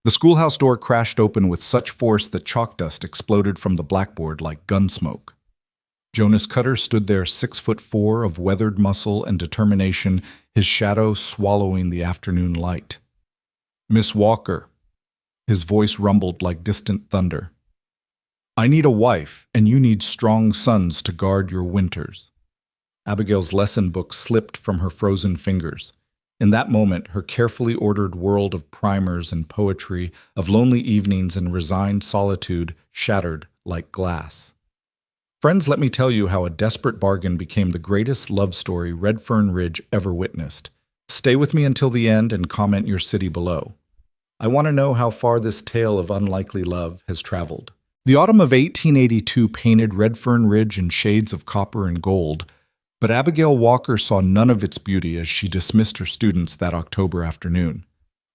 The schoolhouse door crashed open with such force that chalk dust exploded from the blackboard like gun smoke. Jonas Cutter stood there 6'4" of weathered muscle and determination, his shadow swallowing the afternoon light. "Miss Walker," his voice rumbled like distant thunder. "I need a wife, and you need strong sons to guard your winters." Abigail's lesson book slipped from her frozen fingers. In that moment, her carefully ordered world of primers and poetry, of lonely evenings and resigned solitude, shattered like glass. Friends, let me tell you how a desperate bargain became the greatest love story Redfern Ridge ever witnessed. Stay with me until the end and comment your city below. I want to know how far this tale of unlikely love has traveled. The autumn of 1882 painted Redfern Ridge in shades of copper and gold, but Abigail Walker saw none of its beauty as she dismissed her students that October afternoon.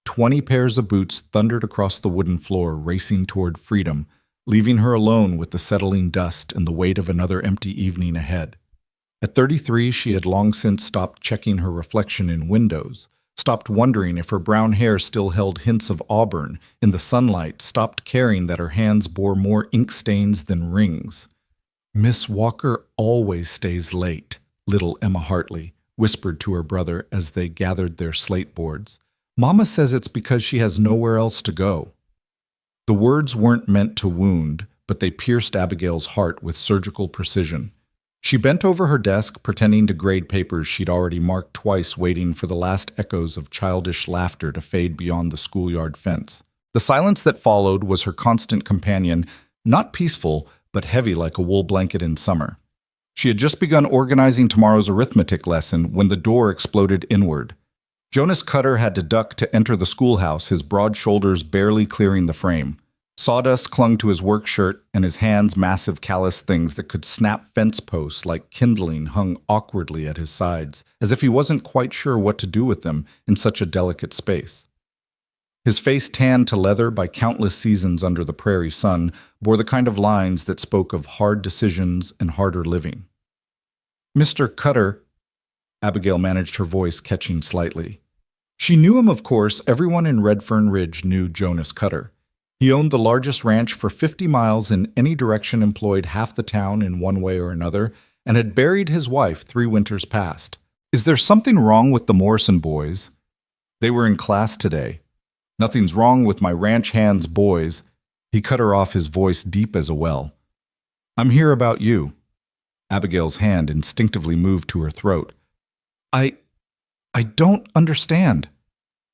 20 pairs of boots thundered across the wooden floor, racing toward freedom, leaving her alone with the settling dust and the weight of another empty evening ahead. At 33, she had long since stopped checking her reflection in windows, stopped wondering if her brown hair still held hints of auburn in the sunlight, stopped caring that her hands bore more ink stains than rings. "Miss Walker always stays late," little Emma Hartley whispered to her brother as they gathered their slate boards. "Mama says it's because she has nowhere else to go." The words weren't meant to wound, but they pierced Abigail's heart with surgical precision. She bent over her desk, pretending to grade papers she'd already marked twice, waiting for the last echoes of childish laughter to fade beyond the schoolyard fence. The silence that followed was her constant companion, not peaceful, but heavy like a wool blanket in summer. She had just begun organizing tomorrow's arithmetic lesson when the door exploded inward. Jonas Cutter had to duck to enter the schoolhouse, his broad shoulders barely clearing the frame. Sawdust clung to his work shirt, and his hands, massive callous things that could snap fence posts like kindling, hung awkwardly at his sides, as if he wasn't quite sure what to do with them in such a delicate space. His face, tanned to leather by countless seasons under the prairie sun, bore the kind of lines that spoke of hard decisions and harder living. "Mr. Cutter," Abigail managed her voice, catching slightly. She knew him, of course. Everyone in Redfern Ridge knew Jonas Cutter. He owned the largest ranch for 50 miles in any direction, employed half the town in one way or another, and had buried his wife 3 winters past. "Is there something wrong with the Morrison boys? They were in class today." "Nothing's wrong with my ranch hands, boys." He cut her off, his voice deep as a well. "I'm here about you." Abigail's hand instinctively moved to her throat. I don't understand."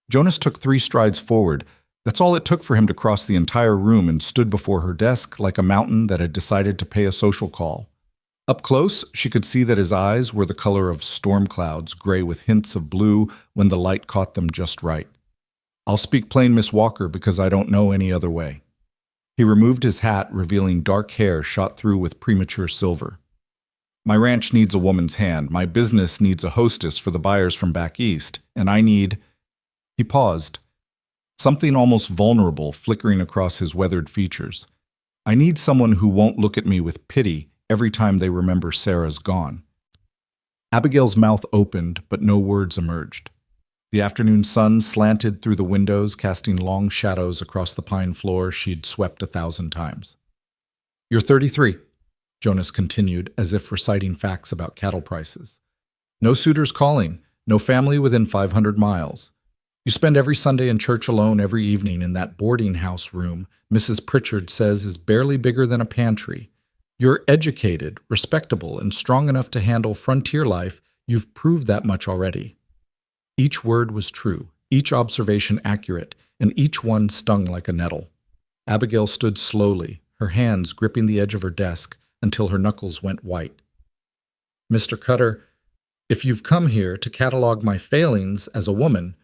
Jonas took 3 strides forward. That's all it took for him to cross the entire room and stood before her desk like a mountain that had decided to pay a social call. Up close, she could see that his eyes were the color of storm clouds, gray with hints of blue when the light caught them just right. "I'll speak plain, Miss Walker, because I don't know any other way." He removed his hat, revealing dark hair shot through with premature silver. "My ranch needs a woman's hand. My business needs a hostess for the buyers from back east. And I need—" He paused, something almost vulnerable flickering across his weathered features. "I need someone who won't look at me with pity every time they remember Sarah's gone." Abigail's mouth opened, but no words emerged. The afternoon sun slanted through the windows, casting long shadows across the pine floor she'd swept 1,000 times. "You're 33, Jonas continued, as if reciting facts about cattle prices. "No suitors calling, no family within 500 miles. You spend every Sunday in church alone every evening in that boarding house room Mrs. Pritchard says is barely bigger than a pantry. You're educated, respectable, and strong enough to handle frontier life. You've proved that much already." Each word was true, each observation accurate, and each one stung like a nettle. Abigail stood slowly, her hands gripping the edge of her desk until her knuckles went white. "Mr. Cutter, if you've come here to catalog my failings as a woman—"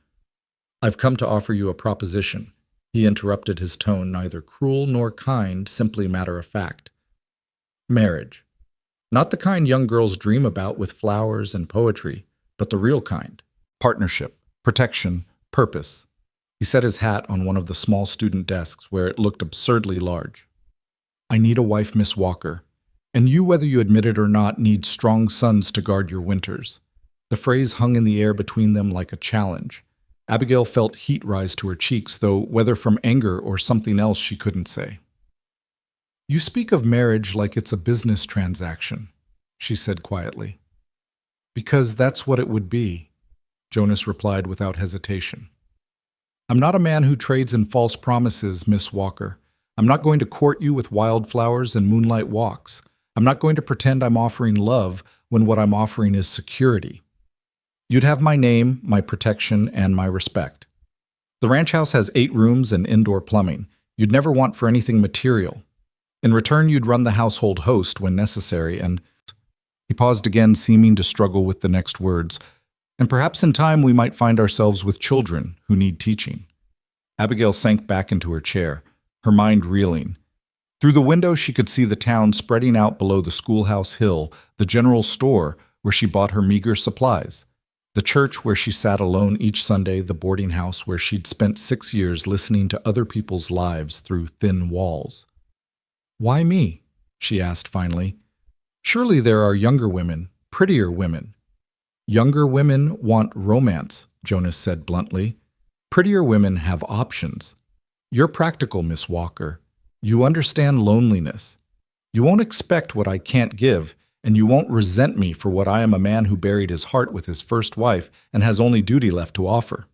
"I've come to offer you a proposition," he interrupted, his tone neither cruel nor kind, simply matter of fact. "Marriage. Not the kind young girls dream about with flowers and poetry, but the real kind. Partnership, protection, purpose." He set his hat on one of the small student desks where it looked absurdly large. "I need a wife, Miss Walker. And you, whether you admit it or not, need strong sons to guard your winters." The phrase hung in the air between them like a challenge. Abigail felt heat rise to her cheeks, though whether from anger or something else she couldn't say. "You speak of marriage like it's a business transaction," she said quietly. "Because that's what it would be," Jonas replied without hesitation. "I'm not a man who trades in false promises, Miss Walker. I'm not going to court you with wildflowers and moonlight walks. I'm not going to pretend I'm offering love when what I'm offering is security. You'd have my name, my protection, and my respect. The ranch house has 8 rooms and indoor plumbing. You'd never want for anything material. In return, you'd run the household host when necessary, and—" He paused again, seeming to struggle with the next words. "And perhaps in time we might find ourselves with children who need teaching." Abigail sank back into her chair, her mind reeling. Through the window she could see the town spreading out below the schoolhouse hill, the general store where she bought her meager supplies, the church where she sat alone each Sunday, the boarding house where she'd spent 6 years listening to other people's lives through thin walls. "Why me?" she asked finally. "Surely there are younger women, prettier women." "Younger women want romance," Jonas said bluntly. "Prettier women have options. You're practical, Miss Walker. You understand loneliness. You won't expect what I can't give, and you won't resent me for what I am, a man who buried his heart with his first wife and has only duty left to offer."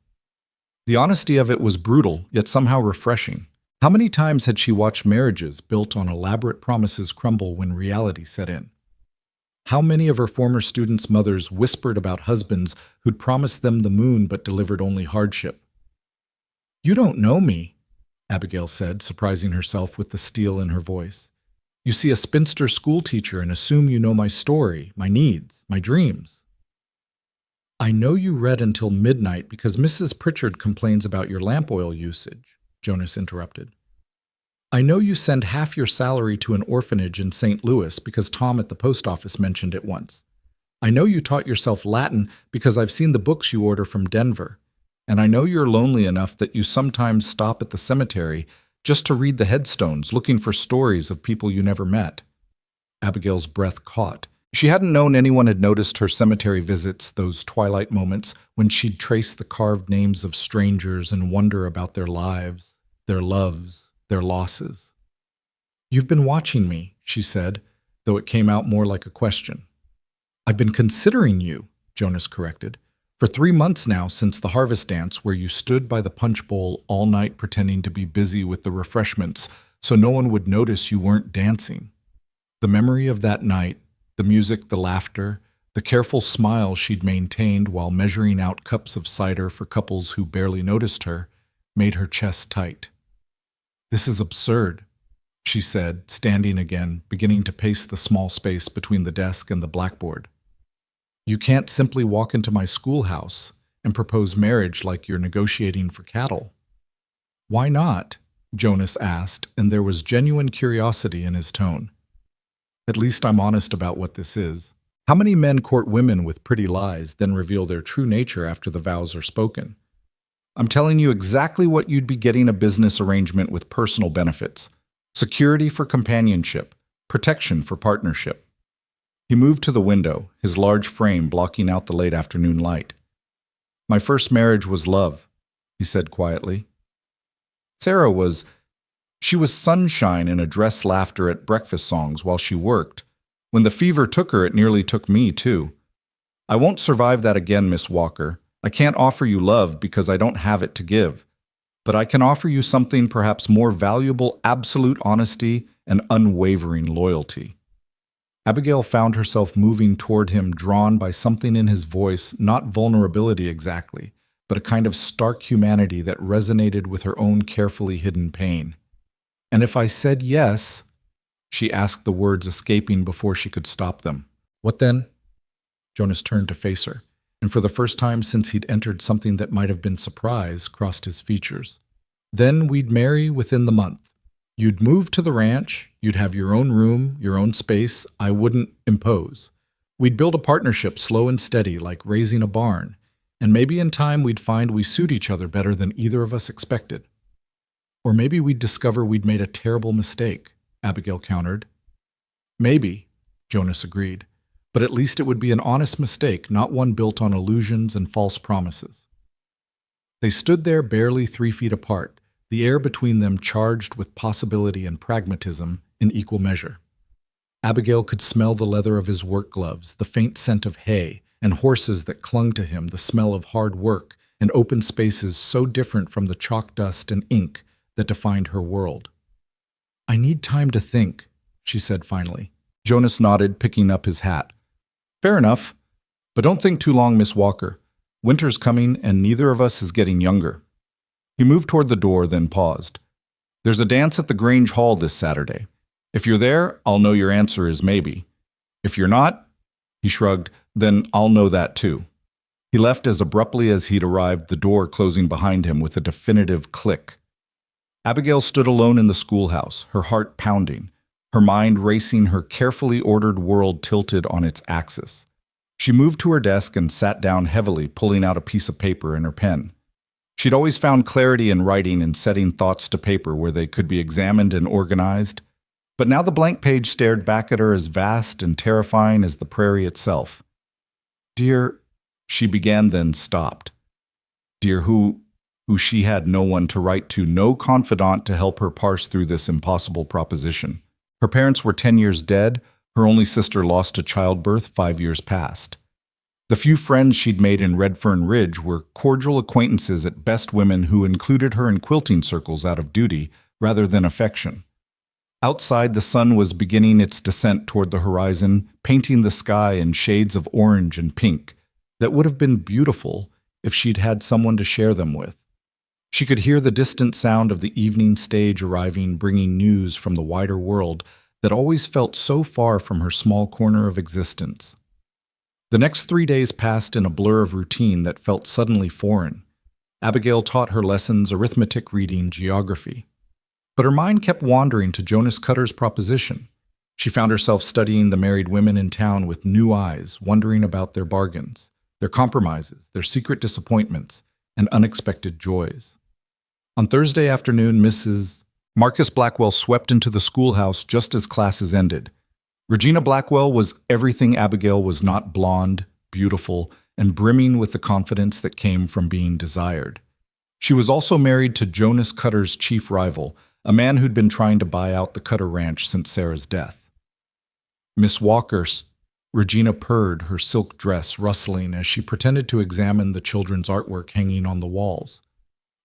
The honesty of it was brutal, yet somehow refreshing. How many times had she watched marriages built on elaborate promises crumble when reality set in? How many of her former students' mothers whispered about husbands who'd promised them the moon but delivered only hardship? "You don't know me," Abigail said, surprising herself with the steel in her voice. "You see a spinster schoolteacher and assume you know my story, my needs, my dreams." "I know you read until midnight because Mrs. Pritchard complains about your lamp oil usage," Jonas interrupted. "I know you send half your salary to an orphanage in St. Louis because Tom at the post office mentioned it once. I know you taught yourself Latin because I've seen the books you order from Denver. And I know you're lonely enough that you sometimes stop at the cemetery just to read the headstones, looking for stories of people you never met." Abigail's breath caught. She hadn't known anyone had noticed her cemetery visits, those twilight moments when she'd trace the carved names of strangers and wonder about their lives, their loves, their losses. "You've been watching me," she said, though it came out more like a question. "I've been considering you," Jonas corrected. "For 3 months now, since the harvest dance where you stood by the punch bowl all night pretending to be busy with the refreshments so no one would notice you weren't dancing." The memory of that night, the music, the laughter, the careful smile she'd maintained while measuring out cups of cider for couples who barely noticed her, made her chest tight. "This is absurd," she said, standing again, beginning to pace the small space between the desk and the blackboard. "You can't simply walk into my schoolhouse and propose marriage like you're negotiating for cattle." "Why not?" Jonas asked, and there was genuine curiosity in his tone. "At least I'm honest about what this is. How many men court women with pretty lies, then reveal their true nature after the vows are spoken? I'm telling you exactly what you'd be getting: a business arrangement with personal benefits, security for companionship, protection for partnership." He moved to the window, his large frame blocking out the late afternoon light. "My first marriage was love," he said quietly. Sarah was. She was sunshine and address laughter at breakfast songs while she worked. When the fever took her, it nearly took me, too. I won't survive that again, Miss Walker. I can't offer you love because I don't have it to give. But I can offer you something perhaps more valuable: absolute honesty and unwavering loyalty. Abigail found herself moving toward him, drawn by something in his voice, not vulnerability exactly, but a kind of stark humanity that resonated with her own carefully hidden pain. "And if I said yes," she asked, the words escaping before she could stop them. "What then?" Jonas turned to face her, and for the first time since he'd entered something that might have been surprise crossed his features. "Then we'd marry within the month. You'd move to the ranch, you'd have your own room, your own space. I wouldn't impose. We'd build a partnership slow and steady, like raising a barn, and maybe in time we'd find we suit each other better than either of us expected. Or maybe we'd discover we'd made a terrible mistake," Abigail countered. "Maybe," Jonas agreed, "but at least it would be an honest mistake, not one built on illusions and false promises." They stood there barely 3 feet apart, the air between them charged with possibility and pragmatism in equal measure. Abigail could smell the leather of his work gloves, the faint scent of hay, and horses that clung to him, the smell of hard work, and open spaces so different from the chalk dust and ink that defined her world. "I need time to think," she said finally. Jonas nodded, picking up his hat. "Fair enough. But don't think too long, Miss Walker. Winter's coming, and neither of us is getting younger." He moved toward the door, then paused. "There's a dance at the Grange Hall this Saturday. If you're there, I'll know your answer is maybe. If you're not," he shrugged, "then I'll know that too." He left as abruptly as he'd arrived, the door closing behind him with a definitive click. Abigail stood alone in the schoolhouse, her heart pounding, her mind racing, her carefully ordered world tilted on its axis. She moved to her desk and sat down heavily, pulling out a piece of paper and her pen. She'd always found clarity in writing and setting thoughts to paper where they could be examined and organized. But now the blank page stared back at her as vast and terrifying as the prairie itself. "Dear," she began, then stopped. Dear who she had no one to write to, no confidant to help her parse through this impossible proposition. Her parents were 10 years dead, her only sister lost to childbirth 5 years past. The few friends she'd made in Redfern Ridge were cordial acquaintances at best, women who included her in quilting circles out of duty rather than affection. Outside, the sun was beginning its descent toward the horizon, painting the sky in shades of orange and pink that would have been beautiful if she'd had someone to share them with. She could hear the distant sound of the evening stage arriving, bringing news from the wider world that always felt so far from her small corner of existence. The next 3 days passed in a blur of routine that felt suddenly foreign. Abigail taught her lessons: arithmetic, reading, geography. But her mind kept wandering to Jonas Cutter's proposition. She found herself studying the married women in town with new eyes, wondering about their bargains, their compromises, their secret disappointments, and unexpected joys. On Thursday afternoon, Mrs. Marcus Blackwell swept into the schoolhouse just as classes ended. Regina Blackwell was everything Abigail was not: blonde, beautiful, and brimming with the confidence that came from being desired. She was also married to Jonas Cutter's chief rival, a man who'd been trying to buy out the Cutter Ranch since Sarah's death. "Miss Walker's," Regina purred, her silk dress rustling as she pretended to examine the children's artwork hanging on the walls.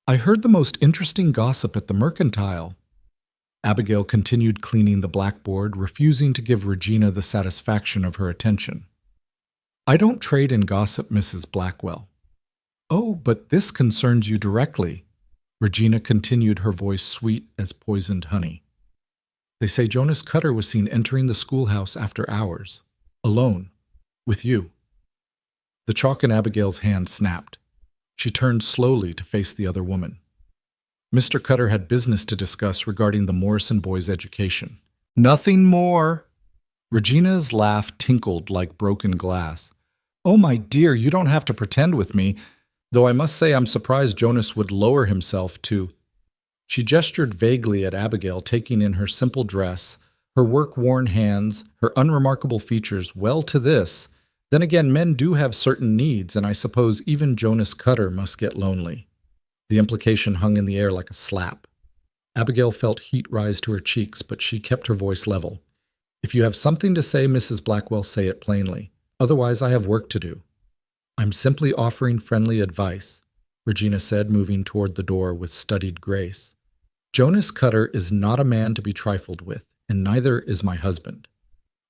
"I heard the most interesting gossip at the Mercantile." Abigail continued cleaning the blackboard, refusing to give Regina the satisfaction of her attention. "I don't trade in gossip, Mrs. Blackwell." "Oh, but this concerns you directly," Regina continued, her voice sweet as poisoned honey. "They say Jonas Cutter was seen entering the schoolhouse after hours, alone, with you." The chalk in Abigail's hand snapped. She turned slowly to face the other woman. Mr. Cutter had business to discuss regarding the Morrison boys' education. "Nothing more." Regina's laugh tinkled like broken glass. "Oh, my dear, you don't have to pretend with me, though I must say I'm surprised Jonas would lower himself to—" She gestured vaguely at Abigail, taking in her simple dress, her work-worn hands, her unremarkable features. "Well, to this. Then again, men do have certain needs, and I suppose even Jonas Cutter must get lonely." The implication hung in the air like a slap. Abigail felt heat rise to her cheeks, but she kept her voice level. "If you have something to say, Mrs. Blackwell, say it plainly. Otherwise, I have work to do." "I'm simply offering friendly advice," Regina said, moving toward the door with studied grace. "Jonas Cutter is not a man to be trifled with, and neither is my husband.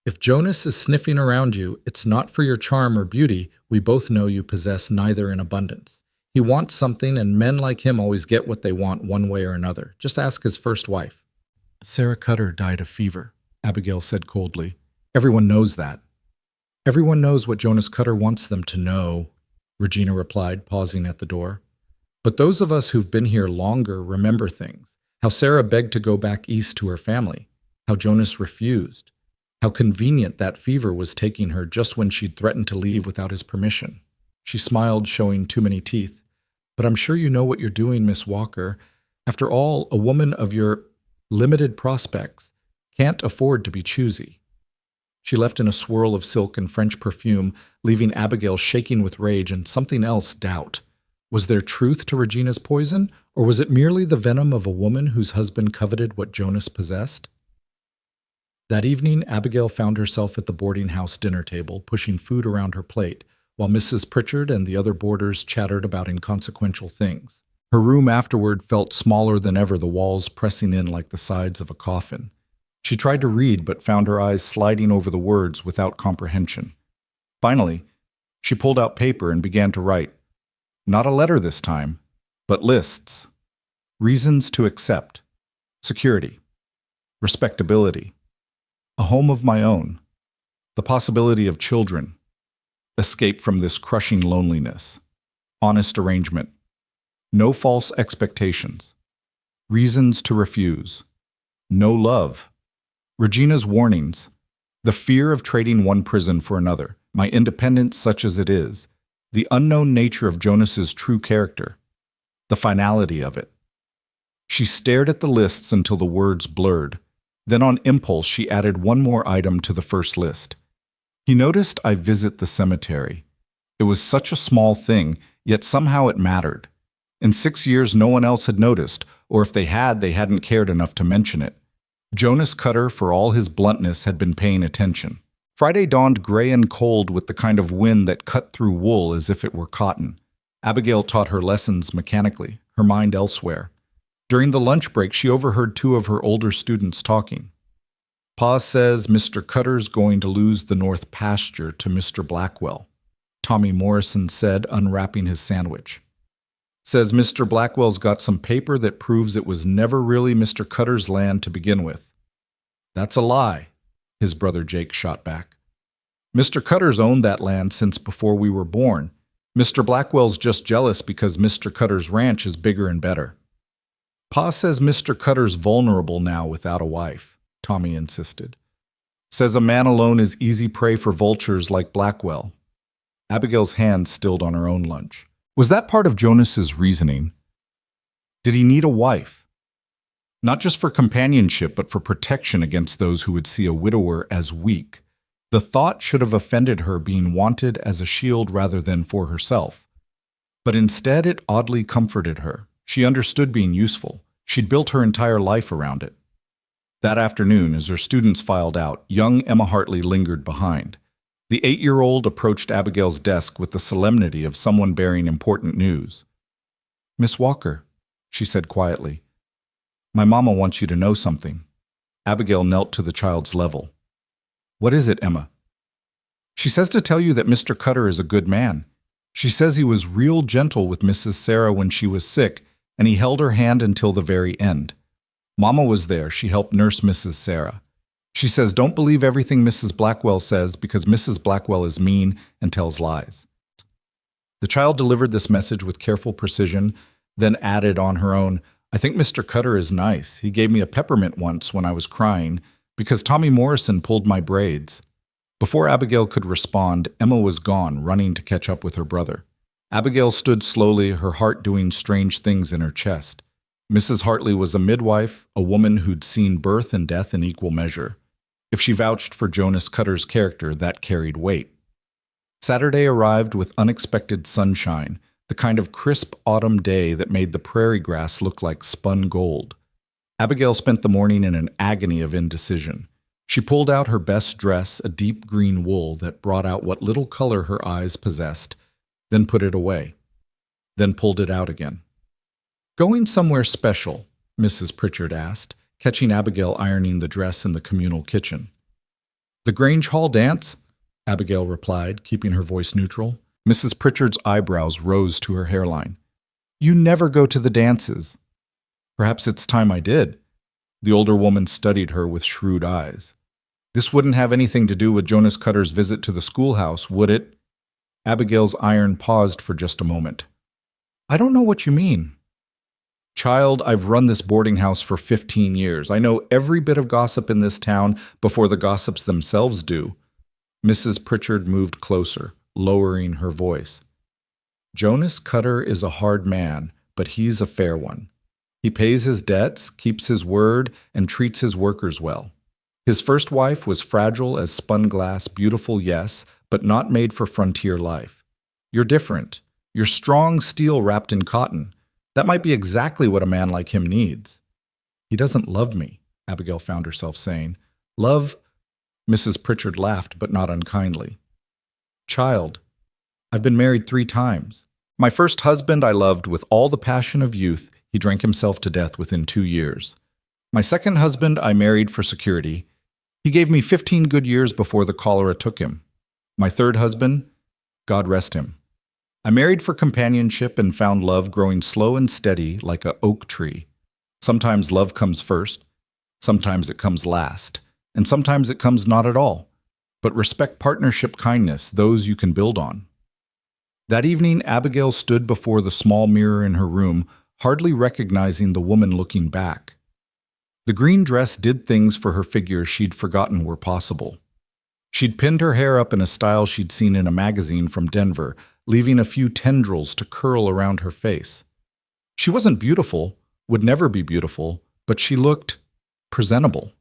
If Jonas is sniffing around you, it's not for your charm or beauty. We both know you possess neither in abundance. He wants something, and men like him always get what they want one way or another. Just ask his first wife." "Sarah Cutter died of fever," Abigail said coldly. "Everyone knows that." "Everyone knows what Jonas Cutter wants them to know," Regina replied, pausing at the door. "But those of us who've been here longer remember things. How Sarah begged to go back east to her family. How Jonas refused. How convenient that fever was taking her just when she'd threatened to leave without his permission." She smiled, showing too many teeth. "But I'm sure you know what you're doing, Miss Walker. After all, a woman of your limited prospects can't afford to be choosy." She left in a swirl of silk and French perfume, leaving Abigail shaking with rage and something else, doubt. Was there truth to Regina's poison, or was it merely the venom of a woman whose husband coveted what Jonas possessed? That evening, Abigail found herself at the boarding house dinner table, pushing food around her plate, while Mrs. Pritchard and the other boarders chattered about inconsequential things. Her room afterward felt smaller than ever, the walls pressing in like the sides of a coffin. She tried to read, but found her eyes sliding over the words without comprehension. Finally, she pulled out paper and began to write. Not a letter this time, but lists. Reasons to accept. Security. Respectability. A home of my own. The possibility of children. Escape from this crushing loneliness. Honest arrangement. No false expectations. Reasons to refuse. No love. Regina's warnings. The fear of trading one prison for another. My independence such as it is. The unknown nature of Jonas's true character. The finality of it. She stared at the lists until the words blurred. Then on impulse she added one more item to the first list. He noticed I visit the cemetery. It was such a small thing, yet somehow it mattered. In 6 years no one else had noticed, or if they had, they hadn't cared enough to mention it. Jonas Cutter, for all his bluntness, had been paying attention. Friday dawned gray and cold with the kind of wind that cut through wool as if it were cotton. Abigail taught her lessons mechanically, her mind elsewhere. During the lunch break, she overheard 2 of her older students talking. Pa says Mr. Cutter's going to lose the north pasture to Mr. Blackwell, Tommy Morrison said, unwrapping his sandwich. Says Mr. Blackwell's got some paper that proves it was never really Mr. Cutter's land to begin with. That's a lie, his brother Jake shot back. Mr. Cutter's owned that land since before we were born. Mr. Blackwell's just jealous because Mr. Cutter's ranch is bigger and better. Pa says Mr. Cutter's vulnerable now without a wife, Tommy insisted. Says a man alone is easy prey for vultures like Blackwell. Abigail's hand stilled on her own lunch. Was that part of Jonas's reasoning? Did he need a wife? Not just for companionship, but for protection against those who would see a widower as weak. The thought should have offended her, being wanted as a shield rather than for herself. But instead it oddly comforted her. She understood being useful. She'd built her entire life around it. That afternoon, as her students filed out, young Emma Hartley lingered behind. The 8-year-old approached Abigail's desk with the solemnity of someone bearing important news. Miss Walker, she said quietly, my mama wants you to know something. Abigail knelt to the child's level. What is it, Emma? She says to tell you that Mr. Cutter is a good man. She says he was real gentle with Mrs. Sarah when she was sick, and he held her hand until the very end. Mama was there. She helped nurse Mrs. Sarah. She says don't believe everything Mrs. Blackwell says because Mrs. Blackwell is mean and tells lies. The child delivered this message with careful precision, then added on her own, I think Mr. Cutter is nice. He gave me a peppermint once when I was crying because Tommy Morrison pulled my braids. Before Abigail could respond, Emma was gone, running to catch up with her brother. Abigail stood slowly, her heart doing strange things in her chest. Mrs. Hartley was a midwife, a woman who'd seen birth and death in equal measure. If she vouched for Jonas Cutter's character, that carried weight. Saturday arrived with unexpected sunshine, the kind of crisp autumn day that made the prairie grass look like spun gold. Abigail spent the morning in an agony of indecision. She pulled out her best dress, a deep green wool that brought out what little color her eyes possessed, then put it away, then pulled it out again. Going somewhere special? Mrs. Pritchard asked, catching Abigail ironing the dress in the communal kitchen. The Grange Hall dance? Abigail replied, keeping her voice neutral. Mrs. Pritchard's eyebrows rose to her hairline. You never go to the dances. Perhaps it's time I did. The older woman studied her with shrewd eyes. This wouldn't have anything to do with Jonas Cutter's visit to the schoolhouse, would it? Abigail's iron paused for just a moment. I don't know what you mean. Child, I've run this boarding house for 15 years. I know every bit of gossip in this town before the gossips themselves do. Mrs. Pritchard moved closer, lowering her voice. Jonas Cutter is a hard man, but he's a fair one. He pays his debts, keeps his word, and treats his workers well. His first wife was fragile as spun glass, beautiful, yes, but not made for frontier life. You're different. You're strong steel wrapped in cotton. That might be exactly what a man like him needs. He doesn't love me, Abigail found herself saying. Love? Mrs. Pritchard laughed, but not unkindly. Child, I've been married 3 times. My first husband I loved with all the passion of youth. He drank himself to death within 2 years. My second husband I married for security. He gave me 15 good years before the cholera took him. My third husband, God rest him. I married for companionship and found love growing slow and steady like an oak tree. Sometimes love comes first, sometimes it comes last, and sometimes it comes not at all. But respect partnership kindness, those you can build on. That evening, Abigail stood before the small mirror in her room, hardly recognizing the woman looking back. The green dress did things for her figure she'd forgotten were possible. She'd pinned her hair up in a style she'd seen in a magazine from Denver, leaving a few tendrils to curl around her face. She wasn't beautiful, would never be beautiful, but she looked presentable,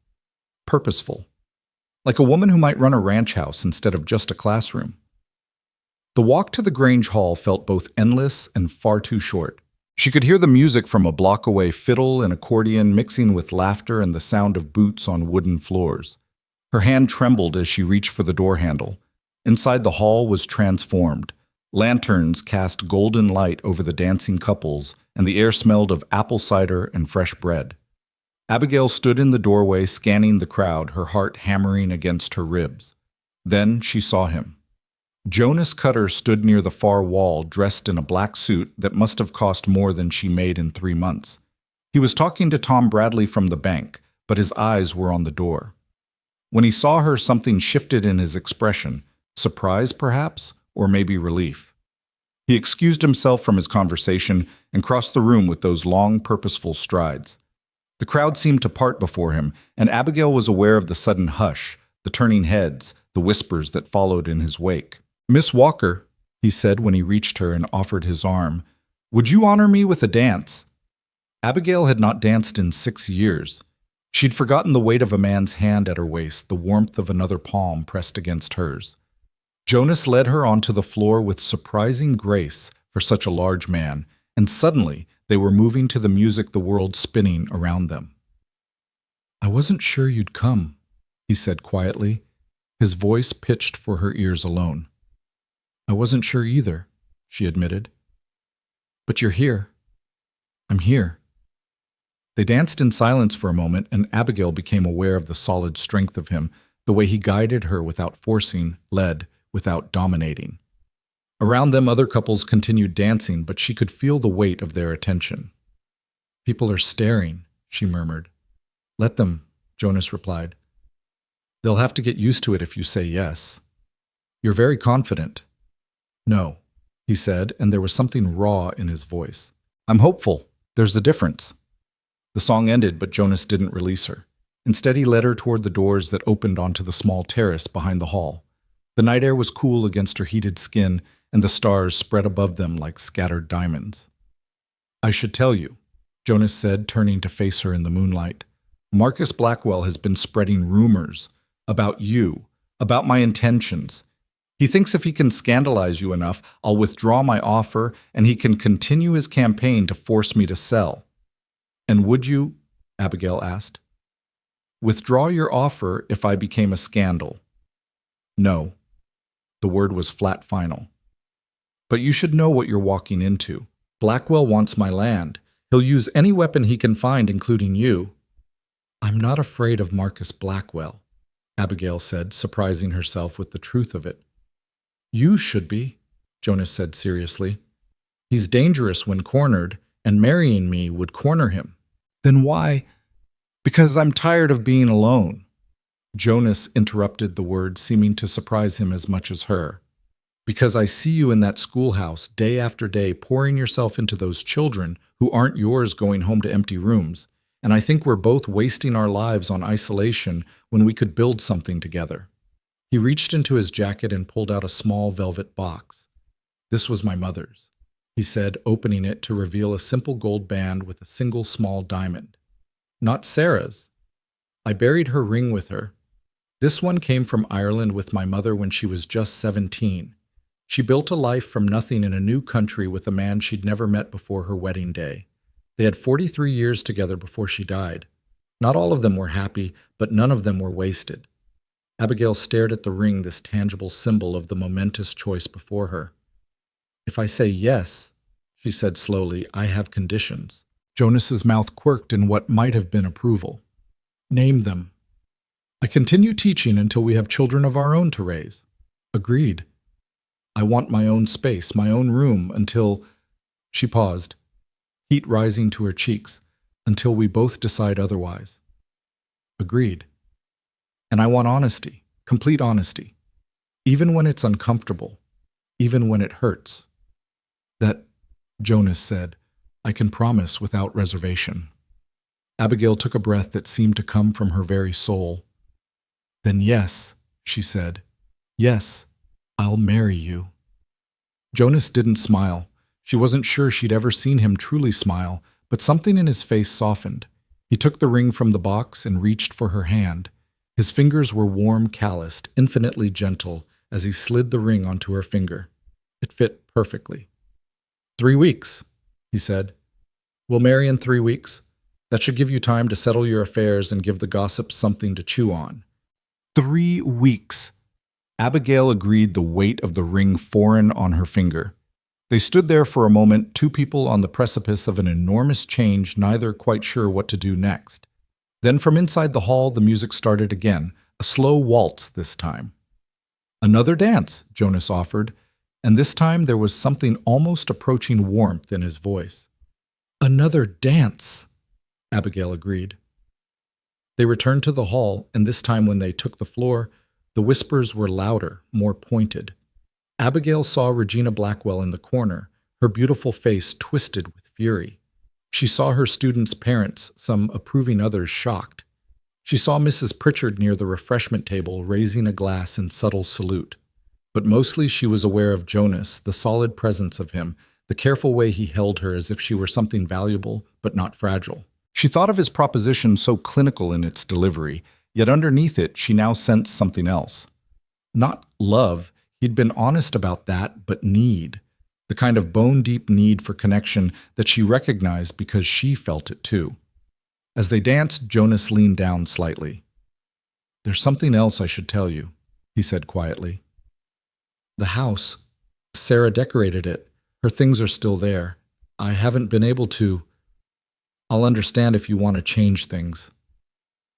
purposeful, like a woman who might run a ranch house instead of just a classroom. The walk to the Grange Hall felt both endless and far too short. She could hear the music from a block away, fiddle and accordion mixing with laughter and the sound of boots on wooden floors. Her hand trembled as she reached for the door handle. Inside the hall was transformed. Lanterns cast golden light over the dancing couples, and the air smelled of apple cider and fresh bread. Abigail stood in the doorway, scanning the crowd, her heart hammering against her ribs. Then she saw him. Jonas Cutter stood near the far wall, dressed in a black suit that must have cost more than she made in 3 months. He was talking to Tom Bradley from the bank, but his eyes were on the door. When he saw her, something shifted in his expression, surprise perhaps, or maybe relief. He excused himself from his conversation and crossed the room with those long, purposeful strides. The crowd seemed to part before him, and Abigail was aware of the sudden hush, the turning heads, the whispers that followed in his wake. "Miss Walker," he said when he reached her and offered his arm, "would you honor me with a dance?" Abigail had not danced in 6 years. She'd forgotten the weight of a man's hand at her waist, the warmth of another palm pressed against hers. Jonas led her onto the floor with surprising grace for such a large man, and suddenly they were moving to the music, the world spinning around them. "I wasn't sure you'd come," he said quietly, his voice pitched for her ears alone. "I wasn't sure either," she admitted. "But you're here. I'm here." They danced in silence for a moment, and Abigail became aware of the solid strength of him, the way he guided her without forcing, led without dominating. Around them, other couples continued dancing, but she could feel the weight of their attention. "People are staring," she murmured. "Let them," Jonas replied. "They'll have to get used to it if you say yes." "You're very confident." "No," he said, and there was something raw in his voice. "I'm hopeful. There's a difference." The song ended, but Jonas didn't release her. Instead, he led her toward the doors that opened onto the small terrace behind the hall. The night air was cool against her heated skin, and the stars spread above them like scattered diamonds. "I should tell you," Jonas said, turning to face her in the moonlight. "Marcus Blackwell has been spreading rumors about you, about my intentions. He thinks if he can scandalize you enough, I'll withdraw my offer, and he can continue his campaign to force me to sell." "And would you," Abigail asked, "withdraw your offer if I became a scandal?" "No." The word was flat final. "But you should know what you're walking into. Blackwell wants my land. He'll use any weapon he can find, including you." "I'm not afraid of Marcus Blackwell," Abigail said, surprising herself with the truth of it. "You should be," Jonas said seriously. "He's dangerous when cornered, and marrying me would corner him." "Then why?" "Because I'm tired of being alone." Jonas interrupted the word, seeming to surprise him as much as her. "Because I see you in that schoolhouse day after day, pouring yourself into those children who aren't yours, going home to empty rooms, and I think we're both wasting our lives on isolation when we could build something together." He reached into his jacket and pulled out a small velvet box. "This was my mother's," he said, opening it to reveal a simple gold band with a single small diamond. "Not Sarah's. I buried her ring with her. This one came from Ireland with my mother when she was just 17. She built a life from nothing in a new country with a man she'd never met before her wedding day. They had 43 years together before she died. Not all of them were happy, but none of them were wasted. Abigail stared at the ring, this tangible symbol of the momentous choice before her. "If I say yes," she said slowly, "I have conditions." Jonas's mouth quirked in what might have been approval. "Name them." "I continue teaching until we have children of our own to raise." "Agreed." "I want my own space, my own room, until—" She paused, heat rising to her cheeks, "until we both decide otherwise." "Agreed." "And I want honesty, complete honesty, even when it's uncomfortable, even when it hurts." "That," Jonas said, "I can promise without reservation." Abigail took a breath that seemed to come from her very soul. "Then yes," she said, "yes, I'll marry you." Jonas didn't smile. She wasn't sure she'd ever seen him truly smile, but something in his face softened. He took the ring from the box and reached for her hand. His fingers were warm, calloused, infinitely gentle, as he slid the ring onto her finger. It fit perfectly. 3 weeks, he said. "We'll marry in 3 weeks. That should give you time to settle your affairs and give the gossips something to chew on." 3 weeks. Abigail agreed, the weight of the ring foreign on her finger. They stood there for a moment, two people on the precipice of an enormous change, neither quite sure what to do next. Then from inside the hall, the music started again, a slow waltz this time. "Another dance," Jonas offered, and this time there was something almost approaching warmth in his voice. "Another dance," Abigail agreed. They returned to the hall, and this time when they took the floor, the whispers were louder, more pointed. Abigail saw Regina Blackwell in the corner, her beautiful face twisted with fury. She saw her students' parents, some approving, others shocked. She saw Mrs. Pritchard near the refreshment table, raising a glass in subtle salute. But mostly she was aware of Jonas, the solid presence of him, the careful way he held her as if she were something valuable but not fragile. She thought of his proposition so clinical in its delivery, yet underneath it she now sensed something else. Not love, he'd been honest about that, but need. The kind of bone-deep need for connection that she recognized because she felt it too. As they danced, Jonas leaned down slightly. "There's something else I should tell you," he said quietly. "The house. Sarah decorated it. Her things are still there. I haven't been able to. I'll understand if you want to change things."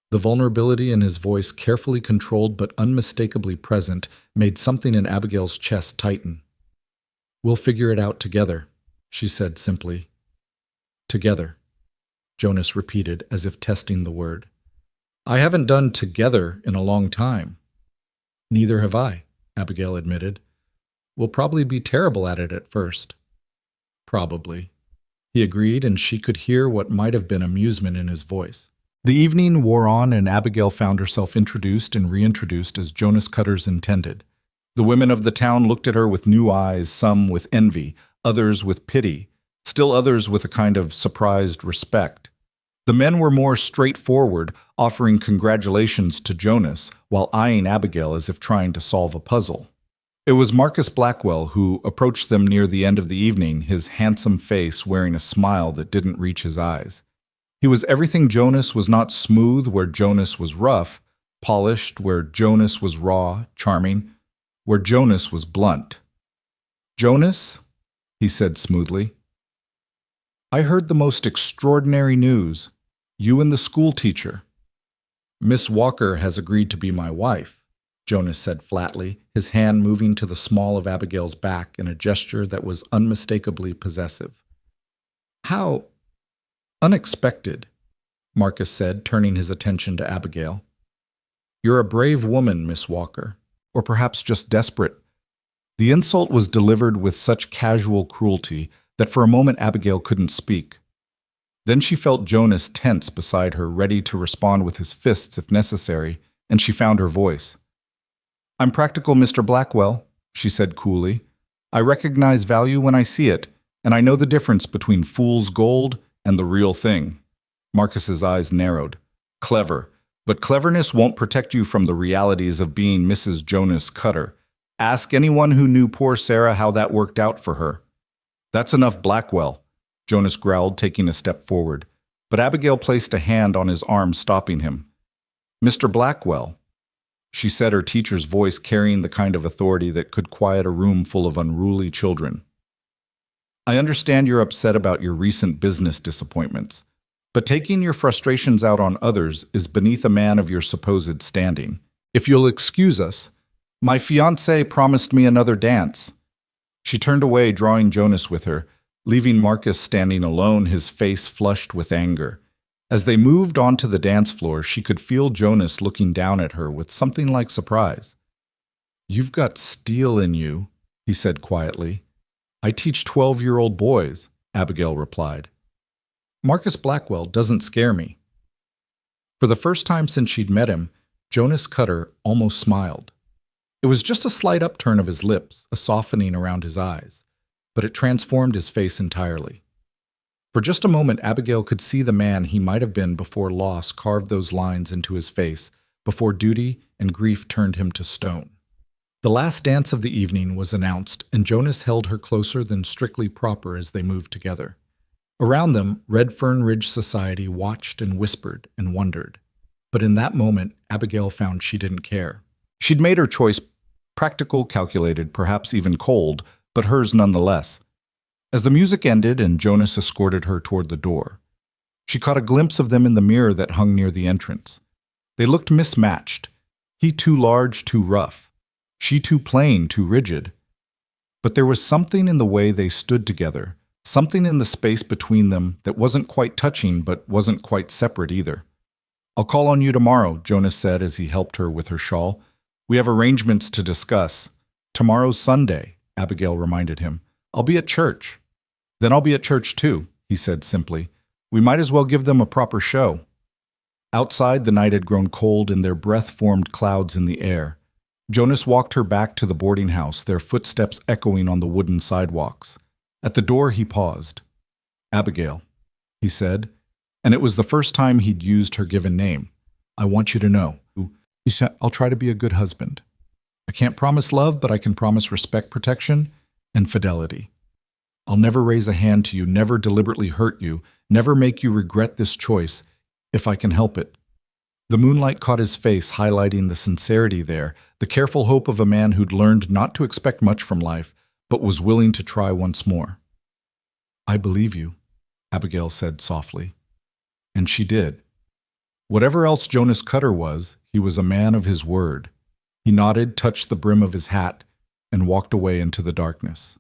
The vulnerability in his voice, carefully controlled but unmistakably present, made something in Abigail's chest tighten. "We'll figure it out together," she said simply. "Together," Jonas repeated, as if testing the word. "I haven't done together in a long time." "Neither have I," Abigail admitted. "We'll probably be terrible at it at first." "Probably," he agreed, and she could hear what might have been amusement in his voice. The evening wore on, and Abigail found herself introduced and reintroduced as Jonas Cutters intended. The women of the town looked at her with new eyes, some with envy, others with pity, still others with a kind of surprised respect. The men were more straightforward, offering congratulations to Jonas, while eyeing Abigail as if trying to solve a puzzle. It was Marcus Blackwell who approached them near the end of the evening, his handsome face wearing a smile that didn't reach his eyes. He was everything Jonas was not: smooth where Jonas was rough, polished where Jonas was raw, charming where Jonas was blunt. "Jonas," he said smoothly, "I heard the most extraordinary news. You and the school teacher." "Miss Walker has agreed to be my wife," Jonas said flatly, his hand moving to the small of Abigail's back in a gesture that was unmistakably possessive. "How unexpected," Marcus said, turning his attention to Abigail. "You're a brave woman, Miss Walker. Or perhaps just desperate." The insult was delivered with such casual cruelty that for a moment Abigail couldn't speak. Then she felt Jonas tense beside her, ready to respond with his fists if necessary, and she found her voice. "I'm practical, Mr. Blackwell," she said coolly. "I recognize value when I see it, and I know the difference between fool's gold and the real thing." Marcus's eyes narrowed. "Clever. But cleverness won't protect you from the realities of being Mrs. Jonas Cutter. Ask anyone who knew poor Sarah how that worked out for her. That's enough, Blackwell, Jonas growled, taking a step forward. But Abigail placed a hand on his arm, stopping him. Mr. Blackwell, she said, her teacher's voice carrying the kind of authority that could quiet a room full of unruly children. I understand you're upset about your recent business disappointments, but taking your frustrations out on others is beneath a man of your supposed standing. If you'll excuse us, my fiancé promised me another dance. She turned away, drawing Jonas with her, leaving Marcus standing alone, his face flushed with anger. As they moved onto the dance floor, she could feel Jonas looking down at her with something like surprise. You've got steel in you, he said quietly. I teach 12-year-old boys, Abigail replied. Marcus Blackwell doesn't scare me. For the first time since she'd met him, Jonas Cutter almost smiled. It was just a slight upturn of his lips, a softening around his eyes, but it transformed his face entirely. For just a moment, Abigail could see the man he might have been before loss carved those lines into his face, before duty and grief turned him to stone. The last dance of the evening was announced, and Jonas held her closer than strictly proper as they moved together. Around them, Red Fern Ridge society watched and whispered and wondered. But in that moment, Abigail found she didn't care. She'd made her choice, practical, calculated, perhaps even cold, but hers nonetheless. As the music ended and Jonas escorted her toward the door, she caught a glimpse of them in the mirror that hung near the entrance. They looked mismatched. He too large, too rough. She too plain, too rigid. But there was something in the way they stood together, something in the space between them that wasn't quite touching but wasn't quite separate either. I'll call on you tomorrow, Jonas said as he helped her with her shawl. We have arrangements to discuss. Tomorrow's Sunday, Abigail reminded him. I'll be at church. Then I'll be at church too, he said simply. We might as well give them a proper show. Outside, the night had grown cold and their breath formed clouds in the air. Jonas walked her back to the boarding house, their footsteps echoing on the wooden sidewalks. At the door, he paused. Abigail, he said, and it was the first time he'd used her given name. I want you to know. He said, I'll try to be a good husband. I can't promise love, but I can promise respect, protection, and fidelity. I'll never raise a hand to you, never deliberately hurt you, never make you regret this choice, if I can help it. The moonlight caught his face, highlighting the sincerity there, the careful hope of a man who'd learned not to expect much from life, but was willing to try once more. I believe you, Abigail said softly. And she did. Whatever else Jonas Cutter was, he was a man of his word. He nodded, touched the brim of his hat, and walked away into the darkness.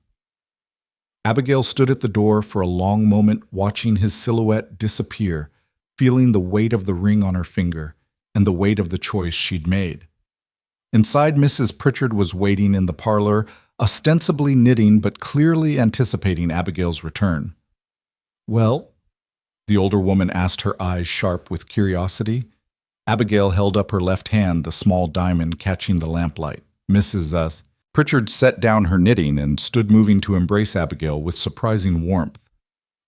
Abigail stood at the door for a long moment, watching his silhouette disappear, feeling the weight of the ring on her finger and the weight of the choice she'd made. Inside, Mrs. Pritchard was waiting in the parlor, ostensibly knitting but clearly anticipating Abigail's return. Well, the older woman asked, her eyes sharp with curiosity. Abigail held up her left hand, the small diamond catching the lamplight. Mrs. Pritchard set down her knitting and stood moving to embrace Abigail with surprising warmth.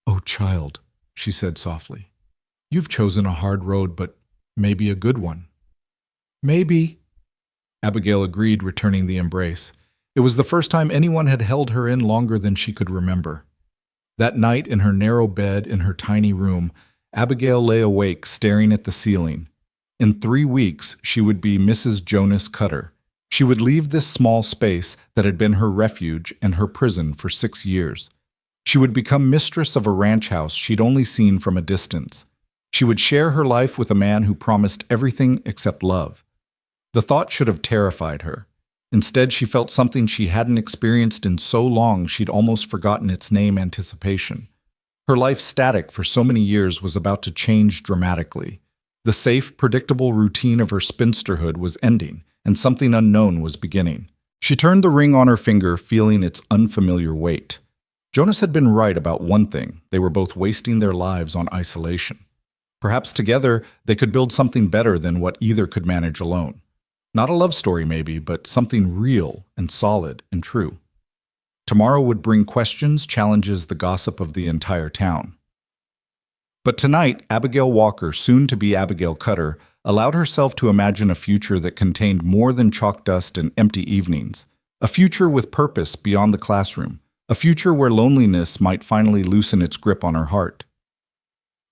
Oh, child, she said softly. You've chosen a hard road, but maybe a good one. Maybe, Abigail agreed, returning the embrace. It was the first time anyone had held her in longer than she could remember. That night, in her narrow bed in her tiny room, Abigail lay awake, staring at the ceiling. In 3 weeks, she would be Mrs. Jonas Cutter. She would leave this small space that had been her refuge and her prison for 6 years. She would become mistress of a ranch house she'd only seen from a distance. She would share her life with a man who promised everything except love. The thought should have terrified her. Instead, she felt something she hadn't experienced in so long she'd almost forgotten its name: anticipation. Her life, static for so many years, was about to change dramatically. The safe, predictable routine of her spinsterhood was ending, and something unknown was beginning. She turned the ring on her finger, feeling its unfamiliar weight. Jonas had been right about one thing: they were both wasting their lives on isolation. Perhaps together they could build something better than what either could manage alone. Not a love story maybe, but something real and solid and true. Tomorrow would bring questions, challenges, the gossip of the entire town. But tonight, Abigail Walker, soon to be Abigail Cutter, allowed herself to imagine a future that contained more than chalk dust and empty evenings. A future with purpose beyond the classroom. A future where loneliness might finally loosen its grip on her heart.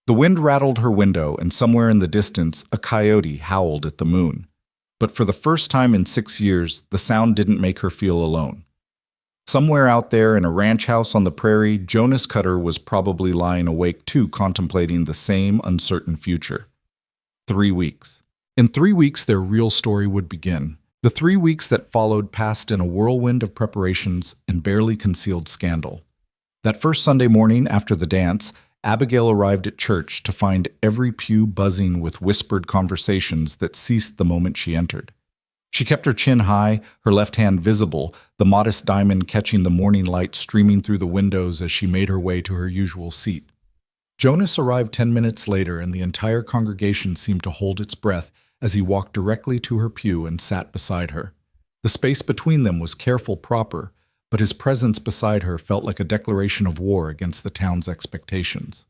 The wind rattled her window, and somewhere in the distance, a coyote howled at the moon. But for the first time in 6 years, the sound didn't make her feel alone. Somewhere out there in a ranch house on the prairie, Jonas Cutter was probably lying awake too, contemplating the same uncertain future. 3 weeks. In 3 weeks, their real story would begin. The 3 weeks that followed passed in a whirlwind of preparations and barely concealed scandal. That first Sunday morning after the dance, Abigail arrived at church to find every pew buzzing with whispered conversations that ceased the moment she entered. She kept her chin high, her left hand visible, the modest diamond catching the morning light streaming through the windows as she made her way to her usual seat. Jonas arrived 10 minutes later, and the entire congregation seemed to hold its breath as he walked directly to her pew and sat beside her. The space between them was careful, proper, but his presence beside her felt like a declaration of war against the town's expectations.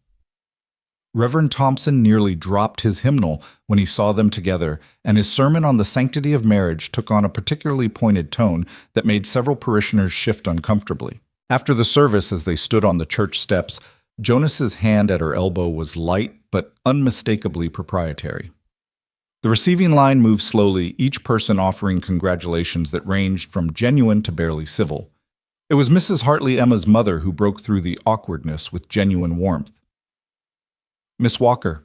Reverend Thompson nearly dropped his hymnal when he saw them together, and his sermon on the sanctity of marriage took on a particularly pointed tone that made several parishioners shift uncomfortably. After the service, as they stood on the church steps, Jonas's hand at her elbow was light but unmistakably proprietary. The receiving line moved slowly, each person offering congratulations that ranged from genuine to barely civil. It was Mrs. Hartley, Emma's mother, who broke through the awkwardness with genuine warmth. "Miss Walker,"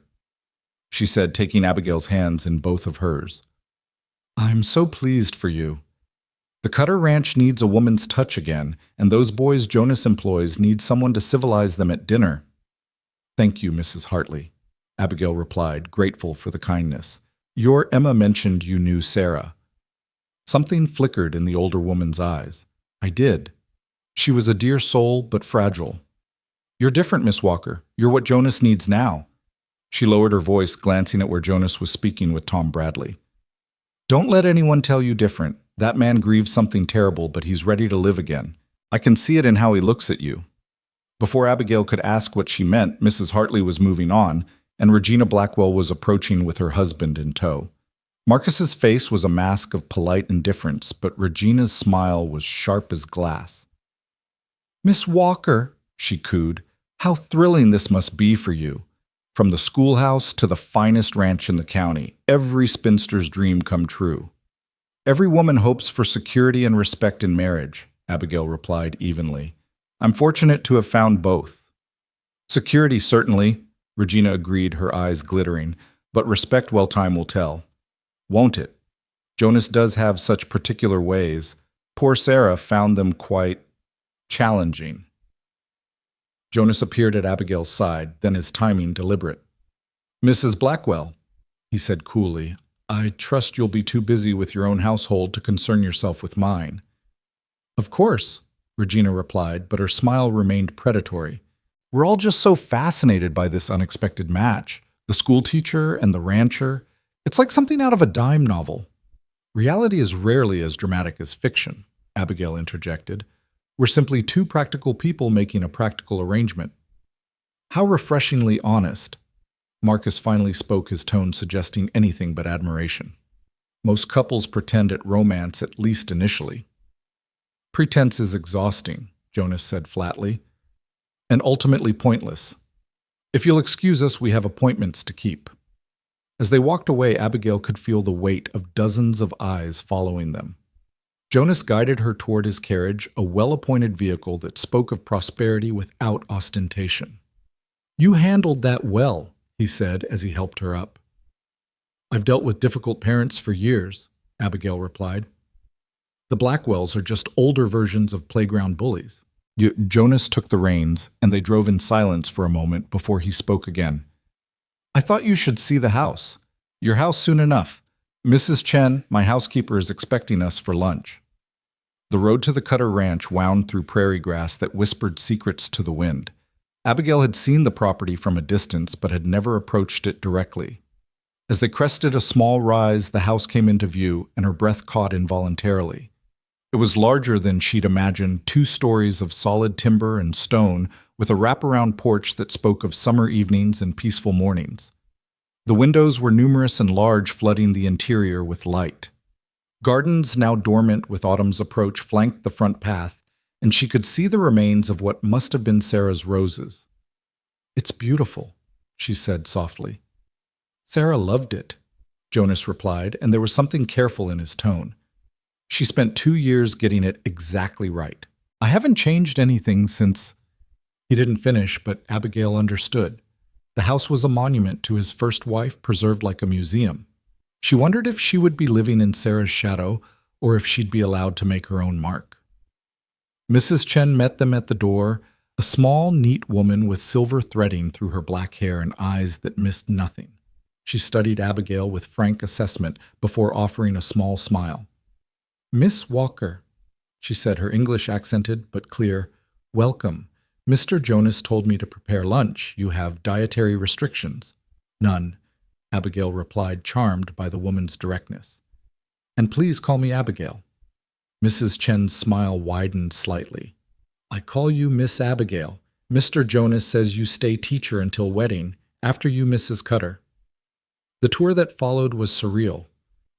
she said, taking Abigail's hands in both of hers. "I'm so pleased for you. The Cutter Ranch needs a woman's touch again, and those boys Jonas employs need someone to civilize them at dinner." "Thank you, Mrs. Hartley," Abigail replied, grateful for the kindness. "Your Emma mentioned you knew Sarah." Something flickered in the older woman's eyes. "I did. She was a dear soul, but fragile." "You're different, Miss Walker. You're what Jonas needs now." She lowered her voice, glancing at where Jonas was speaking with Tom Bradley. "Don't let anyone tell you different. That man grieved something terrible, but he's ready to live again. I can see it in how he looks at you." Before Abigail could ask what she meant, Mrs. Hartley was moving on, and Regina Blackwell was approaching with her husband in tow. Marcus's face was a mask of polite indifference, but Regina's smile was sharp as glass. "Miss Walker," she cooed, "how thrilling this must be for you. From the schoolhouse to the finest ranch in the county, every spinster's dream come true." "Every woman hopes for security and respect in marriage," Abigail replied evenly. "I'm fortunate to have found both." "Security, certainly," Regina agreed, her eyes glittering, "but respect, well, time will tell." "Won't it? Jonas does have such particular ways. Poor Sarah found them quite challenging." Jonas appeared at Abigail's side, then his timing deliberate. "Mrs. Blackwell," he said coolly, "I trust you'll be too busy with your own household to concern yourself with mine." "Of course," Regina replied, but her smile remained predatory. "We're all just so fascinated by this unexpected match. The schoolteacher and the rancher. It's like something out of a dime novel." "Reality is rarely as dramatic as fiction," Abigail interjected. "We're simply two practical people making a practical arrangement." "How refreshingly honest." Marcus finally spoke, his tone suggesting anything but admiration. "Most couples pretend at romance, at least initially." "Pretense is exhausting," Jonas said flatly, "and ultimately pointless. If you'll excuse us, we have appointments to keep." As they walked away, Abigail could feel the weight of dozens of eyes following them. Jonas guided her toward his carriage, a well-appointed vehicle that spoke of prosperity without ostentation. "You handled that well," he said as he helped her up. "I've dealt with difficult parents for years," Abigail replied. "The Blackwells are just older versions of playground bullies." Jonas took the reins, and they drove in silence for a moment before he spoke again. "I thought you should see the house. Your house soon enough. Mrs. Chen, my housekeeper, is expecting us for lunch." The road to the Cutter Ranch wound through prairie grass that whispered secrets to the wind. Abigail had seen the property from a distance, but had never approached it directly. As they crested a small rise, the house came into view, and her breath caught involuntarily. It was larger than she'd imagined, 2 stories of solid timber and stone, with a wraparound porch that spoke of summer evenings and peaceful mornings. The windows were numerous and large, flooding the interior with light. Gardens, now dormant with autumn's approach, flanked the front path, and she could see the remains of what must have been Sarah's roses. "It's beautiful," she said softly. "Sarah loved it," Jonas replied, and there was something careful in his tone. "She spent 2 years getting it exactly right. I haven't changed anything since—" He didn't finish, but Abigail understood. The house was a monument to his first wife, preserved like a museum. She wondered if she would be living in Sarah's shadow or if she'd be allowed to make her own mark. Mrs. Chen met them at the door, a small, neat woman with silver threading through her black hair and eyes that missed nothing. She studied Abigail with frank assessment before offering a small smile. "Miss Walker," she said, her English accented but clear, "welcome. Mr. Jonas told me to prepare lunch. You have dietary restrictions." "None," Abigail replied, charmed by the woman's directness. "And please call me Abigail." Mrs. Chen's smile widened slightly. "I call you Miss Abigail. Mr. Jonas says you stay teacher until wedding, after you Mrs. Cutter." The tour that followed was surreal.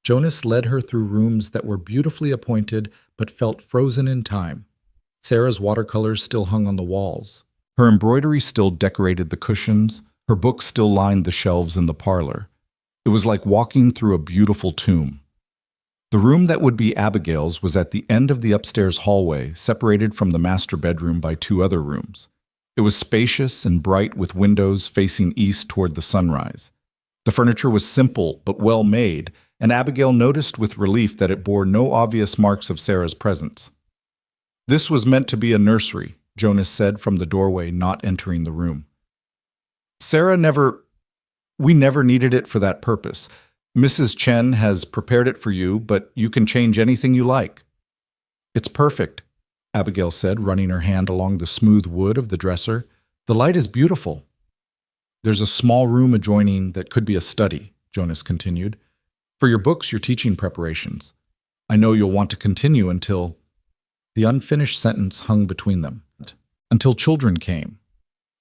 Jonas led her through rooms that were beautifully appointed but felt frozen in time. Sarah's watercolors still hung on the walls. Her embroidery still decorated the cushions. Her books still lined the shelves in the parlor. It was like walking through a beautiful tomb. The room that would be Abigail's was at the end of the upstairs hallway, separated from the master bedroom by 2 other rooms. It was spacious and bright with windows facing east toward the sunrise. The furniture was simple but well made, and Abigail noticed with relief that it bore no obvious marks of Sarah's presence. "This was meant to be a nursery," Jonas said from the doorway, not entering the room. We never needed it for that purpose. Mrs. Chen has prepared it for you, but you can change anything you like." "It's perfect," Abigail said, running her hand along the smooth wood of the dresser. "The light is beautiful." "There's a small room adjoining that could be a study," Jonas continued. "For your books, your teaching preparations. I know you'll want to continue until—" The unfinished sentence hung between them. "Until children came.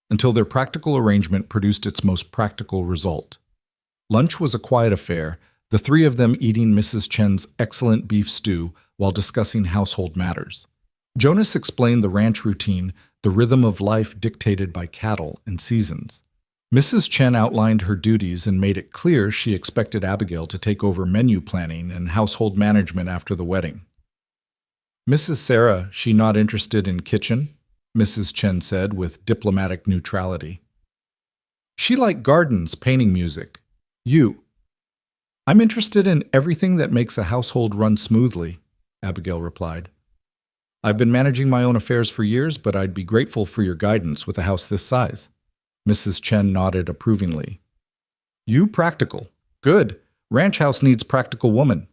Until their practical arrangement produced its most practical result." Lunch was a quiet affair, the 3 of them eating Mrs. Chen's excellent beef stew while discussing household matters. Jonas explained the ranch routine, the rhythm of life dictated by cattle and seasons. Mrs. Chen outlined her duties and made it clear she expected Abigail to take over menu planning and household management after the wedding. "Mrs. Sarah, she not interested in kitchen?" Mrs. Chen said with diplomatic neutrality. "She like gardens, painting, music. You?" "I'm interested in everything that makes a household run smoothly," Abigail replied. "I've been managing my own affairs for years, but I'd be grateful for your guidance with a house this size." Mrs. Chen nodded approvingly. "You practical. Good. Ranch house needs practical woman."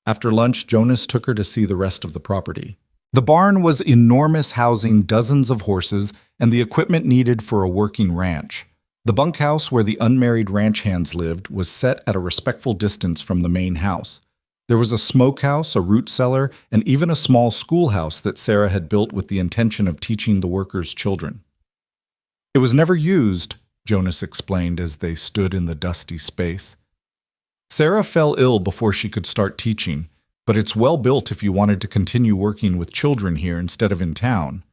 After lunch, Jonas took her to see the rest of the property. The barn was enormous, housing dozens of horses and the equipment needed for a working ranch. The bunkhouse where the unmarried ranch hands lived was set at a respectful distance from the main house. There was a smokehouse, a root cellar, and even a small schoolhouse that Sarah had built with the intention of teaching the workers' children. "It was never used," Jonas explained as they stood in the dusty space. "Sarah fell ill before she could start teaching, but it's well built if you wanted to continue working with children here instead of in town."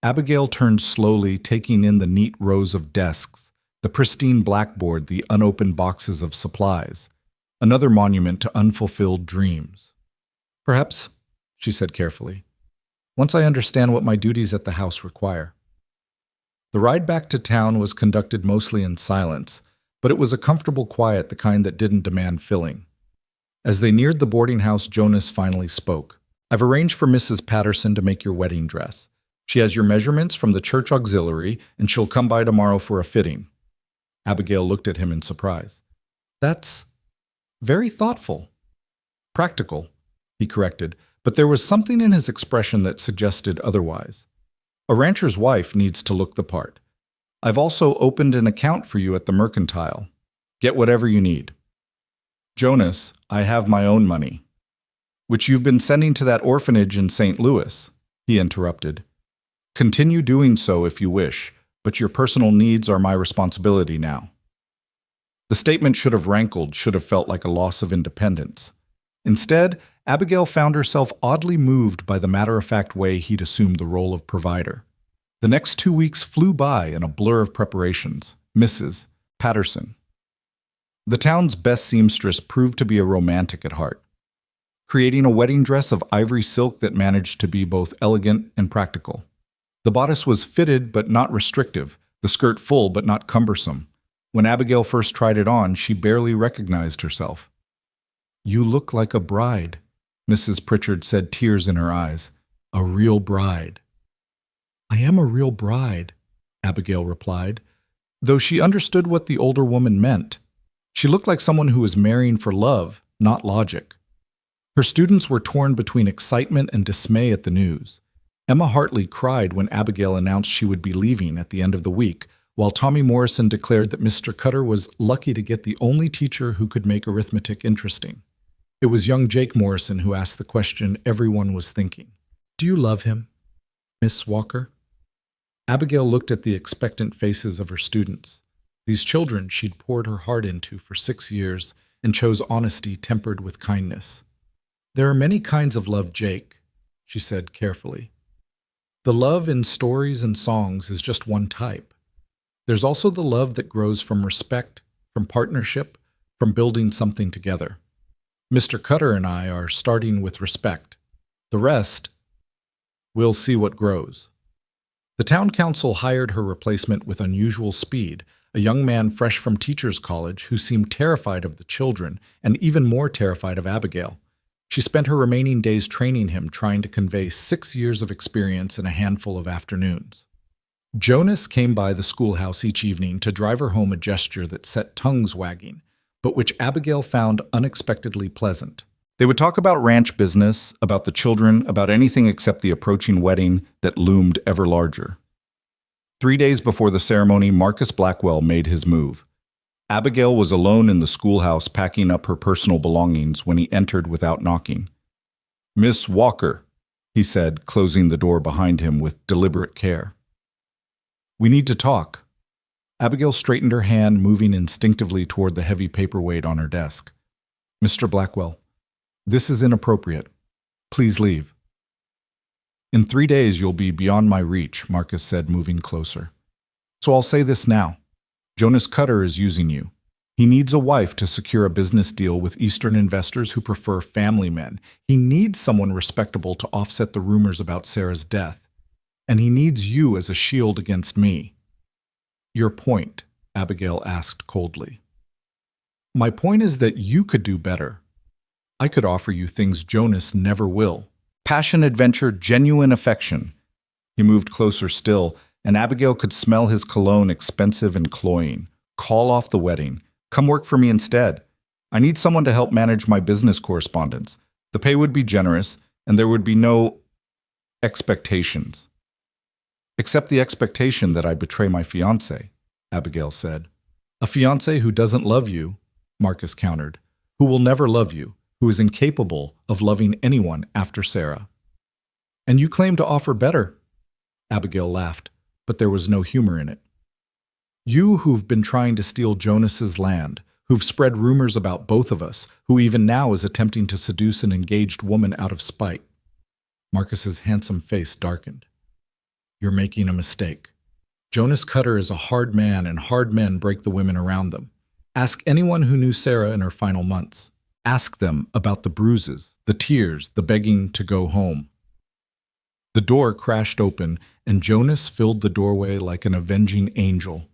Abigail turned slowly, taking in the neat rows of desks, the pristine blackboard, the unopened boxes of supplies. Another monument to unfulfilled dreams. "Perhaps," she said carefully, "once I understand what my duties at the house require." The ride back to town was conducted mostly in silence, but it was a comfortable quiet, the kind that didn't demand filling. As they neared the boarding house, Jonas finally spoke. "I've arranged for Mrs. Patterson to make your wedding dress. She has your measurements from the church auxiliary, and she'll come by tomorrow for a fitting." Abigail looked at him in surprise. "That's very thoughtful." "Practical," he corrected, but there was something in his expression that suggested otherwise. "A rancher's wife needs to look the part. I've also opened an account for you at the mercantile. Get whatever you need." "Jonas, I have my own money." "Which you've been sending to that orphanage in St. Louis," he interrupted. "Continue doing so if you wish, but your personal needs are my responsibility now." The statement should have rankled, should have felt like a loss of independence. Instead, Abigail found herself oddly moved by the matter-of-fact way he'd assumed the role of provider. The next 2 weeks flew by in a blur of preparations. Mrs. Patterson. The town's best seamstress proved to be a romantic at heart, creating a wedding dress of ivory silk that managed to be both elegant and practical. The bodice was fitted but not restrictive, the skirt full but not cumbersome. When Abigail first tried it on, she barely recognized herself. "You look like a bride," Mrs. Pritchard said, tears in her eyes. "A real bride." "I am a real bride," Abigail replied, though she understood what the older woman meant. She looked like someone who was marrying for love, not logic. Her students were torn between excitement and dismay at the news. Emma Hartley cried when Abigail announced she would be leaving at the end of the week, while Tommy Morrison declared that Mr. Cutter was lucky to get the only teacher who could make arithmetic interesting. It was young Jake Morrison who asked the question everyone was thinking. "Do you love him, Miss Walker?" Abigail looked at the expectant faces of her students. These children she'd poured her heart into for 6 years and chose honesty tempered with kindness. "There are many kinds of love, Jake," she said carefully. "The love in stories and songs is just one type. There's also the love that grows from respect, from partnership, from building something together. Mr. Cutter and I are starting with respect. The rest, we'll see what grows." The town council hired her replacement with unusual speed, a young man fresh from teachers' college who seemed terrified of the children and even more terrified of Abigail. She spent her remaining days training him, trying to convey 6 years of experience in a handful of afternoons. Jonas came by the schoolhouse each evening to drive her home, a gesture that set tongues wagging, but which Abigail found unexpectedly pleasant. They would talk about ranch business, about the children, about anything except the approaching wedding that loomed ever larger. 3 days before the ceremony, Marcus Blackwell made his move. Abigail was alone in the schoolhouse packing up her personal belongings when he entered without knocking. "Miss Walker," he said, closing the door behind him with deliberate care. "We need to talk." Abigail straightened her hand, moving instinctively toward the heavy paperweight on her desk. "Mr. Blackwell, this is inappropriate. Please leave." "In 3 days you'll be beyond my reach," Marcus said, moving closer. "So I'll say this now. Jonas Cutter is using you. He needs a wife to secure a business deal with Eastern investors who prefer family men. He needs someone respectable to offset the rumors about Sarah's death. And he needs you as a shield against me." "Your point?" Abigail asked coldly. "My point is that you could do better. I could offer you things Jonas never will. Passion, adventure, genuine affection." He moved closer still, and Abigail could smell his cologne, expensive and cloying. "Call off the wedding. Come work for me instead. I need someone to help manage my business correspondence. The pay would be generous, and there would be no expectations." "Except the expectation that I betray my fiancé," Abigail said. "A fiancé who doesn't love you," Marcus countered, "who will never love you, who is incapable of loving anyone after Sarah." "And you claim to offer better," Abigail laughed, but there was no humor in it. "You who've been trying to steal Jonas's land, who've spread rumors about both of us, who even now is attempting to seduce an engaged woman out of spite." Marcus's handsome face darkened. "You're making a mistake. Jonas Cutter is a hard man, and hard men break the women around them. Ask anyone who knew Sarah in her final months. Ask them about the bruises, the tears, the begging to go home." The door crashed open, and Jonas filled the doorway like an avenging angel.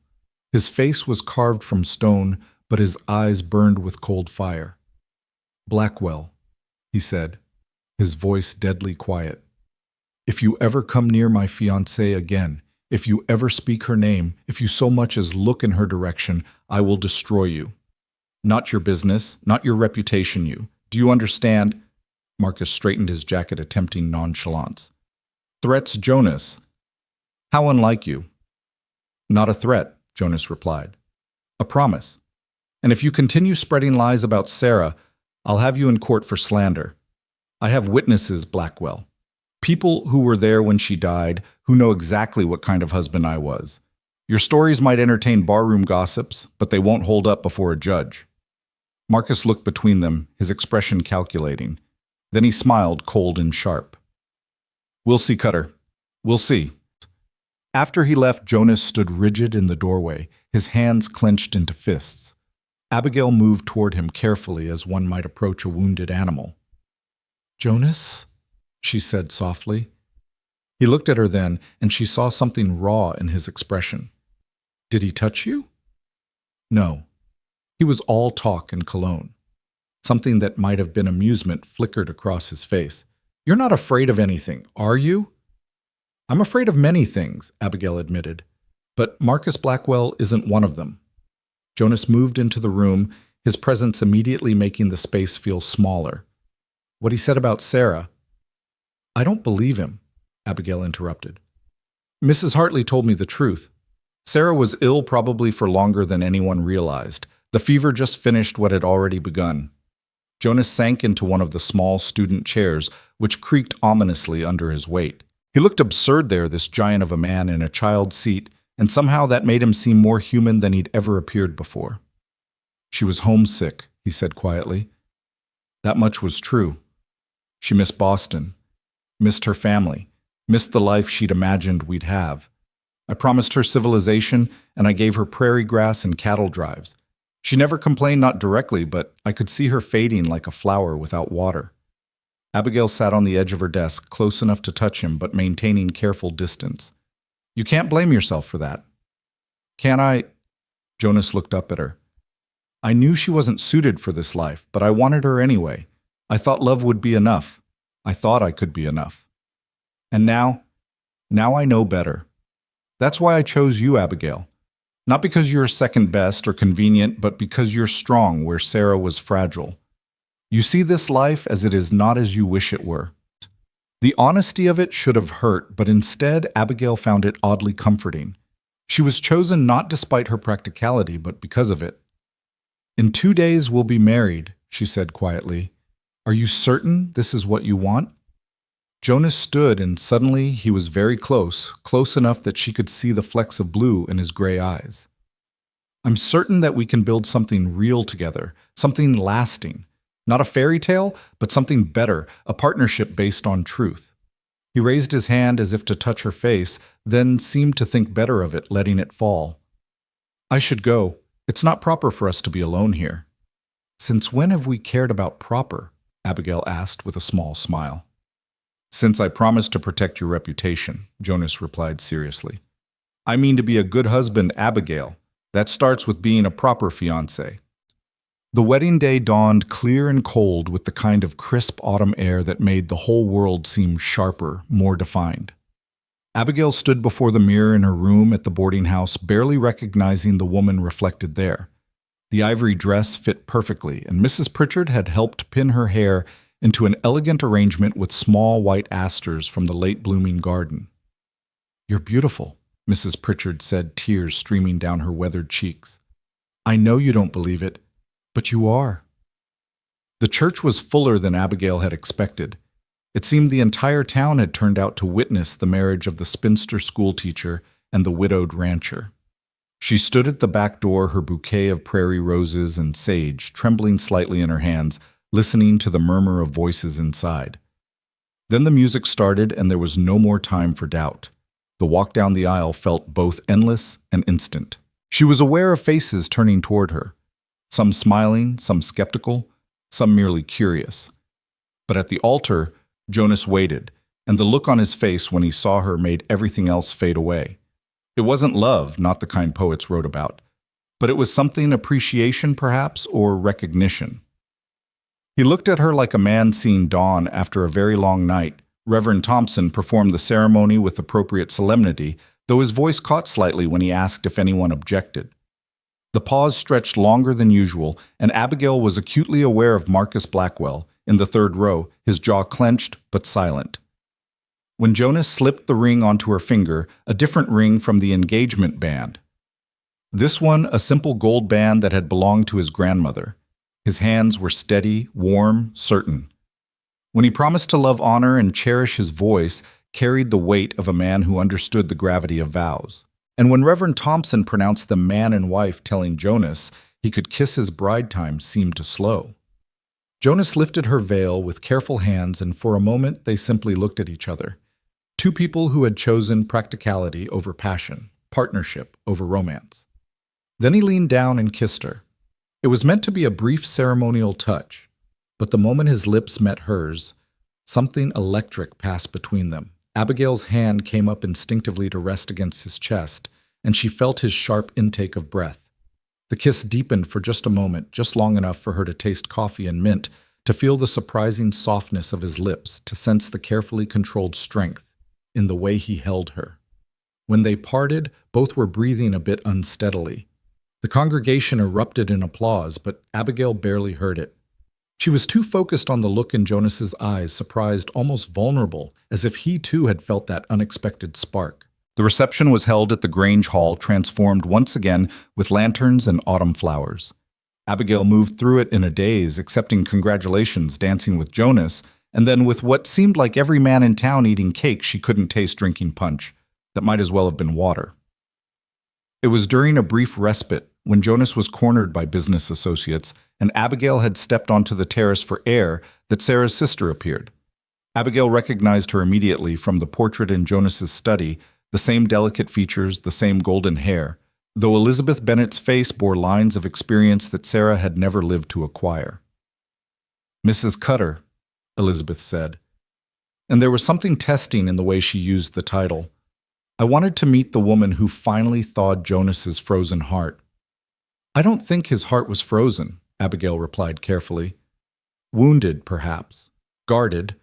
His face was carved from stone, but his eyes burned with cold fire. "Blackwell," he said, his voice deadly quiet. "If you ever come near my fiancée again, if you ever speak her name, if you so much as look in her direction, I will destroy you. Not your business, not your reputation, you. Do you understand?" Marcus straightened his jacket, attempting nonchalance. "Threats, Jonas. How unlike you." "Not a threat," Jonas replied. "A promise. And if you continue spreading lies about Sarah, I'll have you in court for slander. I have witnesses, Blackwell. People who were there when she died, who know exactly what kind of husband I was. Your stories might entertain barroom gossips, but they won't hold up before a judge." Marcus looked between them, his expression calculating. Then he smiled, cold and sharp. "We'll see, Cutter. We'll see." After he left, Jonas stood rigid in the doorway, his hands clenched into fists. Abigail moved toward him carefully as one might approach a wounded animal. "Jonas?" she said softly. He looked at her then, and she saw something raw in his expression. "Did he touch you?" "No." He was all talk and cologne. Something that might have been amusement flickered across his face. "You're not afraid of anything, are you?" "I'm afraid of many things," Abigail admitted, "but Marcus Blackwell isn't one of them." Jonas moved into the room, his presence immediately making the space feel smaller. "What he said about Sarah—" "I don't believe him," Abigail interrupted. "Mrs. Hartley told me the truth. Sarah was ill probably for longer than anyone realized. The fever just finished what had already begun." Jonas sank into one of the small student chairs, which creaked ominously under his weight. He looked absurd there, this giant of a man in a child's seat, and somehow that made him seem more human than he'd ever appeared before. "She was homesick," he said quietly. That much was true. She missed Boston, missed her family, missed the life she'd imagined we'd have. I promised her civilization, and I gave her prairie grass and cattle drives. She never complained, not directly, but I could see her fading like a flower without water. Abigail sat on the edge of her desk, close enough to touch him, but maintaining careful distance. "You can't blame yourself for that." "Can I?" Jonas looked up at her. "I knew she wasn't suited for this life, but I wanted her anyway. I thought love would be enough. I thought I could be enough. And now I know better. That's why I chose you, Abigail. Not because you're second best or convenient, but because you're strong where Sarah was fragile. You see this life as it is, not as you wish it were." The honesty of it should have hurt, but instead Abigail found it oddly comforting. She was chosen not despite her practicality, but because of it. "In 2 days we'll be married," she said quietly. "Are you certain this is what you want?" Jonas stood, and suddenly he was very close, close enough that she could see the flecks of blue in his gray eyes. "I'm certain that we can build something real together, something lasting. Not a fairy tale, but something better, a partnership based on truth." He raised his hand as if to touch her face, then seemed to think better of it, letting it fall. "I should go. It's not proper for us to be alone here." "Since when have we cared about proper?" Abigail asked with a small smile. "Since I promised to protect your reputation," Jonas replied seriously. "I mean to be a good husband, Abigail. That starts with being a proper fiancé." The wedding day dawned clear and cold with the kind of crisp autumn air that made the whole world seem sharper, more defined. Abigail stood before the mirror in her room at the boarding house, barely recognizing the woman reflected there. The ivory dress fit perfectly, and Mrs. Pritchard had helped pin her hair into an elegant arrangement with small white asters from the late-blooming garden. "You're beautiful," Mrs. Pritchard said, tears streaming down her weathered cheeks. "I know you don't believe it, but you are." The church was fuller than Abigail had expected. It seemed the entire town had turned out to witness the marriage of the spinster schoolteacher and the widowed rancher. She stood at the back door, her bouquet of prairie roses and sage trembling slightly in her hands, listening to the murmur of voices inside. Then the music started, and there was no more time for doubt. The walk down the aisle felt both endless and instant. She was aware of faces turning toward her, some smiling, some skeptical, some merely curious. But at the altar, Jonas waited, and the look on his face when he saw her made everything else fade away. It wasn't love, not the kind poets wrote about, but it was something, appreciation perhaps, or recognition. He looked at her like a man seeing dawn after a very long night. Reverend Thompson performed the ceremony with appropriate solemnity, though his voice caught slightly when he asked if anyone objected. The pause stretched longer than usual, and Abigail was acutely aware of Marcus Blackwell, in the third row, his jaw clenched but silent. When Jonas slipped the ring onto her finger, a different ring from the engagement band. This one, a simple gold band that had belonged to his grandmother. His hands were steady, warm, certain. When he promised to love, honor, and cherish, his voice carried the weight of a man who understood the gravity of vows. And when Reverend Thompson pronounced them man and wife, telling Jonas he could kiss his bride, time seemed to slow. Jonas lifted her veil with careful hands, and for a moment they simply looked at each other. Two people who had chosen practicality over passion, partnership over romance. Then he leaned down and kissed her. It was meant to be a brief ceremonial touch, but the moment his lips met hers, something electric passed between them. Abigail's hand came up instinctively to rest against his chest, and she felt his sharp intake of breath. The kiss deepened for just a moment, just long enough for her to taste coffee and mint, to feel the surprising softness of his lips, to sense the carefully controlled strength in the way he held her. When they parted, both were breathing a bit unsteadily. The congregation erupted in applause, but Abigail barely heard it. She was too focused on the look in Jonas's eyes, surprised, almost vulnerable, as if he too had felt that unexpected spark. The reception was held at the Grange Hall, transformed once again with lanterns and autumn flowers. Abigail moved through it in a daze, accepting congratulations, dancing with Jonas, and then with what seemed like every man in town eating cake she couldn't taste drinking punch. That might as well have been water. It was during a brief respite, when Jonas was cornered by business associates and Abigail had stepped onto the terrace for air, that Sarah's sister appeared. Abigail recognized her immediately from the portrait in Jonas's study, the same delicate features, the same golden hair, though Elizabeth Bennet's face bore lines of experience that Sarah had never lived to acquire. "Mrs. Cutter," Elizabeth said, and there was something testing in the way she used the title. "I wanted to meet the woman who finally thawed Jonas's frozen heart." "I don't think his heart was frozen," Abigail replied carefully. "Wounded, perhaps. Guarded,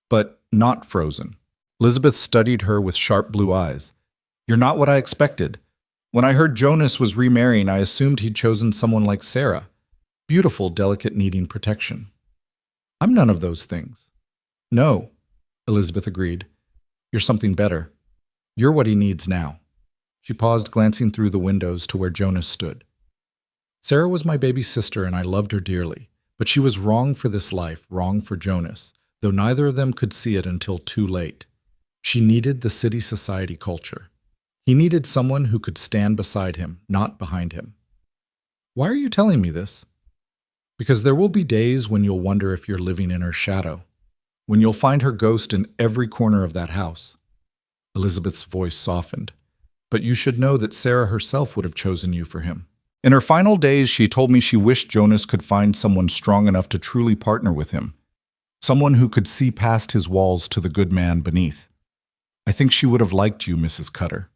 but not frozen." Elizabeth studied her with sharp blue eyes. "You're not what I expected. When I heard Jonas was remarrying, I assumed he'd chosen someone like Sarah. Beautiful, delicate, needing protection." "I'm none of those things." "No," Elizabeth agreed. "You're something better. You're what he needs now." She paused, glancing through the windows to where Jonas stood. "Sarah was my baby sister, and I loved her dearly. But she was wrong for this life, wrong for Jonas, though neither of them could see it until too late. She needed the city society culture. He needed someone who could stand beside him, not behind him." "Why are you telling me this?" "Because there will be days when you'll wonder if you're living in her shadow, when you'll find her ghost in every corner of that house." Elizabeth's voice softened. "But you should know that Sarah herself would have chosen you for him. In her final days, she told me she wished Jonas could find someone strong enough to truly partner with him, someone who could see past his walls to the good man beneath. I think she would have liked you, Mrs. Cutter."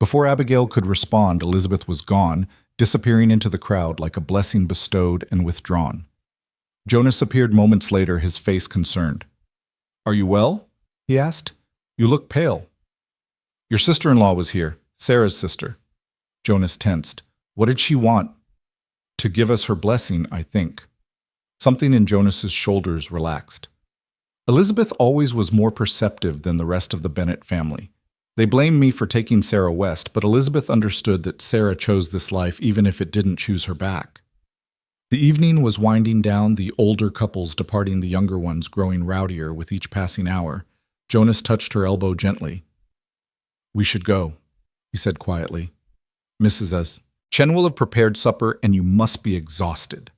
Before Abigail could respond, Elizabeth was gone, disappearing into the crowd like a blessing bestowed and withdrawn. Jonas appeared moments later, his face concerned. "Are you well?" he asked. "You look pale." "Your sister-in-law was here, Sarah's sister." Jonas tensed. "What did she want?" "To give us her blessing, I think." Something in Jonas's shoulders relaxed. Elizabeth always was more perceptive than the rest of the Bennett family. They blamed me for taking Sarah west, but Elizabeth understood that Sarah chose this life even if it didn't choose her back. The evening was winding down, the older couples departing, the younger ones growing rowdier with each passing hour. Jonas touched her elbow gently. "We should go," he said quietly. "Mrs. S. Chen will have prepared supper, and you must be exhausted."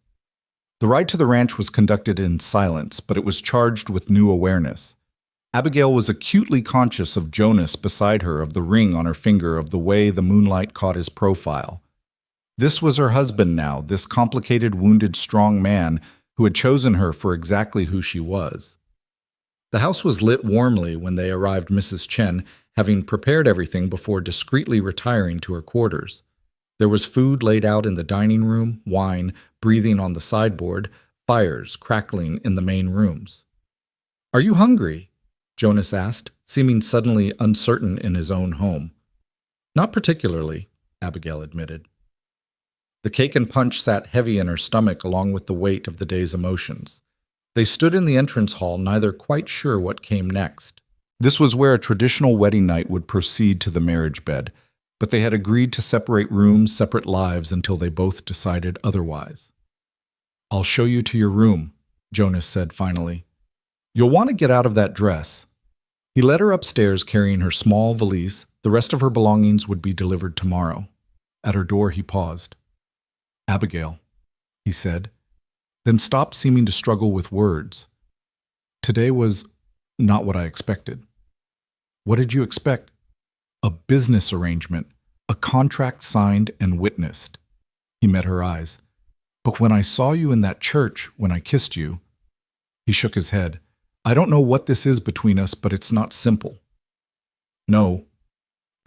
The ride to the ranch was conducted in silence, but it was charged with new awareness. Abigail was acutely conscious of Jonas beside her, of the ring on her finger, of the way the moonlight caught his profile. This was her husband now, this complicated, wounded, strong man who had chosen her for exactly who she was. The house was lit warmly when they arrived, Mrs. Chen having prepared everything before discreetly retiring to her quarters. There was food laid out in the dining room, wine breathing on the sideboard, fires crackling in the main rooms. "Are you hungry?" Jonas asked, seeming suddenly uncertain in his own home. "Not particularly," Abigail admitted. The cake and punch sat heavy in her stomach along with the weight of the day's emotions. They stood in the entrance hall, neither quite sure what came next. This was where a traditional wedding night would proceed to the marriage bed, but they had agreed to separate rooms, separate lives, until they both decided otherwise. "I'll show you to your room," Jonas said finally. "You'll want to get out of that dress." He led her upstairs carrying her small valise. The rest of her belongings would be delivered tomorrow. At her door he paused. "Abigail," he said. then stopped seeming to struggle with words. Today was not what I expected. What did you expect? A business arrangement, a contract signed and witnessed. He met her eyes. But when I saw you in that church, when I kissed you, he shook his head. I don't know what this is between us, but it's not simple. No,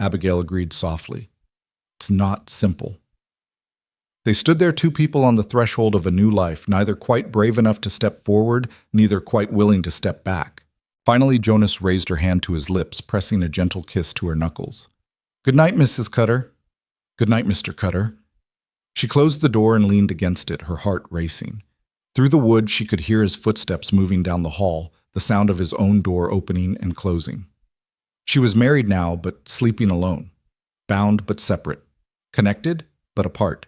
Abigail agreed softly. It's not simple. They stood there, two people on the threshold of a new life, neither quite brave enough to step forward, neither quite willing to step back. Finally, Jonas raised her hand to his lips, pressing a gentle kiss to her knuckles. Good night, Mrs. Cutter. Good night, Mr. Cutter. She closed the door and leaned against it, her heart racing. Through the wood, she could hear his footsteps moving down the hall, the sound of his own door opening and closing. She was married now, but sleeping alone. Bound but separate. Connected, but apart.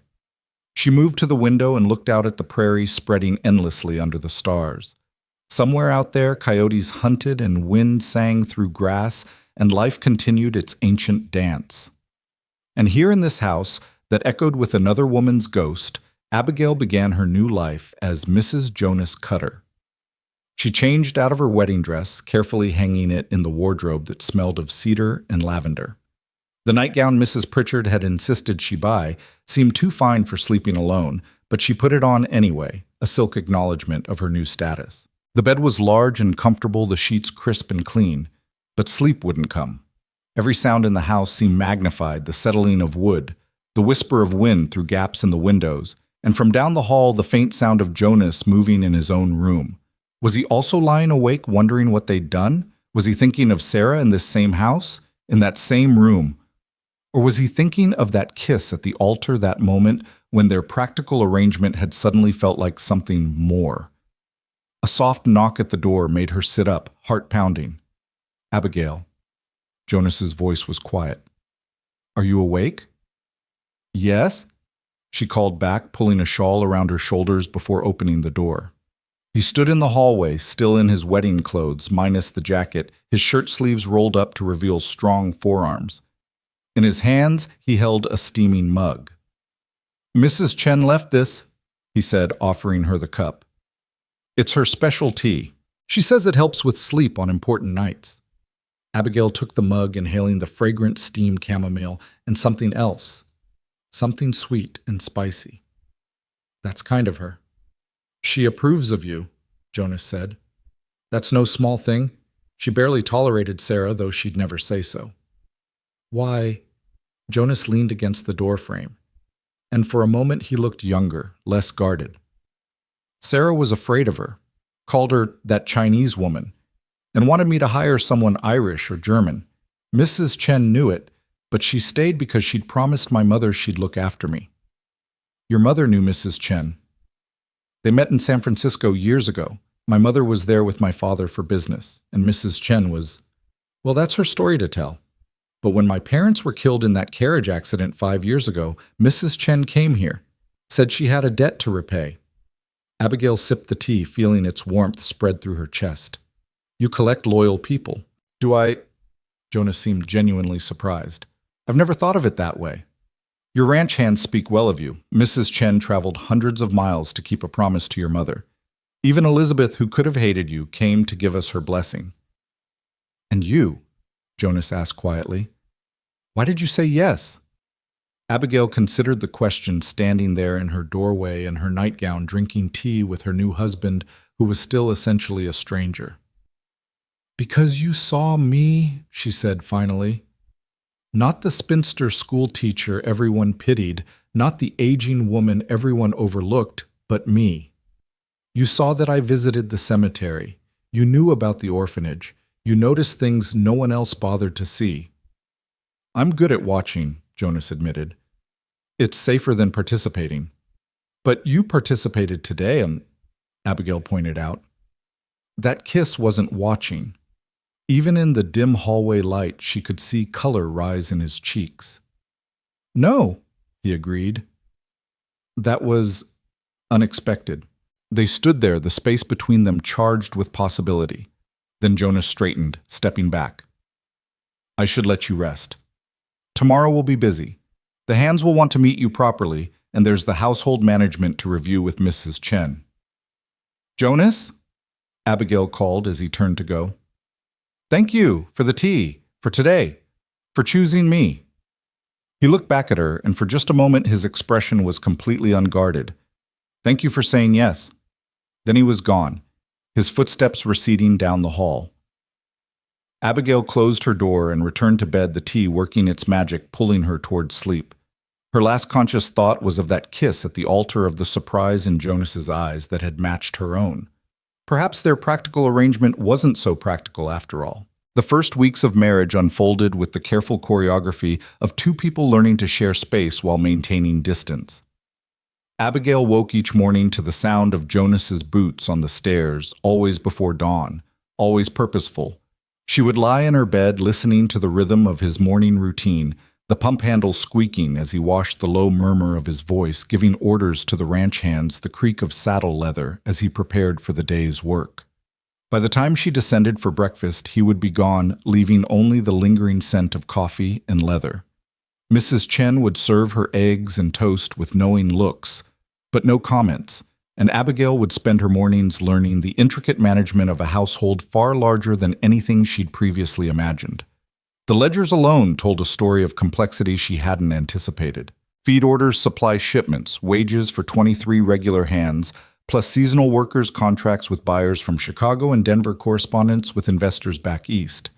She moved to the window and looked out at the prairie spreading endlessly under the stars. Somewhere out there, coyotes hunted and wind sang through grass, and life continued its ancient dance. And here in this house, that echoed with another woman's ghost, Abigail began her new life as Mrs. Jonas Cutter. She changed out of her wedding dress, carefully hanging it in the wardrobe that smelled of cedar and lavender. The nightgown Mrs. Pritchard had insisted she buy seemed too fine for sleeping alone, but she put it on anyway, a silk acknowledgement of her new status. The bed was large and comfortable, the sheets crisp and clean, but sleep wouldn't come. Every sound in the house seemed magnified, the settling of wood, the whisper of wind through gaps in the windows, and from down the hall the faint sound of Jonas moving in his own room. Was he also lying awake wondering what they'd done? Was he thinking of Sarah in this same house, in that same room? Or was he thinking of that kiss at the altar, that moment when their practical arrangement had suddenly felt like something more? A soft knock at the door made her sit up, heart pounding. Abigail. Jonas's voice was quiet. Are you awake? Yes, she called back, pulling a shawl around her shoulders before opening the door. He stood in the hallway, still in his wedding clothes, minus the jacket, his shirt sleeves rolled up to reveal strong forearms. In his hands, he held a steaming mug. Mrs. Chen left this, he said, offering her the cup. It's her special tea. She says it helps with sleep on important nights. Abigail took the mug, inhaling the fragrant steamed chamomile and something else, something sweet and spicy. That's kind of her. She approves of you, Jonas said. That's no small thing. She barely tolerated Sarah, though she'd never say so. Why? Jonas leaned against the doorframe, and for a moment he looked younger, less guarded. Sarah was afraid of her, called her that Chinese woman, and wanted me to hire someone Irish or German. Mrs. Chen knew it, but she stayed because she'd promised my mother she'd look after me. Your mother knew Mrs. Chen. They met in San Francisco years ago. My mother was there with my father for business, and Mrs. Chen was, well, that's her story to tell. But when my parents were killed in that carriage accident 5 years ago, Mrs. Chen came here, said she had a debt to repay. Abigail sipped the tea, feeling its warmth spread through her chest. You collect loyal people. Do I? Jonas seemed genuinely surprised. I've never thought of it that way. Your ranch hands speak well of you. Mrs. Chen traveled hundreds of miles to keep a promise to your mother. Even Elizabeth, who could have hated you, came to give us her blessing. And you? Jonas asked quietly. Why did you say yes? Abigail considered the question, standing there in her doorway in her nightgown, drinking tea with her new husband, who was still essentially a stranger. Because you saw me, she said finally. Not the spinster schoolteacher everyone pitied, not the aging woman everyone overlooked, but me. You saw that I visited the cemetery. You knew about the orphanage. You noticed things no one else bothered to see. I'm good at watching, Jonas admitted. It's safer than participating. But you participated today, Abigail pointed out. That kiss wasn't watching. Even in the dim hallway light, she could see color rise in his cheeks. No, he agreed. That was unexpected. They stood there, the space between them charged with possibility. Then Jonas straightened, stepping back. I should let you rest. Tomorrow will be busy. The hands will want to meet you properly, and there's the household management to review with Mrs. Chen. Jonas? Abigail called as he turned to go. Thank you for the tea, for today, for choosing me. He looked back at her, and for just a moment his expression was completely unguarded. Thank you for saying yes. Then he was gone, his footsteps receding down the hall. Abigail closed her door and returned to bed, the tea working its magic, pulling her toward sleep. Her last conscious thought was of that kiss at the altar, of the surprise in Jonas's eyes that had matched her own. Perhaps their practical arrangement wasn't so practical after all. The first weeks of marriage unfolded with the careful choreography of two people learning to share space while maintaining distance. Abigail woke each morning to the sound of Jonas's boots on the stairs, always before dawn, always purposeful. She would lie in her bed listening to the rhythm of his morning routine, the pump handle squeaking as he washed, the low murmur of his voice giving orders to the ranch hands, the creak of saddle leather as he prepared for the day's work. By the time she descended for breakfast, he would be gone, leaving only the lingering scent of coffee and leather. Mrs. Chen would serve her eggs and toast with knowing looks, but no comments, and Abigail would spend her mornings learning the intricate management of a household far larger than anything she'd previously imagined. The ledgers alone told a story of complexity she hadn't anticipated. Feed orders, supply shipments, wages for 23 regular hands, plus seasonal workers, contracts with buyers from Chicago and Denver, correspondence with investors back east.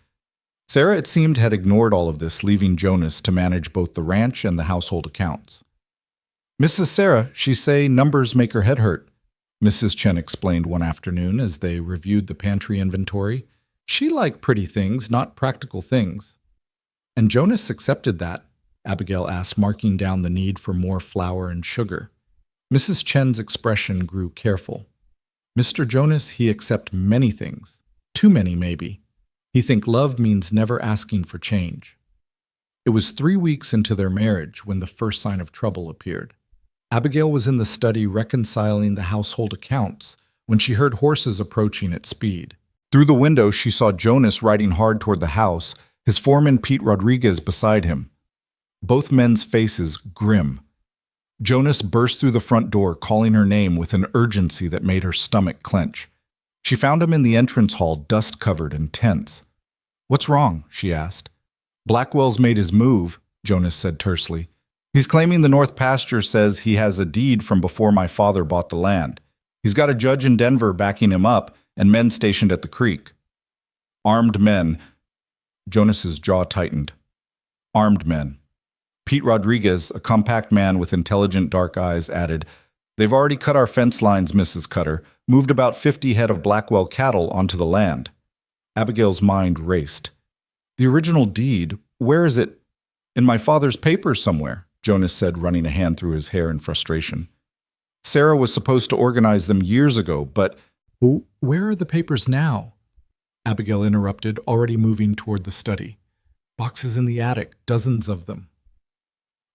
Sarah, it seemed, had ignored all of this, leaving Jonas to manage both the ranch and the household accounts. Mrs. Sarah, she say numbers make her head hurt, Mrs. Chen explained one afternoon as they reviewed the pantry inventory. She liked pretty things, not practical things. And Jonas accepted that, Abigail asked, marking down the need for more flour and sugar. Mrs. Chen's expression grew careful. Mr. Jonas, he accept many things. Too many, maybe. He think love means never asking for change. It was 3 weeks into their marriage when the first sign of trouble appeared. Abigail was in the study reconciling the household accounts when she heard horses approaching at speed. Through the window, she saw Jonas riding hard toward the house, his foreman Pete Rodriguez beside him. Both men's faces grim. Jonas burst through the front door, calling her name with an urgency that made her stomach clench. She found him in the entrance hall, dust-covered and tense. "What's wrong?" she asked. "Blackwell's made his move," Jonas said tersely. "He's claiming the North Pasture says he has a deed from before my father bought the land. He's got a judge in Denver backing him up and men stationed at the creek." Armed men. Jonas's jaw tightened. Armed men. Pete Rodriguez, a compact man with intelligent dark eyes, added, "They've already cut our fence lines, Mrs. Cutter, moved about 50 head of Blackwell cattle onto the land." Abigail's mind raced. "The original deed, where is it?" "In my father's papers somewhere," Jonas said, running a hand through his hair in frustration. "Sarah was supposed to organize them years ago, but—" "Where are the papers now?" Abigail interrupted, already moving toward the study. "Boxes in the attic, dozens of them."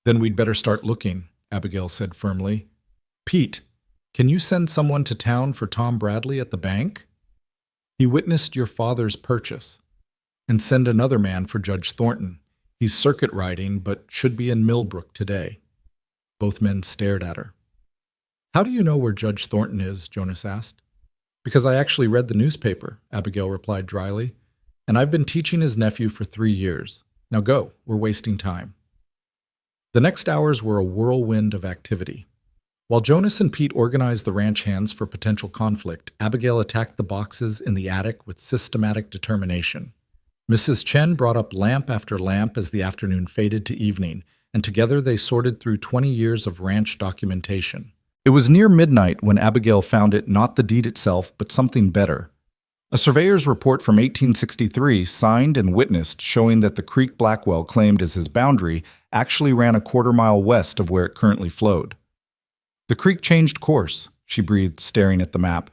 "Then we'd better start looking," Abigail said firmly. "Pete, can you send someone to town for Tom Bradley at the bank? He witnessed your father's purchase. And send another man for Judge Thornton. He's circuit riding, but should be in Millbrook today." Both men stared at her. "How do you know where Judge Thornton is?" Jonas asked. "Because I actually read the newspaper," Abigail replied dryly. "And I've been teaching his nephew for 3 years. Now go, we're wasting time." The next hours were a whirlwind of activity. While Jonas and Pete organized the ranch hands for potential conflict, Abigail attacked the boxes in the attic with systematic determination. Mrs. Chen brought up lamp after lamp as the afternoon faded to evening, and together they sorted through 20 years of ranch documentation. It was near midnight when Abigail found it, not the deed itself, but something better. A surveyor's report from 1863, signed and witnessed, showing that the creek Blackwell claimed as his boundary actually ran a quarter-mile west of where it currently flowed. "The creek changed course," she breathed, staring at the map.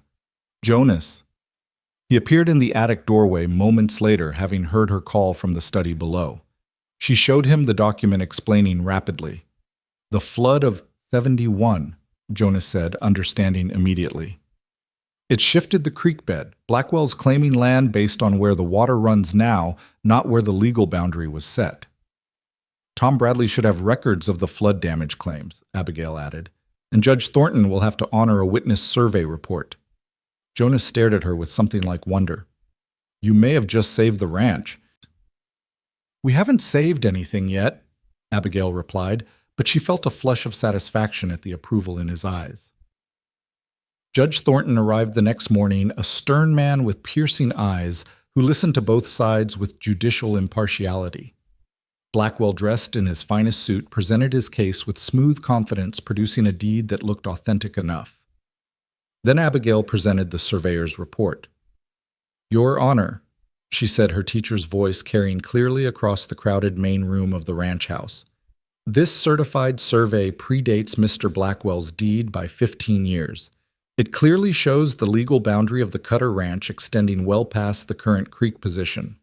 "Jonas." He appeared in the attic doorway moments later, having heard her call from the study below. She showed him the document, explaining rapidly. "The flood of 71, Jonas said, understanding immediately. "It shifted the creek bed. Blackwell's claiming land based on where the water runs now, not where the legal boundary was set." "Tom Bradley should have records of the flood damage claims," Abigail added, "and Judge Thornton will have to honor a witness survey report." Jonas stared at her with something like wonder. You may have just saved the ranch. We haven't saved anything yet, Abigail replied, but she felt a flush of satisfaction at the approval in his eyes. Judge Thornton arrived the next morning, a stern man with piercing eyes who listened to both sides with judicial impartiality. Blackwell, dressed in his finest suit, presented his case with smooth confidence, producing a deed that looked authentic enough. Then Abigail presented the surveyor's report. Your Honor, she said, her teacher's voice carrying clearly across the crowded main room of the ranch house. This certified survey predates Mr. Blackwell's deed by 15 years. It clearly shows the legal boundary of the Cutter Ranch extending well past the current creek position.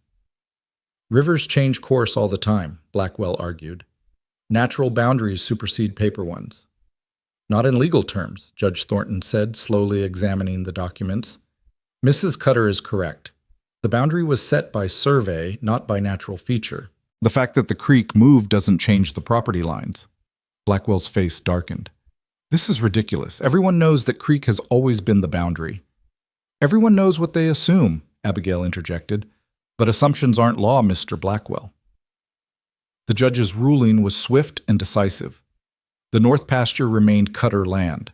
Rivers change course all the time, Blackwell argued. Natural boundaries supersede paper ones. Not in legal terms, Judge Thornton said, slowly examining the documents. Mrs. Cutter is correct. The boundary was set by survey, not by natural feature. The fact that the creek moved doesn't change the property lines. Blackwell's face darkened. This is ridiculous. Everyone knows that creek has always been the boundary. Everyone knows what they assume, Abigail interjected. But assumptions aren't law, Mr. Blackwell. The judge's ruling was swift and decisive. The north pasture remained Cutter land.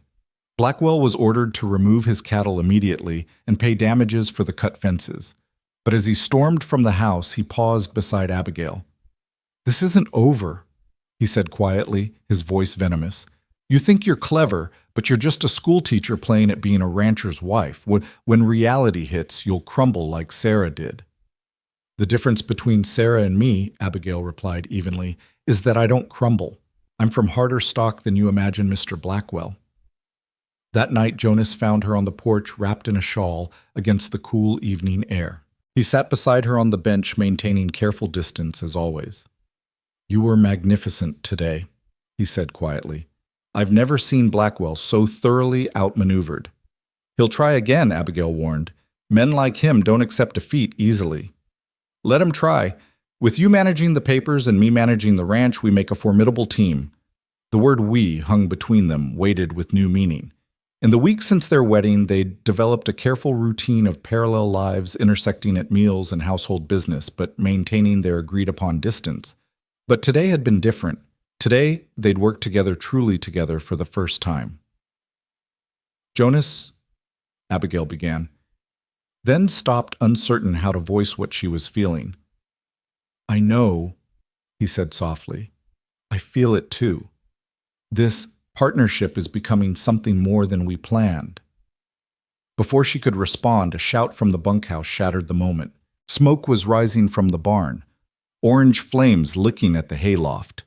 Blackwell was ordered to remove his cattle immediately and pay damages for the cut fences. But as he stormed from the house, he paused beside Abigail. This isn't over, he said quietly, his voice venomous. You think you're clever, but you're just a schoolteacher playing at being a rancher's wife. When reality hits, you'll crumble like Sarah did. The difference between Sarah and me, Abigail replied evenly, is that I don't crumble. I'm from harder stock than you imagine, Mr. Blackwell. That night, Jonas found her on the porch wrapped in a shawl against the cool evening air. He sat beside her on the bench, maintaining careful distance as always. You were magnificent today, he said quietly. I've never seen Blackwell so thoroughly outmaneuvered. He'll try again, Abigail warned. Men like him don't accept defeat easily. Let him try. With you managing the papers and me managing the ranch, we make a formidable team. The word we hung between them, weighted with new meaning. In the weeks since their wedding, they'd developed a careful routine of parallel lives intersecting at meals and household business, but maintaining their agreed-upon distance. But today had been different. Today, they'd worked together truly together for the first time. Jonas, Abigail began, then stopped, uncertain how to voice what she was feeling. I know, he said softly. I feel it too. This partnership is becoming something more than we planned. Before she could respond, a shout from the bunkhouse shattered the moment. Smoke was rising from the barn, orange flames licking at the hayloft.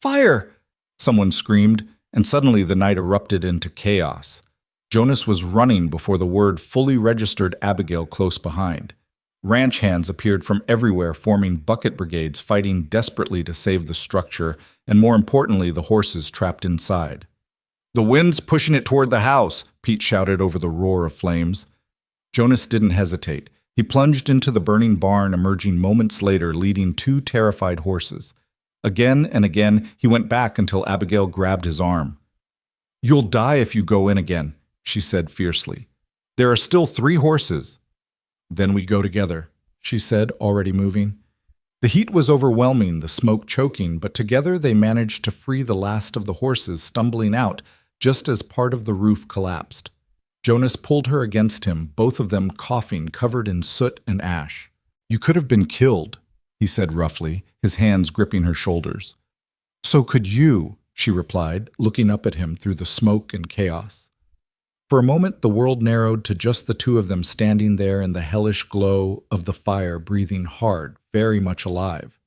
Fire! Someone screamed, and suddenly the night erupted into chaos. Jonas was running before the word fully registered Abigail close behind. Ranch hands appeared from everywhere, forming bucket brigades, fighting desperately to save the structure, and more importantly, the horses trapped inside. The wind's pushing it toward the house, Pete shouted over the roar of flames. Jonas didn't hesitate. He plunged into the burning barn, emerging moments later, leading 2 terrified horses. Again and again, he went back until Abigail grabbed his arm. You'll die if you go in again, she said fiercely. There are still 3 horses. Then we go together, she said, already moving. The heat was overwhelming, the smoke choking, but together they managed to free the last of the horses, stumbling out just as part of the roof collapsed. Jonas pulled her against him, both of them coughing, covered in soot and ash. You could have been killed, he said roughly, his hands gripping her shoulders. So could you, she replied, looking up at him through the smoke and chaos. For a moment, the world narrowed to just the 2 of them standing there in the hellish glow of the fire, breathing hard, very much alive.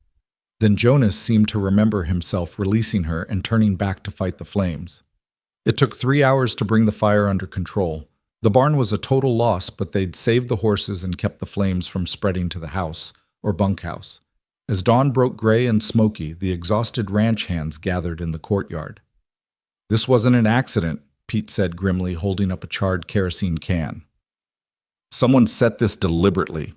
Then Jonas seemed to remember himself, releasing her and turning back to fight the flames. It took 3 hours to bring the fire under control. The barn was a total loss, but they'd saved the horses and kept the flames from spreading to the house, or bunkhouse. As dawn broke gray and smoky, the exhausted ranch hands gathered in the courtyard. This wasn't an accident, Pete said grimly, holding up a charred kerosene can. Someone set this deliberately.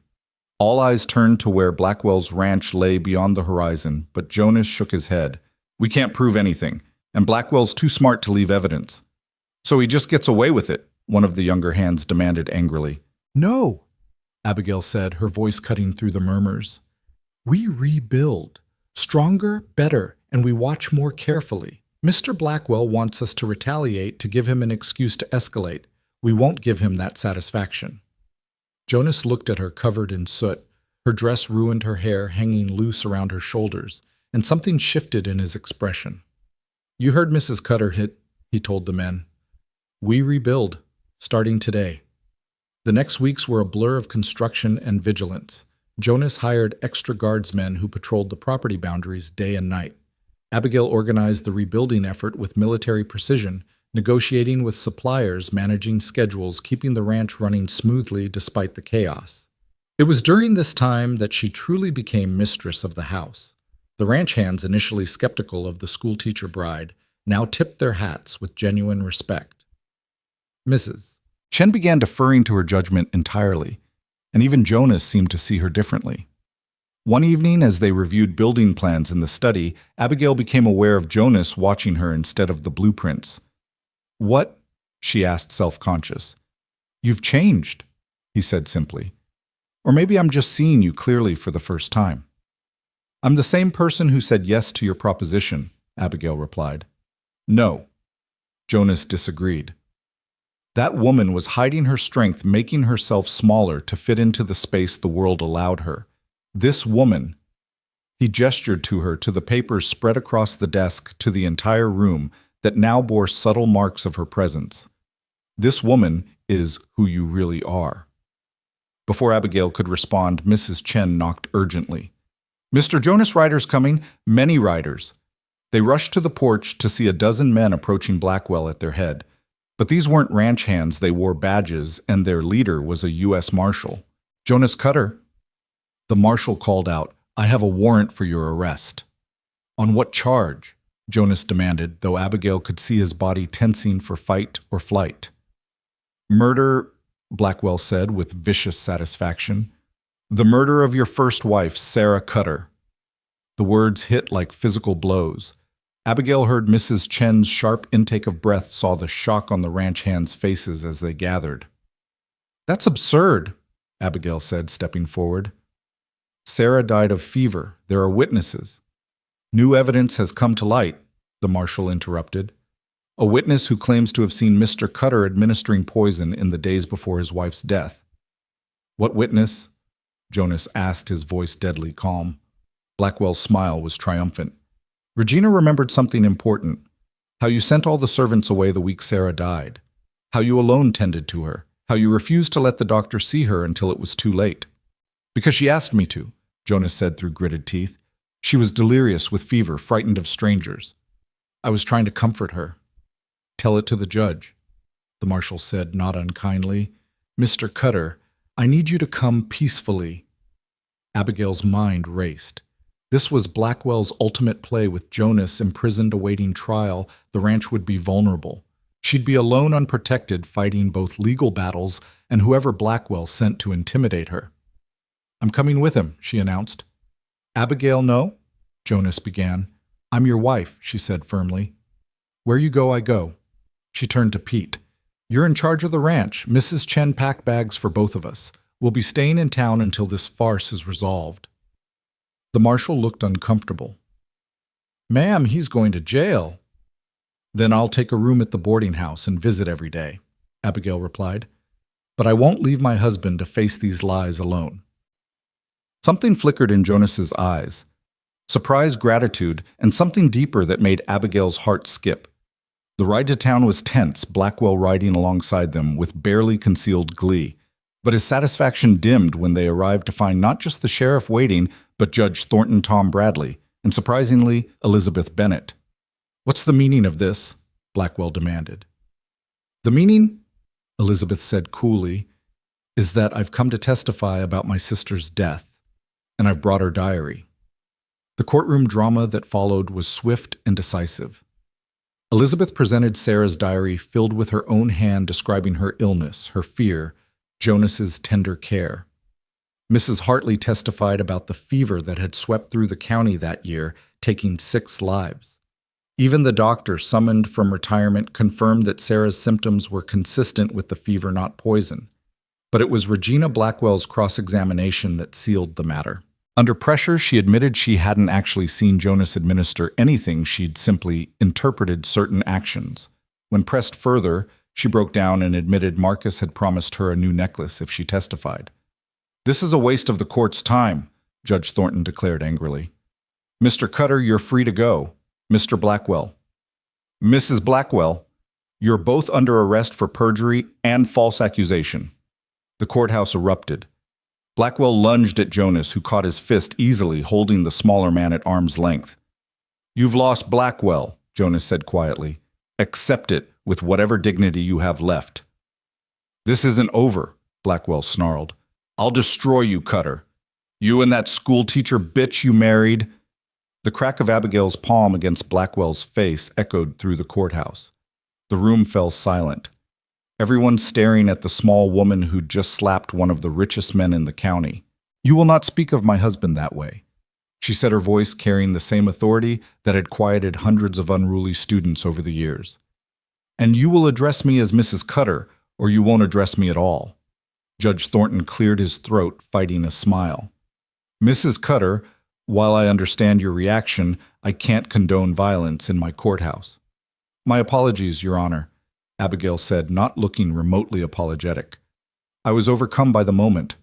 All eyes turned to where Blackwell's ranch lay beyond the horizon, but Jonas shook his head. We can't prove anything, and Blackwell's too smart to leave evidence. So he just gets away with it, one of the younger hands demanded angrily. No, Abigail said, her voice cutting through the murmurs. We rebuild. Stronger, better, and we watch more carefully. Mr. Blackwell wants us to retaliate to give him an excuse to escalate. We won't give him that satisfaction. Jonas looked at her covered in soot. Her dress ruined her hair, hanging loose around her shoulders, and something shifted in his expression. You heard Mrs. Cutter hit, he told the men. We rebuild, starting today. The next weeks were a blur of construction and vigilance. Jonas hired extra guardsmen who patrolled the property boundaries day and night. Abigail organized the rebuilding effort with military precision, negotiating with suppliers, managing schedules, keeping the ranch running smoothly despite the chaos. It was during this time that she truly became mistress of the house. The ranch hands, initially skeptical of the schoolteacher bride, now tipped their hats with genuine respect. Mrs. Chen began deferring to her judgment entirely, and even Jonas seemed to see her differently. One evening, as they reviewed building plans in the study, Abigail became aware of Jonas watching her instead of the blueprints. What? She asked, self-conscious. You've changed, he said simply. Or maybe I'm just seeing you clearly for the first time. I'm the same person who said yes to your proposition, Abigail replied. No, Jonas disagreed. That woman was hiding her strength, making herself smaller to fit into the space the world allowed her. This woman, he gestured to her, to the papers spread across the desk, to the entire room that now bore subtle marks of her presence. This woman is who you really are. Before Abigail could respond, Mrs. Chen knocked urgently. Mr. Jonas Ryder's coming, many riders. They rushed to the porch to see a dozen men approaching Blackwell at their head. But these weren't ranch hands, they wore badges, and their leader was a U.S. Marshal. Jonas Cutter. The Marshal called out, I have a warrant for your arrest. On what charge? Jonas demanded, though Abigail could see his body tensing for fight or flight. Murder, Blackwell said with vicious satisfaction. The murder of your first wife, Sarah Cutter. The words hit like physical blows. Abigail heard Mrs. Chen's sharp intake of breath, saw the shock on the ranch hands' faces as they gathered. That's absurd, Abigail said, stepping forward. Sarah died of fever. There are witnesses. New evidence has come to light, the Marshal interrupted. A witness who claims to have seen Mr. Cutter administering poison in the days before his wife's death. What witness? Jonas asked, his voice deadly calm. Blackwell's smile was triumphant. Regina remembered something important. How you sent all the servants away the week Sarah died. How you alone tended to her. How you refused to let the doctor see her until it was too late. Because she asked me to, Jonas said through gritted teeth. She was delirious with fever, frightened of strangers. I was trying to comfort her. Tell it to the judge, the Marshal said, not unkindly. Mr. Cutter, I need you to come peacefully. Abigail's mind raced. This was Blackwell's ultimate play. With Jonas imprisoned awaiting trial, the ranch would be vulnerable. She'd be alone, unprotected, fighting both legal battles and whoever Blackwell sent to intimidate her. I'm coming with him, she announced. Abigail, no? Jonas began. I'm your wife, she said firmly. Where you go, I go. She turned to Pete. You're in charge of the ranch. Mrs. Chen packed bags for both of us. We'll be staying in town until this farce is resolved. The Marshal looked uncomfortable. Ma'am, he's going to jail. Then I'll take a room at the boarding house and visit every day, Abigail replied. But I won't leave my husband to face these lies alone. Something flickered in Jonas's eyes. Surprise, gratitude, and something deeper that made Abigail's heart skip. The ride to town was tense, Blackwell riding alongside them with barely concealed glee. But his satisfaction dimmed when they arrived to find not just the sheriff waiting, but Judge Thornton Tom Bradley, and surprisingly, Elizabeth Bennett. What's the meaning of this? Blackwell demanded. The meaning, Elizabeth said coolly, is that I've come to testify about my sister's death, and I've brought her diary. The courtroom drama that followed was swift and decisive. Elizabeth presented Sarah's diary filled with her own hand describing her illness, her fear, Jonas's tender care. Mrs. Hartley testified about the fever that had swept through the county that year, taking 6 lives. Even the doctor summoned from retirement confirmed that Sarah's symptoms were consistent with the fever, not poison. But it was Regina Blackwell's cross-examination that sealed the matter. Under pressure, she admitted she hadn't actually seen Jonas administer anything, she'd simply interpreted certain actions. When pressed further, she broke down and admitted Marcus had promised her a new necklace if she testified. "This is a waste of the court's time," Judge Thornton declared angrily. "Mr. Cutter, you're free to go. Mr. Blackwell." "Mrs. Blackwell, you're both under arrest for perjury and false accusation." The courthouse erupted. Blackwell lunged at Jonas, who caught his fist easily, holding the smaller man at arm's length. "You've lost, Blackwell," Jonas said quietly. "Accept it with whatever dignity you have left." "This isn't over," Blackwell snarled. "I'll destroy you, Cutter. You and that schoolteacher bitch you married." The crack of Abigail's palm against Blackwell's face echoed through the courthouse. The room fell silent. Everyone staring at the small woman who'd just slapped one of the richest men in the county. "You will not speak of my husband that way," she said, her voice carrying the same authority that had quieted hundreds of unruly students over the years. "And you will address me as Mrs. Cutter, or you won't address me at all." Judge Thornton cleared his throat, fighting a smile. "Mrs. Cutter, while I understand your reaction, I can't condone violence in my courthouse." "My apologies, Your Honor," Abigail said, not looking remotely apologetic. "I was overcome by the moment."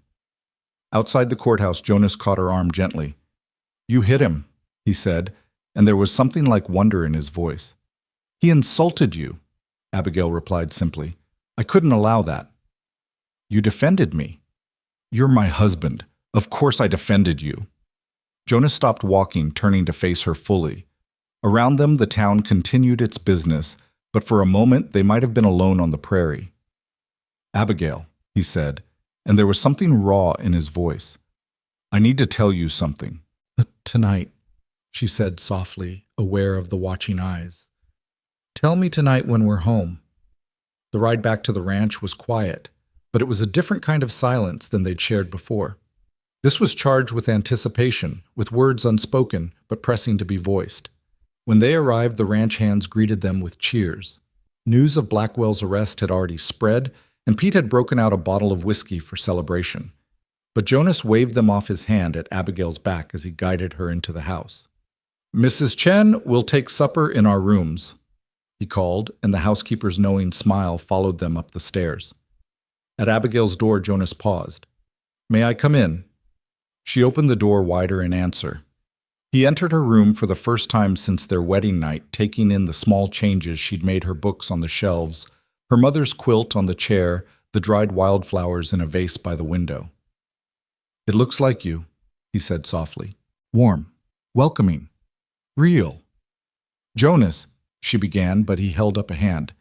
Outside the courthouse, Jonas caught her arm gently. "You hit him," he said, and there was something like wonder in his voice. "He insulted you," Abigail replied simply. "I couldn't allow that." "You defended me." "You're my husband. Of course I defended you." Jonas stopped walking, turning to face her fully. Around them, the town continued its business, but for a moment they might have been alone on the prairie. "Abigail," he said, and there was something raw in his voice. "I need to tell you something." "Tonight," she said softly, aware of the watching eyes. "Tell me tonight when we're home." The ride back to the ranch was quiet, but it was a different kind of silence than they'd shared before. This was charged with anticipation, with words unspoken but pressing to be voiced. When they arrived, the ranch hands greeted them with cheers. News of Blackwell's arrest had already spread, and Pete had broken out a bottle of whiskey for celebration. But Jonas waved them off his hand at Abigail's back as he guided her into the house. "Mrs. Chen will take supper in our rooms," he called, and the housekeeper's knowing smile followed them up the stairs. At Abigail's door, Jonas paused. "May I come in?" She opened the door wider in answer. He entered her room for the first time since their wedding night, taking in the small changes she'd made: her books on the shelves, her mother's quilt on the chair, the dried wildflowers in a vase by the window. "It looks like you," he said softly. "Warm, welcoming, real." "Jonas," she began, but he held up a hand.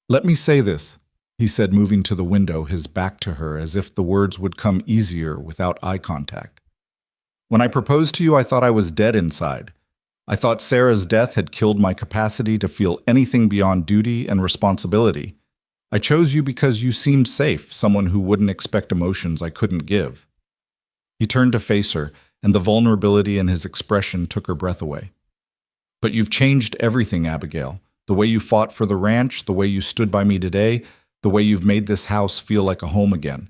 "Let me say this," he said, moving to the window, his back to her, as if the words would come easier without eye contact. "When I proposed to you, I thought I was dead inside. I thought Sarah's death had killed my capacity to feel anything beyond duty and responsibility. I chose you because you seemed safe, someone who wouldn't expect emotions I couldn't give." He turned to face her, and the vulnerability in his expression took her breath away. "But you've changed everything, Abigail. The way you fought for the ranch, the way you stood by me today, the way you've made this house feel like a home again.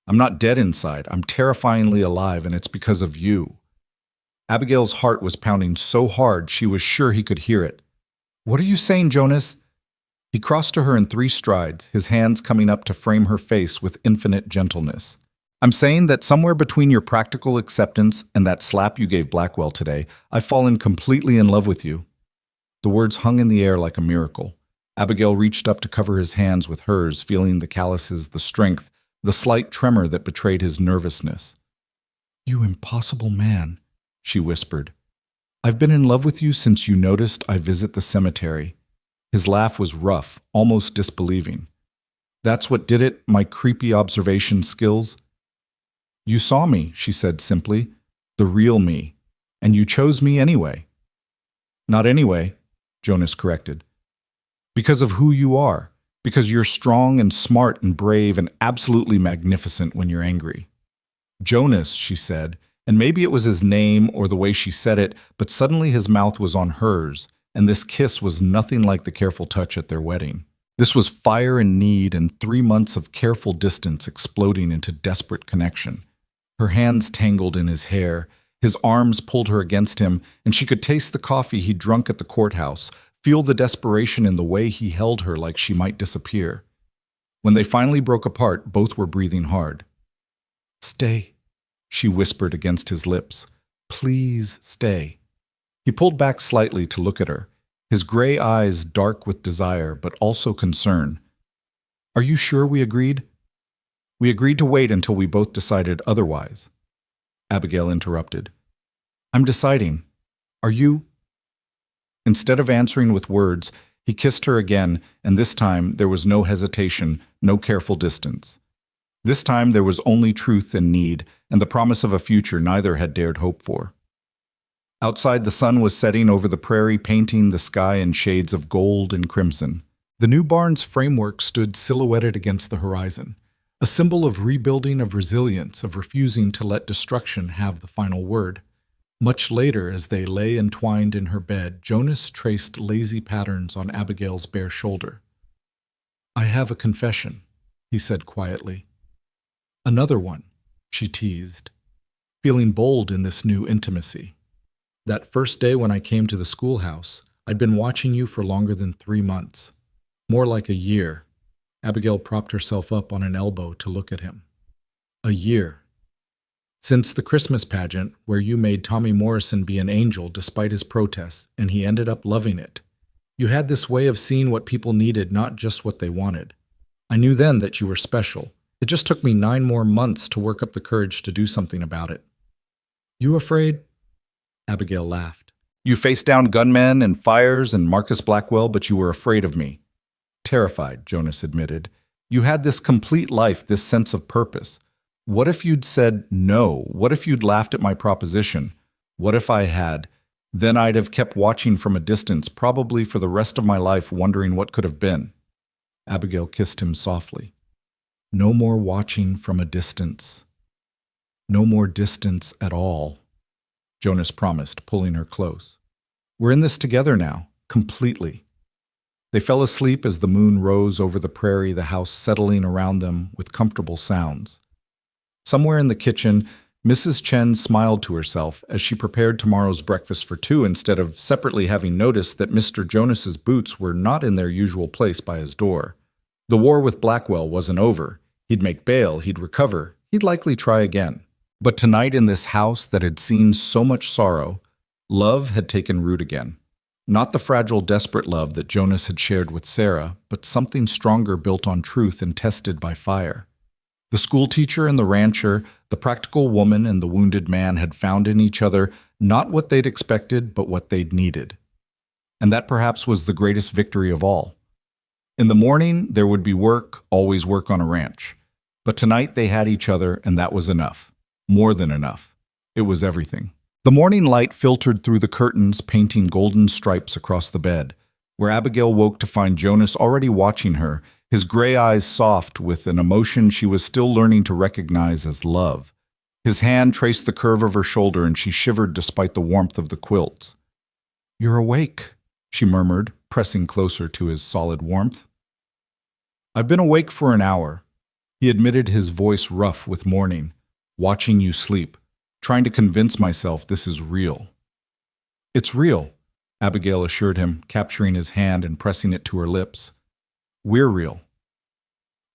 I'm not dead inside. I'm terrifyingly alive, and it's because of you." Abigail's heart was pounding so hard she was sure he could hear it. "What are you saying, Jonas?" He crossed to her in 3 strides, his hands coming up to frame her face with infinite gentleness. "I'm saying that somewhere between your practical acceptance and that slap you gave Blackwell today, I've fallen completely in love with you." The words hung in the air like a miracle. Abigail reached up to cover his hands with hers, feeling the calluses, the strength, the slight tremor that betrayed his nervousness. "You impossible man," she whispered. "I've been in love with you since you noticed I visit the cemetery." His laugh was rough, almost disbelieving. "That's what did it, my creepy observation skills?" "You saw me," she said simply, "the real me, and you chose me anyway." "Not anyway," Jonas corrected. "Because of who you are. Because you're strong and smart and brave and absolutely magnificent when you're angry." "Jonas," she said, and maybe it was his name or the way she said it, but suddenly his mouth was on hers, and this kiss was nothing like the careful touch at their wedding. This was fire and need and 3 months of careful distance exploding into desperate connection. Her hands tangled in his hair, his arms pulled her against him, and she could taste the coffee he'd drunk at the courthouse, feel the desperation in the way he held her like she might disappear. When they finally broke apart, both were breathing hard. "Stay," she whispered against his lips. "Please stay." He pulled back slightly to look at her, his gray eyes dark with desire but also concern. "Are you sure we agreed?" "We agreed to wait until we both decided otherwise." Abigail interrupted. "I'm deciding. Are you?" Instead of answering with words, he kissed her again, and this time there was no hesitation, no careful distance. This time there was only truth and need, and the promise of a future neither had dared hope for. Outside, the sun was setting over the prairie, painting the sky in shades of gold and crimson. The new barn's framework stood silhouetted against the horizon, a symbol of rebuilding, of resilience, of refusing to let destruction have the final word. Much later, as they lay entwined in her bed, Jonas traced lazy patterns on Abigail's bare shoulder. "I have a confession," he said quietly. "Another one," she teased, feeling bold in this new intimacy. "That first day when I came to the schoolhouse, I'd been watching you for longer than 3 months. More like a year." Abigail propped herself up on an elbow to look at him. "A year. Since the Christmas pageant, where you made Tommy Morrison be an angel despite his protests, and he ended up loving it. You had this way of seeing what people needed, not just what they wanted. I knew then that you were special. It just took me 9 more months to work up the courage to do something about it." "You afraid?" Abigail laughed. "You faced down gunmen and fires and Marcus Blackwell, but you were afraid of me." "Terrified," Jonas admitted. "You had this complete life, this sense of purpose. What if you'd said no? What if you'd laughed at my proposition? What if I had? Then I'd have kept watching from a distance, probably for the rest of my life, wondering what could have been." Abigail kissed him softly. "No more watching from a distance. No more distance at all," Jonas promised, pulling her close. "We're in this together now, completely." They fell asleep as the moon rose over the prairie, the house settling around them with comfortable sounds. Somewhere in the kitchen, Mrs. Chen smiled to herself as she prepared tomorrow's breakfast for 2 instead of separately having noticed that Mr. Jonas's boots were not in their usual place by his door. The war with Blackwell wasn't over. He'd make bail, he'd recover, he'd likely try again. But tonight in this house that had seen so much sorrow, love had taken root again. Not the fragile, desperate love that Jonas had shared with Sarah, but something stronger built on truth and tested by fire. The schoolteacher and the rancher, the practical woman and the wounded man had found in each other not what they'd expected, but what they'd needed. And that perhaps was the greatest victory of all. In the morning, there would be work, always work on a ranch. But tonight they had each other, and that was enough. More than enough. It was everything. The morning light filtered through the curtains, painting golden stripes across the bed, where Abigail woke to find Jonas already watching her, his gray eyes soft with an emotion she was still learning to recognize as love. His hand traced the curve of her shoulder, and she shivered despite the warmth of the quilts. "You're awake," she murmured, pressing closer to his solid warmth. "I've been awake for an hour," he admitted, his voice rough with mourning. "Watching you sleep, trying to convince myself this is real." "It's real," Abigail assured him, capturing his hand and pressing it to her lips. "We're real."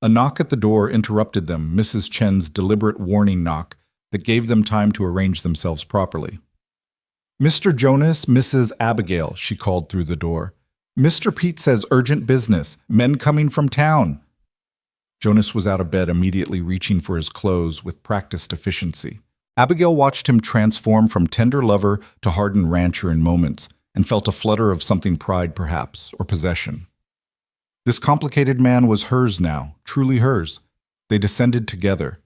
A knock at the door interrupted them, Mrs. Chen's deliberate warning knock that gave them time to arrange themselves properly. "Mr. Jonas, Mrs. Abigail," she called through the door. "Mr. Pete says urgent business, men coming from town." Jonas was out of bed, immediately reaching for his clothes with practiced efficiency. Abigail watched him transform from tender lover to hardened rancher in moments, and felt a flutter of something pride perhaps, or possession. This complicated man was hers now, truly hers. They descended together.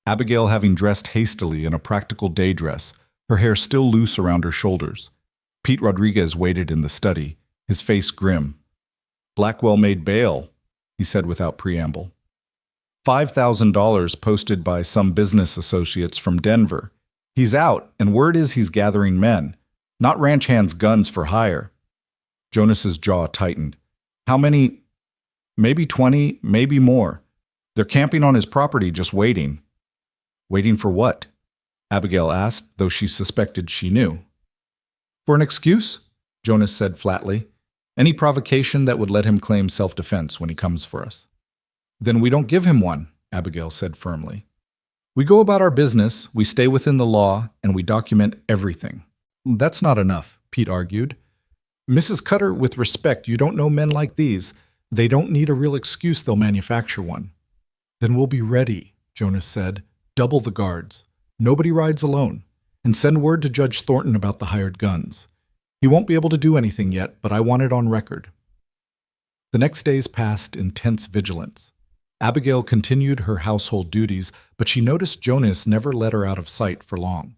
Abigail having dressed hastily in a practical day dress, her hair still loose around her shoulders. Pete Rodriguez waited in the study, his face grim. "Blackwell made bail," he said without preamble. $5,000 posted by some business associates from Denver. "He's out, and word is he's gathering men. Not ranch hands guns for hire." Jonas's jaw tightened. How many? Maybe 20, maybe more. They're camping on his property, just waiting. Waiting for what? Abigail asked, though she suspected she knew. For an excuse, Jonas said flatly. Any provocation that would let him claim self-defense when he comes for us. Then we don't give him one, Abigail said firmly. We go about our business, we stay within the law, and we document everything. That's not enough, Pete argued. Mrs. Cutter, with respect, you don't know men like these. They don't need a real excuse, they'll manufacture one. Then we'll be ready, Jonas said. Double the guards. Nobody rides alone. And send word to Judge Thornton about the hired guns. He won't be able to do anything yet, but I want it on record. The next days passed in tense vigilance. Abigail continued her household duties, but she noticed Jonas never let her out of sight for long.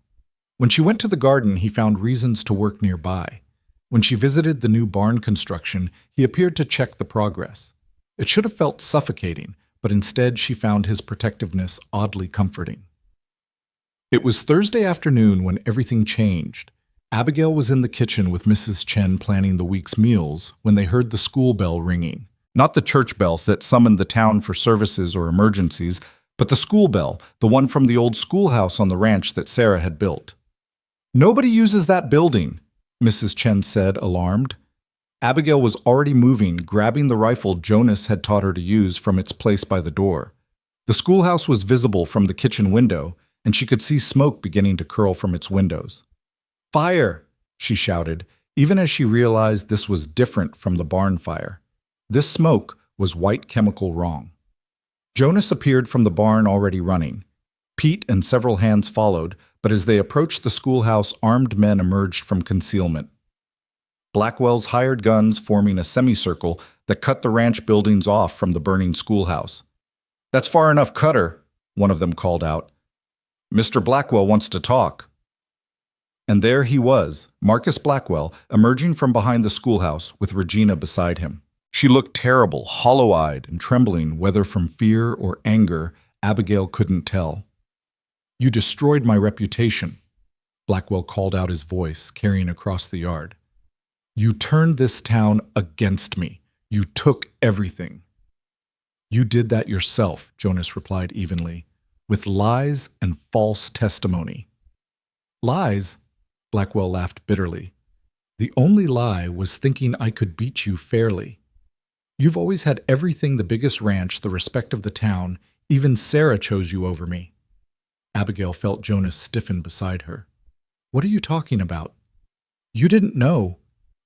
When she went to the garden, he found reasons to work nearby. When she visited the new barn construction, he appeared to check the progress. It should have felt suffocating, but instead she found his protectiveness oddly comforting. It was Thursday afternoon when everything changed. Abigail was in the kitchen with Mrs. Chen planning the week's meals when they heard the school bell ringing. Not the church bells that summoned the town for services or emergencies, but the school bell, the one from the old schoolhouse on the ranch that Sarah had built. Nobody uses that building, Mrs. Chen said, alarmed. Abigail was already moving, grabbing the rifle Jonas had taught her to use from its place by the door. The schoolhouse was visible from the kitchen window, and she could see smoke beginning to curl from its windows. Fire! She shouted, even as she realized this was different from the barn fire. This smoke was white chemical wrong. Jonas appeared from the barn already running. Pete and several hands followed, but as they approached the schoolhouse, armed men emerged from concealment. Blackwell's hired guns forming a semicircle that cut the ranch buildings off from the burning schoolhouse. That's far enough, Cutter, one of them called out. Mr. Blackwell wants to talk. And there he was, Marcus Blackwell, emerging from behind the schoolhouse with Regina beside him. She looked terrible, hollow-eyed and trembling, whether from fear or anger, Abigail couldn't tell. You destroyed my reputation, Blackwell called out, his voice carrying across the yard. You turned this town against me. You took everything. You did that yourself, Jonas replied evenly, with lies and false testimony. Lies? Blackwell laughed bitterly. The only lie was thinking I could beat you fairly. You've always had everything, the biggest ranch, the respect of the town. Even Sarah chose you over me. Abigail felt Jonas stiffen beside her. What are you talking about? You didn't know.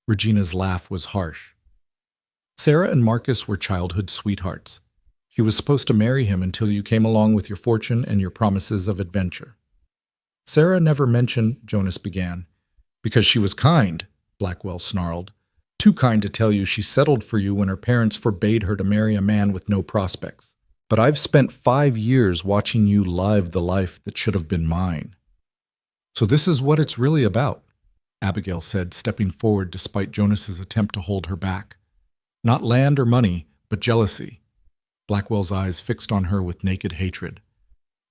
Regina's laugh was harsh. Sarah and Marcus were childhood sweethearts. She was supposed to marry him until you came along with your fortune and your promises of adventure. Sarah never mentioned, Jonas began. Because she was kind, Blackwell snarled. Too kind to tell you she settled for you when her parents forbade her to marry a man with no prospects. But I've spent 5 years watching you live the life that should have been mine. So this is what it's really about, Abigail said, stepping forward despite Jonas's attempt to hold her back. Not land or money, but jealousy. Blackwell's eyes fixed on her with naked hatred.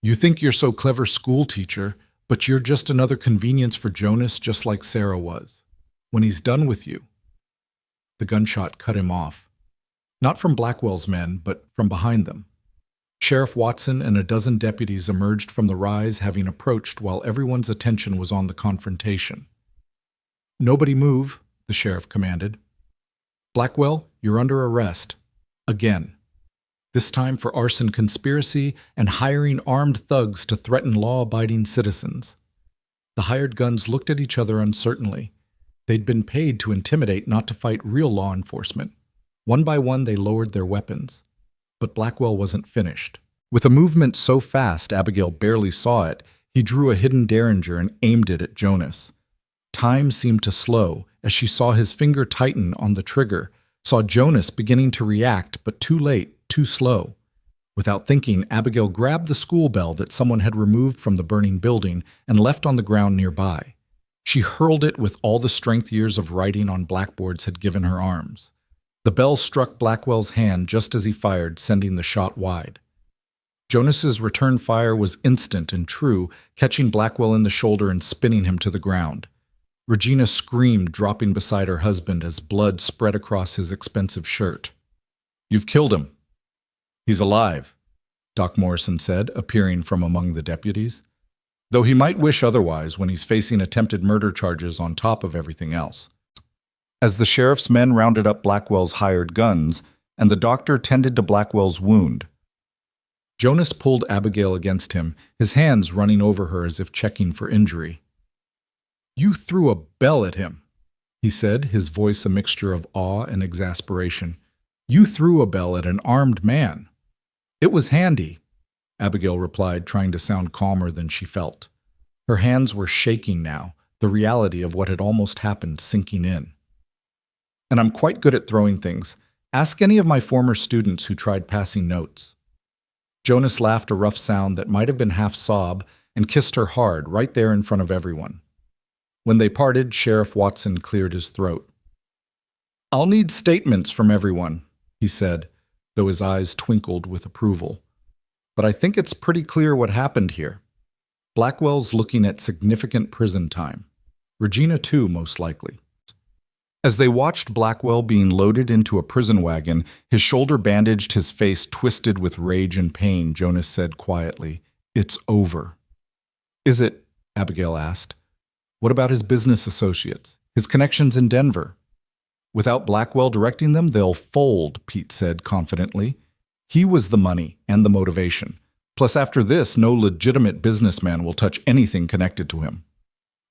You think you're so clever, school teacher, but you're just another convenience for Jonas, just like Sarah was. When he's done with you. The gunshot cut him off. Not from Blackwell's men, but from behind them. Sheriff Watson and a dozen deputies emerged from the rise, having approached while everyone's attention was on the confrontation. Nobody move, the sheriff commanded. Blackwell, you're under arrest. Again. This time for arson conspiracy and hiring armed thugs to threaten law-abiding citizens. The hired guns looked at each other uncertainly. They'd been paid to intimidate, not to fight real law enforcement. One by one, they lowered their weapons. But Blackwell wasn't finished. With a movement so fast Abigail barely saw it, he drew a hidden derringer and aimed it at Jonas. Time seemed to slow as she saw his finger tighten on the trigger, saw Jonas beginning to react, but too late, too slow. Without thinking, Abigail grabbed the school bell that someone had removed from the burning building and left on the ground nearby. She hurled it with all the strength years of writing on blackboards had given her arms. The bell struck Blackwell's hand just as he fired, sending the shot wide. Jonas's return fire was instant and true, catching Blackwell in the shoulder and spinning him to the ground. Regina screamed, dropping beside her husband as blood spread across his expensive shirt. "You've killed him." "He's alive," Doc Morrison said, appearing from among the deputies. "Though he might wish otherwise when he's facing attempted murder charges on top of everything else." As the sheriff's men rounded up Blackwell's hired guns, and the doctor tended to Blackwell's wound, Jonas pulled Abigail against him, his hands running over her as if checking for injury. "You threw a bell at him," he said, his voice a mixture of awe and exasperation. "You threw a bell at an armed man." "It was handy," Abigail replied, trying to sound calmer than she felt. Her hands were shaking now, the reality of what had almost happened sinking in. "And I'm quite good at throwing things. Ask any of my former students who tried passing notes." Jonas laughed a rough sound that might have been half sob and kissed her hard right there in front of everyone. When they parted, Sheriff Watson cleared his throat. "I'll need statements from everyone," he said, though his eyes twinkled with approval. "But I think it's pretty clear what happened here. Blackwell's looking at significant prison time. Regina too, most likely." As they watched Blackwell being loaded into a prison wagon, his shoulder bandaged, his face twisted with rage and pain, Jonas said quietly, "It's over." "Is it?" Abigail asked. "What about his business associates, his connections in Denver?" "Without Blackwell directing them, they'll fold," Pete said confidently. "He was the money and the motivation. Plus, after this, no legitimate businessman will touch anything connected to him."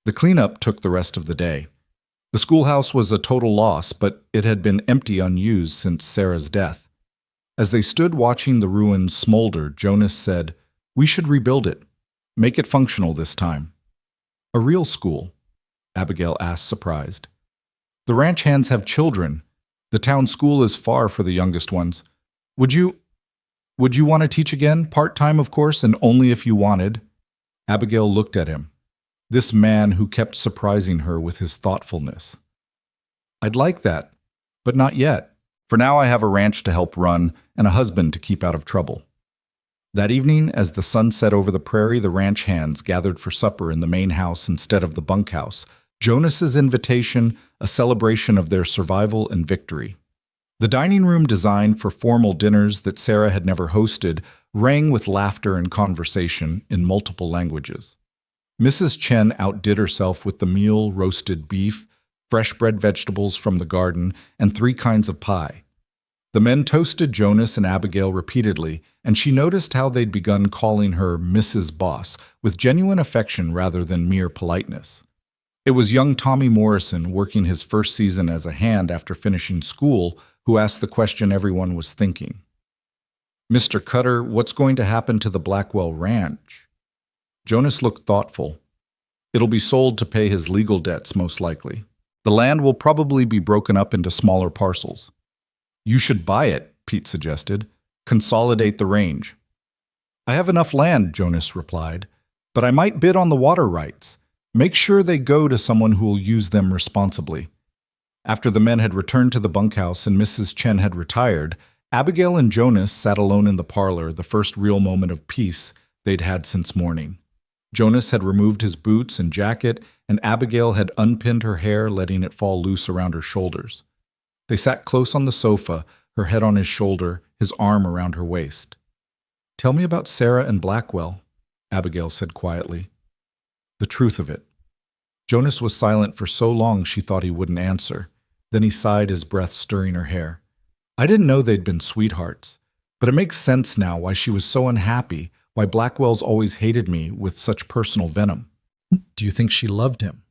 The cleanup took the rest of the day. The schoolhouse was a total loss, but it had been empty unused since Sarah's death. As they stood watching the ruins smolder, Jonas said, "We should rebuild it. Make it functional this time." "A real school?" Abigail asked, surprised. "The ranch hands have children. The town school is far for the youngest ones. Would you want to teach again? Part-time, of course, and only if you wanted." Abigail looked at him. This man who kept surprising her with his thoughtfulness. "I'd like that, but not yet. For now I have a ranch to help run and a husband to keep out of trouble." That evening, as the sun set over the prairie, the ranch hands gathered for supper in the main house instead of the bunkhouse. Jonas's invitation, a celebration of their survival and victory. The dining room, designed for formal dinners that Sarah had never hosted, rang with laughter and conversation in multiple languages. Mrs. Chen outdid herself with the meal: roasted beef, fresh bred vegetables from the garden, and 3 kinds of pie. The men toasted Jonas and Abigail repeatedly, and she noticed how they'd begun calling her Mrs. Boss, with genuine affection rather than mere politeness. It was young Tommy Morrison, working his first season as a hand after finishing school, who asked the question everyone was thinking. "Mr. Cutter, what's going to happen to the Blackwell Ranch?" Jonas looked thoughtful. "It'll be sold to pay his legal debts, most likely. The land will probably be broken up into smaller parcels." "You should buy it," Pete suggested. "Consolidate the range." "I have enough land," Jonas replied, "but I might bid on the water rights. Make sure they go to someone who will use them responsibly." After the men had returned to the bunkhouse and Mrs. Chen had retired, Abigail and Jonas sat alone in the parlor, the first real moment of peace they'd had since morning. Jonas had removed his boots and jacket, and Abigail had unpinned her hair, letting it fall loose around her shoulders. They sat close on the sofa, her head on his shoulder, his arm around her waist. "Tell me about Sarah and Blackwell," Abigail said quietly. "The truth of it." Jonas was silent for so long she thought he wouldn't answer. Then he sighed, his breath stirring her hair. "I didn't know they'd been sweethearts, but it makes sense now why she was so unhappy, why Blackwell's always hated me with such personal venom." "Do you think she loved him?"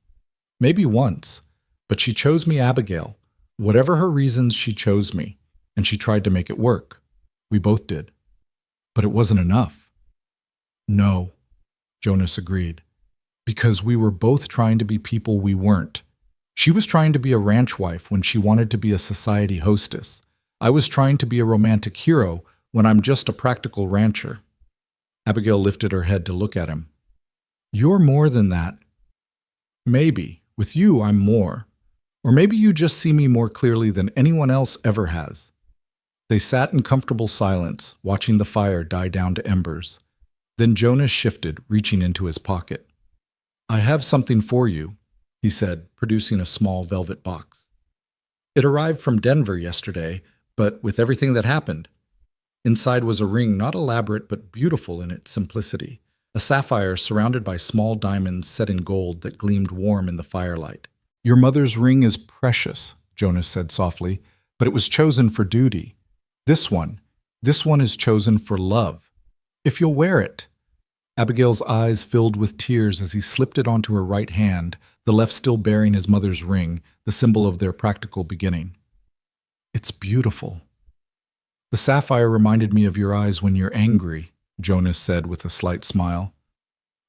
"Maybe once, but she chose me, Abigail. Whatever her reasons, she chose me, and she tried to make it work. We both did. But it wasn't enough." "No," Jonas agreed, "because we were both trying to be people we weren't. She was trying to be a ranch wife when she wanted to be a society hostess. I was trying to be a romantic hero when I'm just a practical rancher." Abigail lifted her head to look at him. "You're more than that." "Maybe. With you, I'm more. Or maybe you just see me more clearly than anyone else ever has." They sat in comfortable silence, watching the fire die down to embers. Then Jonas shifted, reaching into his pocket. "I have something for you," he said, producing a small velvet box. It arrived from Denver yesterday, but with everything that happened. Inside was a ring not elaborate but beautiful in its simplicity, a sapphire surrounded by small diamonds set in gold that gleamed warm in the firelight. Your mother's ring is precious, Jonas said softly, but it was chosen for duty. This one is chosen for love. If you'll wear it. Abigail's eyes filled with tears as he slipped it onto her right hand, the left still bearing his mother's ring, the symbol of their practical beginning. It's beautiful. The sapphire reminded me of your eyes when you're angry, Jonas said with a slight smile.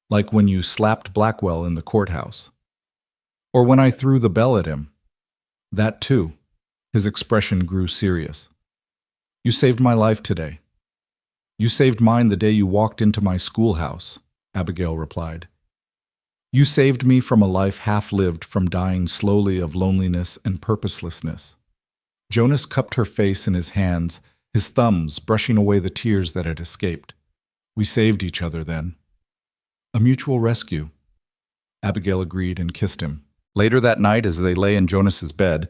Like when you slapped Blackwell in the courthouse. Or when I threw the bell at him. That too. His expression grew serious. You saved my life today. You saved mine the day you walked into my schoolhouse, Abigail replied. You saved me from a life half-lived from dying slowly of loneliness and purposelessness. Jonas cupped her face in his hands, his thumbs brushing away the tears that had escaped. We saved each other then. A mutual rescue. Abigail agreed and kissed him. Later that night, as they lay in Jonas's bed,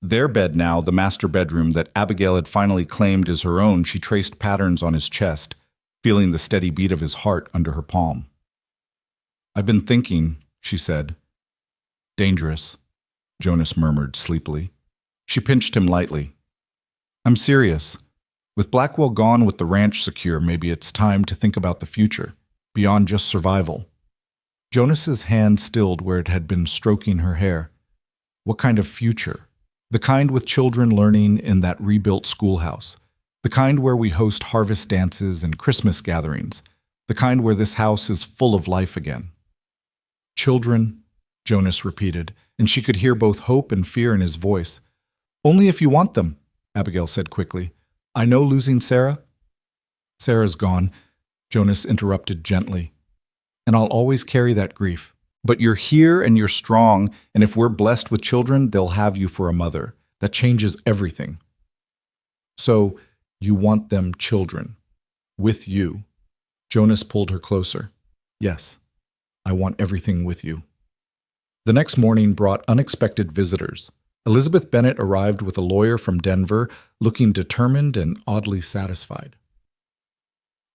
their bed now, the master bedroom that Abigail had finally claimed as her own, she traced patterns on his chest, feeling the steady beat of his heart under her palm. I've been thinking, she said. Dangerous, Jonas murmured sleepily. She pinched him lightly. I'm serious. With Blackwell gone, with the ranch secure, maybe it's time to think about the future, beyond just survival. Jonas's hand stilled where it had been stroking her hair. What kind of future? The kind with children learning in that rebuilt schoolhouse. The kind where we host harvest dances and Christmas gatherings. The kind where this house is full of life again. Children, Jonas repeated, and she could hear both hope and fear in his voice. Only if you want them, Abigail said quickly. I know losing Sarah. Sarah's gone, Jonas interrupted gently. And I'll always carry that grief. But you're here and you're strong, and if we're blessed with children, they'll have you for a mother. That changes everything. So, you want them children. With you. Jonas pulled her closer. Yes, I want everything with you. The next morning brought unexpected visitors. Elizabeth Bennet arrived with a lawyer from Denver, looking determined and oddly satisfied.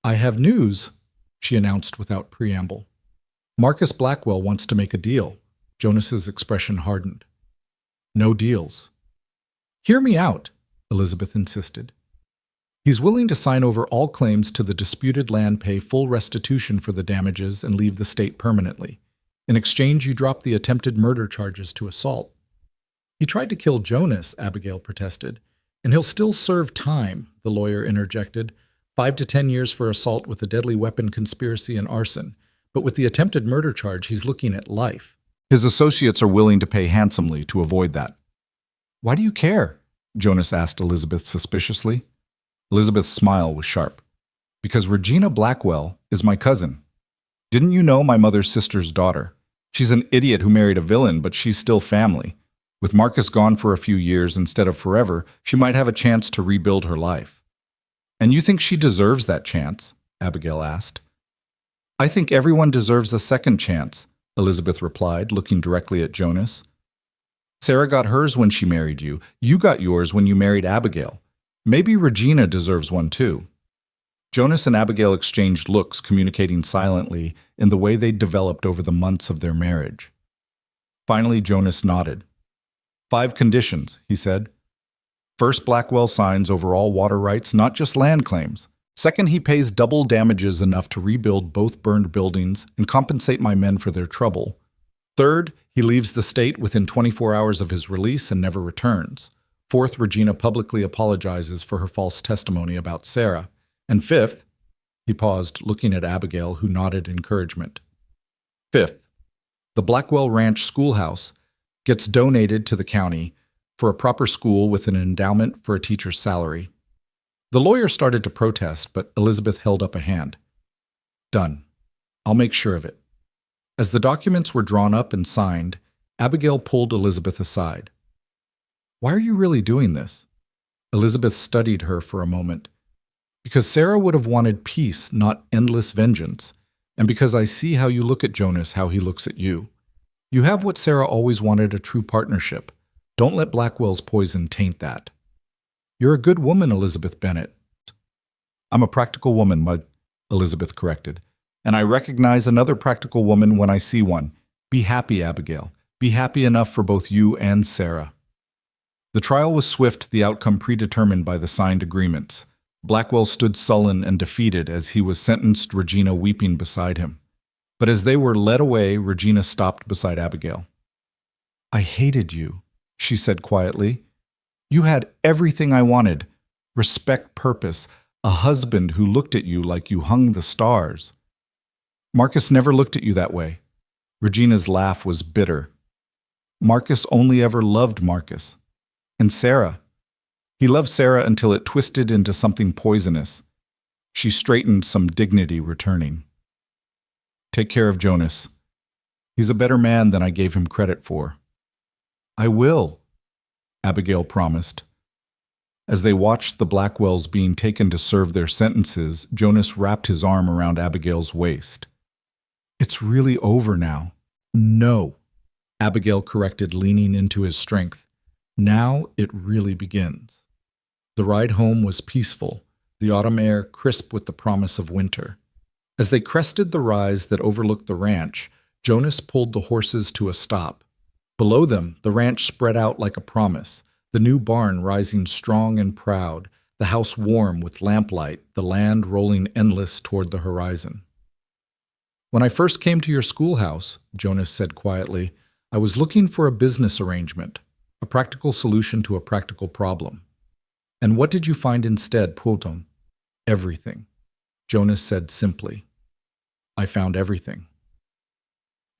I have news, she announced without preamble. Marcus Blackwell wants to make a deal. Jonas's expression hardened. No deals. Hear me out, Elizabeth insisted. He's willing to sign over all claims to the disputed land, pay full restitution for the damages, and leave the state permanently. In exchange, you drop the attempted murder charges to assault. He tried to kill Jonas, Abigail protested. And he'll still serve time, the lawyer interjected. 5 to 10 years for assault with a deadly weapon, conspiracy, and arson. But with the attempted murder charge, he's looking at life. His associates are willing to pay handsomely to avoid that. Why do you care? Jonas asked Elizabeth suspiciously. Elizabeth's smile was sharp. Because Regina Blackwell is my cousin. Didn't you know my mother's sister's daughter? She's an idiot who married a villain, but she's still family. With Marcus gone for a few years instead of forever, she might have a chance to rebuild her life. And you think she deserves that chance? Abigail asked. I think everyone deserves a second chance, Elizabeth replied, looking directly at Jonas. Sarah got hers when she married you. You got yours when you married Abigail. Maybe Regina deserves one too. Jonas and Abigail exchanged looks, communicating silently in the way they'd developed over the months of their marriage. Finally, Jonas nodded. 5 conditions, he said. First, Blackwell signs over all water rights, not just land claims. Second, he pays double damages enough to rebuild both burned buildings and compensate my men for their trouble. Third, he leaves the state within 24 hours of his release and never returns. Fourth, Regina publicly apologizes for her false testimony about Sarah. And fifth, he paused, looking at Abigail, who nodded encouragement. Fifth, the Blackwell Ranch schoolhouse gets donated to the county for a proper school with an endowment for a teacher's salary. The lawyer started to protest, but Elizabeth held up a hand. Done. I'll make sure of it. As the documents were drawn up and signed, Abigail pulled Elizabeth aside. Why are you really doing this? Elizabeth studied her for a moment. Because Sarah would have wanted peace, not endless vengeance, and because I see how you look at Jonas, how he looks at you. You have what Sarah always wanted, a true partnership. Don't let Blackwell's poison taint that. You're a good woman, Elizabeth Bennet. I'm a practical woman, Elizabeth corrected. And I recognize another practical woman when I see one. Be happy, Abigail. Be happy enough for both you and Sarah. The trial was swift, the outcome predetermined by the signed agreements. Blackwell stood sullen and defeated as he was sentenced, Regina weeping beside him. But as they were led away, Regina stopped beside Abigail. I hated you, she said quietly. You had everything I wanted. Respect, purpose, a husband who looked at you like you hung the stars. Marcus never looked at you that way. Regina's laugh was bitter. Marcus only ever loved Marcus. And Sarah. He loved Sarah until it twisted into something poisonous. She straightened, some dignity returning. Take care of Jonas. He's a better man than I gave him credit for. I will, Abigail promised. As they watched the Blackwells being taken to serve their sentences, Jonas wrapped his arm around Abigail's waist. It's really over now. No, Abigail corrected, leaning into his strength. Now it really begins. The ride home was peaceful, the autumn air crisp with the promise of winter. As they crested the rise that overlooked the ranch, Jonas pulled the horses to a stop. Below them, the ranch spread out like a promise, the new barn rising strong and proud, the house warm with lamplight, the land rolling endless toward the horizon. When I first came to your schoolhouse, Jonas said quietly, I was looking for a business arrangement, a practical solution to a practical problem. And what did you find instead, Poulton? Everything, Jonas said simply. I found everything.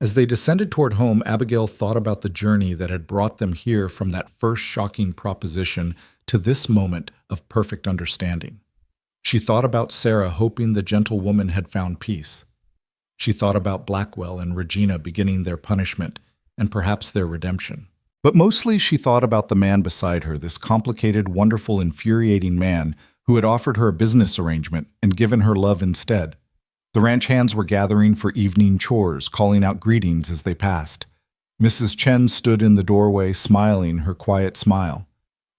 As they descended toward home, Abigail thought about the journey that had brought them here from that first shocking proposition to this moment of perfect understanding. She thought about Sarah, hoping the gentle woman had found peace. She thought about Blackwell and Regina beginning their punishment and perhaps their redemption. But mostly she thought about the man beside her, this complicated, wonderful, infuriating man who had offered her a business arrangement and given her love instead. The ranch hands were gathering for evening chores, calling out greetings as they passed. Mrs. Chen stood in the doorway, smiling her quiet smile.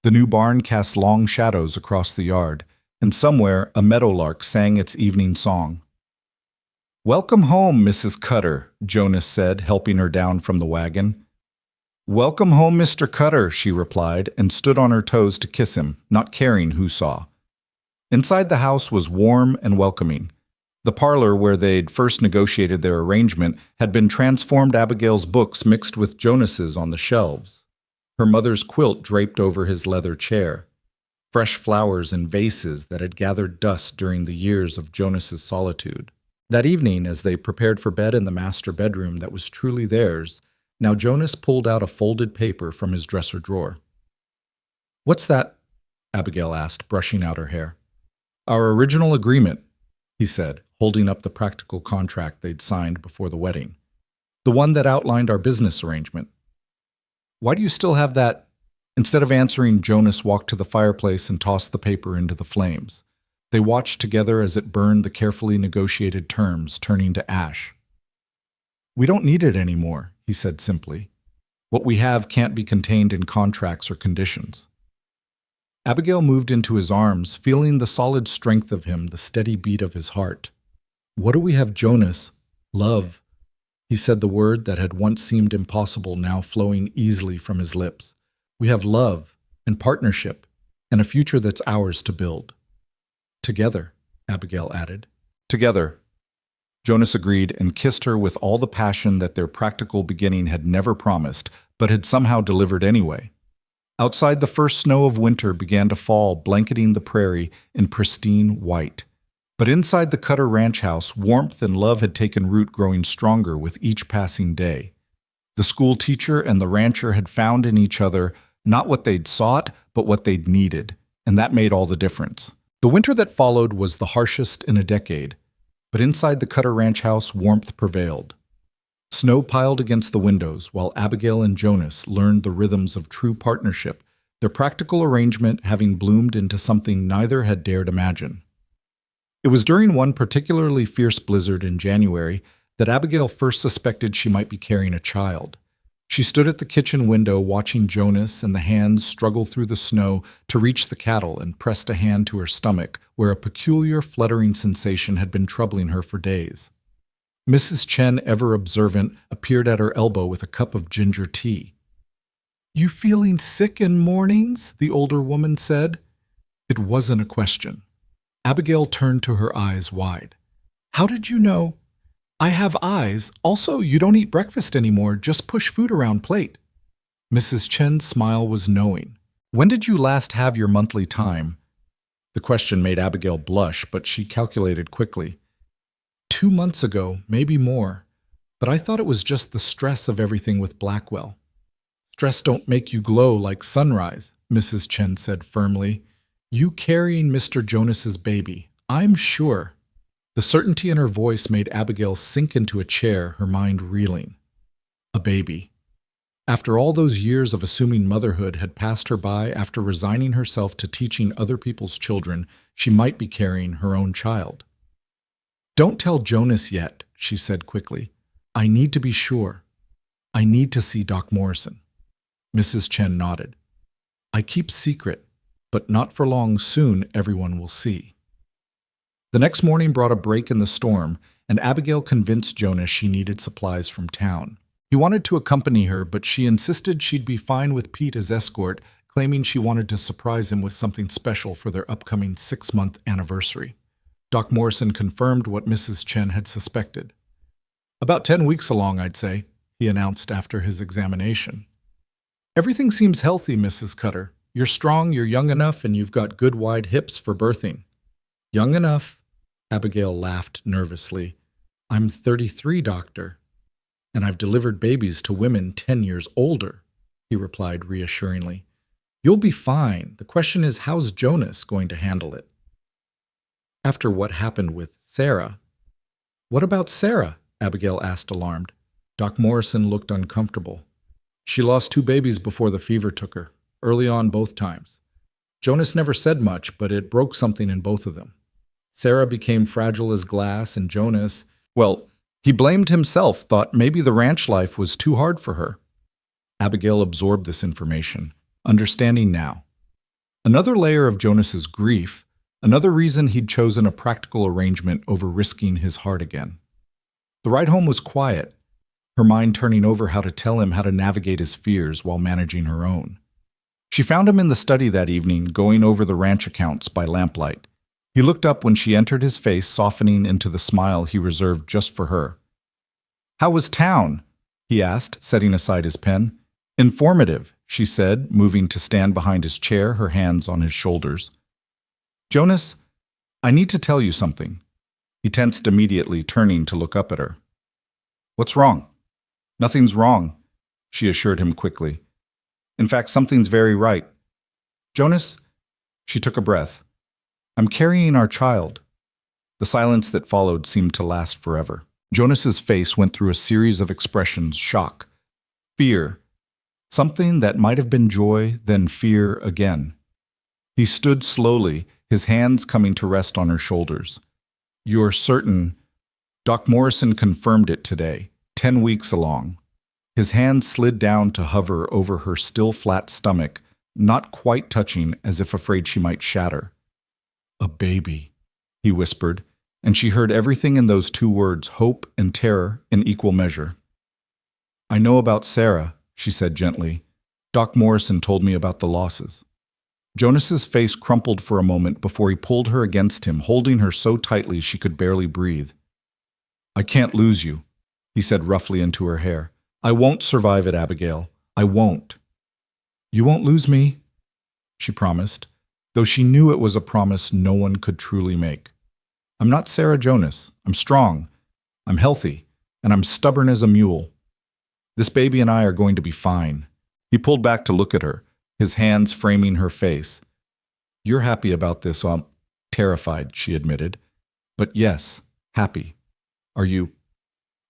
The new barn cast long shadows across the yard, and somewhere a meadowlark sang its evening song. Welcome home, Mrs. Cutter, Jonas said, helping her down from the wagon. Welcome home, Mr. Cutter, she replied, and stood on her toes to kiss him, not caring who saw. Inside the house was warm and welcoming. The parlor where they'd first negotiated their arrangement had been transformed. Abigail's books mixed with Jonas's on the shelves. Her mother's quilt draped over his leather chair. Fresh flowers in vases that had gathered dust during the years of Jonas's solitude. That evening, as they prepared for bed in the master bedroom that was truly theirs, now Jonas pulled out a folded paper from his dresser drawer. What's that? Abigail asked, brushing out her hair. Our original agreement, he said, holding up the practical contract they'd signed before the wedding. The one that outlined our business arrangement. Why do you still have that? Instead of answering, Jonas walked to the fireplace and tossed the paper into the flames. They watched together as it burned, the carefully negotiated terms turning to ash. We don't need it anymore, he said simply. What we have can't be contained in contracts or conditions. Abigail moved into his arms, feeling the solid strength of him, the steady beat of his heart. What do we have, Jonas? Love. He said the word that had once seemed impossible, now flowing easily from his lips. We have love and partnership and a future that's ours to build. Together, Abigail added. Together. Jonas agreed and kissed her with all the passion that their practical beginning had never promised, but had somehow delivered anyway. Outside, the first snow of winter began to fall, blanketing the prairie in pristine white. But inside the Cutter ranch house, warmth and love had taken root, growing stronger with each passing day. The school teacher and the rancher had found in each other not what they'd sought, but what they'd needed, and that made all the difference. The winter that followed was the harshest in a decade, but inside the Cutter ranch house, warmth prevailed. Snow piled against the windows while Abigail and Jonas learned the rhythms of true partnership, their practical arrangement having bloomed into something neither had dared imagine. It was during one particularly fierce blizzard in January that Abigail first suspected she might be carrying a child. She stood at the kitchen window watching Jonas and the hands struggle through the snow to reach the cattle and pressed a hand to her stomach where a peculiar fluttering sensation had been troubling her for days. Mrs. Chen, ever observant, appeared at her elbow with a cup of ginger tea. "You feeling sick in mornings?" the older woman said. It wasn't a question. Abigail turned to her eyes wide. "How did you know?" "I have eyes. Also, you don't eat breakfast anymore, just push food around plate." Mrs. Chen's smile was knowing. "When did you last have your monthly time?" The question made Abigail blush, but she calculated quickly. 2 months ago, maybe more. But I thought it was just the stress of everything with Blackwell. "Stress don't make you glow like sunrise," Mrs. Chen said firmly. "You carrying Mr. Jonas's baby, I'm sure." The certainty in her voice made Abigail sink into a chair, her mind reeling. A baby. After all those years of assuming motherhood had passed her by, after resigning herself to teaching other people's children, she might be carrying her own child. "Don't tell Jonas yet," she said quickly. "I need to be sure. I need to see Doc Morrison." Mrs. Chen nodded. "I keep secret, but not for long. Soon everyone will see." The next morning brought a break in the storm, and Abigail convinced Jonas she needed supplies from town. He wanted to accompany her, but she insisted she'd be fine with Pete as escort, claiming she wanted to surprise him with something special for their upcoming 6-month anniversary. Doc Morrison confirmed what Mrs. Chen had suspected. "About 10 weeks along, I'd say," he announced after his examination. "Everything seems healthy, Mrs. Cutter. You're strong, you're young enough, and you've got good wide hips for birthing." "Young enough?" Abigail laughed nervously. "I'm 33, doctor, and I've delivered babies to women 10 years older," he replied reassuringly. "You'll be fine. The question is, how's Jonas going to handle it?" "After what happened with Sarah." "What about Sarah?" Abigail asked, alarmed. Doc Morrison looked uncomfortable. "She lost 2 babies before the fever took her, early on both times. Jonas never said much, but it broke something in both of them. Sarah became fragile as glass, and Jonas, well, he blamed himself, thought maybe the ranch life was too hard for her." Abigail absorbed this information, understanding now. Another layer of Jonas's grief, another reason he'd chosen a practical arrangement over risking his heart again. The ride home was quiet, her mind turning over how to tell him how to navigate his fears while managing her own. She found him in the study that evening, going over the ranch accounts by lamplight. He looked up when she entered, his face softening into the smile he reserved just for her. "How was town?" he asked, setting aside his pen. "Informative," she said, moving to stand behind his chair, her hands on his shoulders. "Jonas, I need to tell you something." He tensed immediately, turning to look up at her. "What's wrong?" "Nothing's wrong," she assured him quickly. "In fact, something's very right. Jonas," she took a breath, "I'm carrying our child." The silence that followed seemed to last forever. Jonas's face went through a series of expressions: shock, fear, something that might have been joy, then fear again. He stood slowly, his hands coming to rest on her shoulders. "You're certain?" Doc Morrison confirmed it today, 10 weeks along. His hand slid down to hover over her still flat stomach, not quite touching, as if afraid she might shatter. "A baby," he whispered, and she heard everything in those 2 words, hope and terror, in equal measure. "I know about Sarah," she said gently. "Doc Morrison told me about the losses." Jonas's face crumpled for a moment before he pulled her against him, holding her so tightly she could barely breathe. "I can't lose you," he said roughly into her hair. "I won't survive it, Abigail. I won't." "You won't lose me," she promised, though she knew it was a promise no one could truly make. "I'm not Sarah Jonas. I'm strong. I'm healthy. And I'm stubborn as a mule. This baby and I are going to be fine." He pulled back to look at her, his hands framing her face. "You're happy about this, so I'm terrified," she admitted. "But yes, happy. Are you?"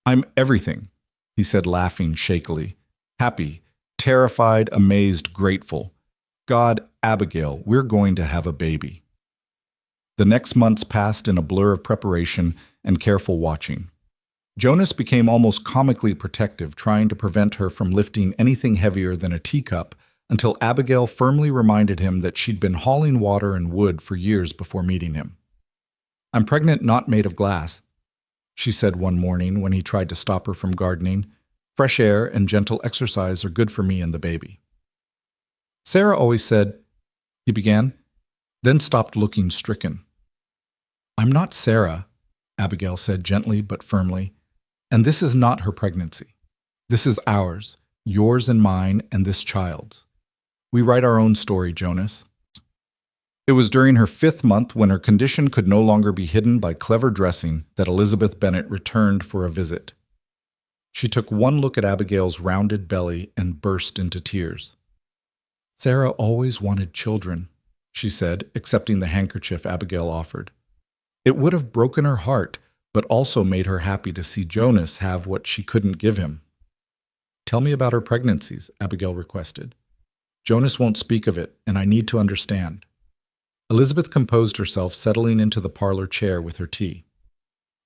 "I'm everything," he said, laughing shakily. "Happy, terrified, amazed, grateful. God, Abigail, we're going to have a baby." The next months passed in a blur of preparation and careful watching. Jonas became almost comically protective, trying to prevent her from lifting anything heavier than a teacup, until Abigail firmly reminded him that she'd been hauling water and wood for years before meeting him. "I'm pregnant, not made of glass," she said one morning when he tried to stop her from gardening. "Fresh air and gentle exercise are good for me and the baby." "Sarah always said," he began, then stopped, looking stricken. "I'm not Sarah," Abigail said gently but firmly, "and this is not her pregnancy. This is ours, yours and mine, and this child's. We write our own story, Jonas." It was during her 5th month, when her condition could no longer be hidden by clever dressing, that Elizabeth Bennet returned for a visit. She took one look at Abigail's rounded belly and burst into tears. "Sarah always wanted children," she said, accepting the handkerchief Abigail offered. It would have broken her heart, but also made her happy to see Jonas have what she couldn't give him. "Tell me about her pregnancies," Abigail requested. "Jonas won't speak of it, and I need to understand." Elizabeth composed herself, settling into the parlor chair with her tea.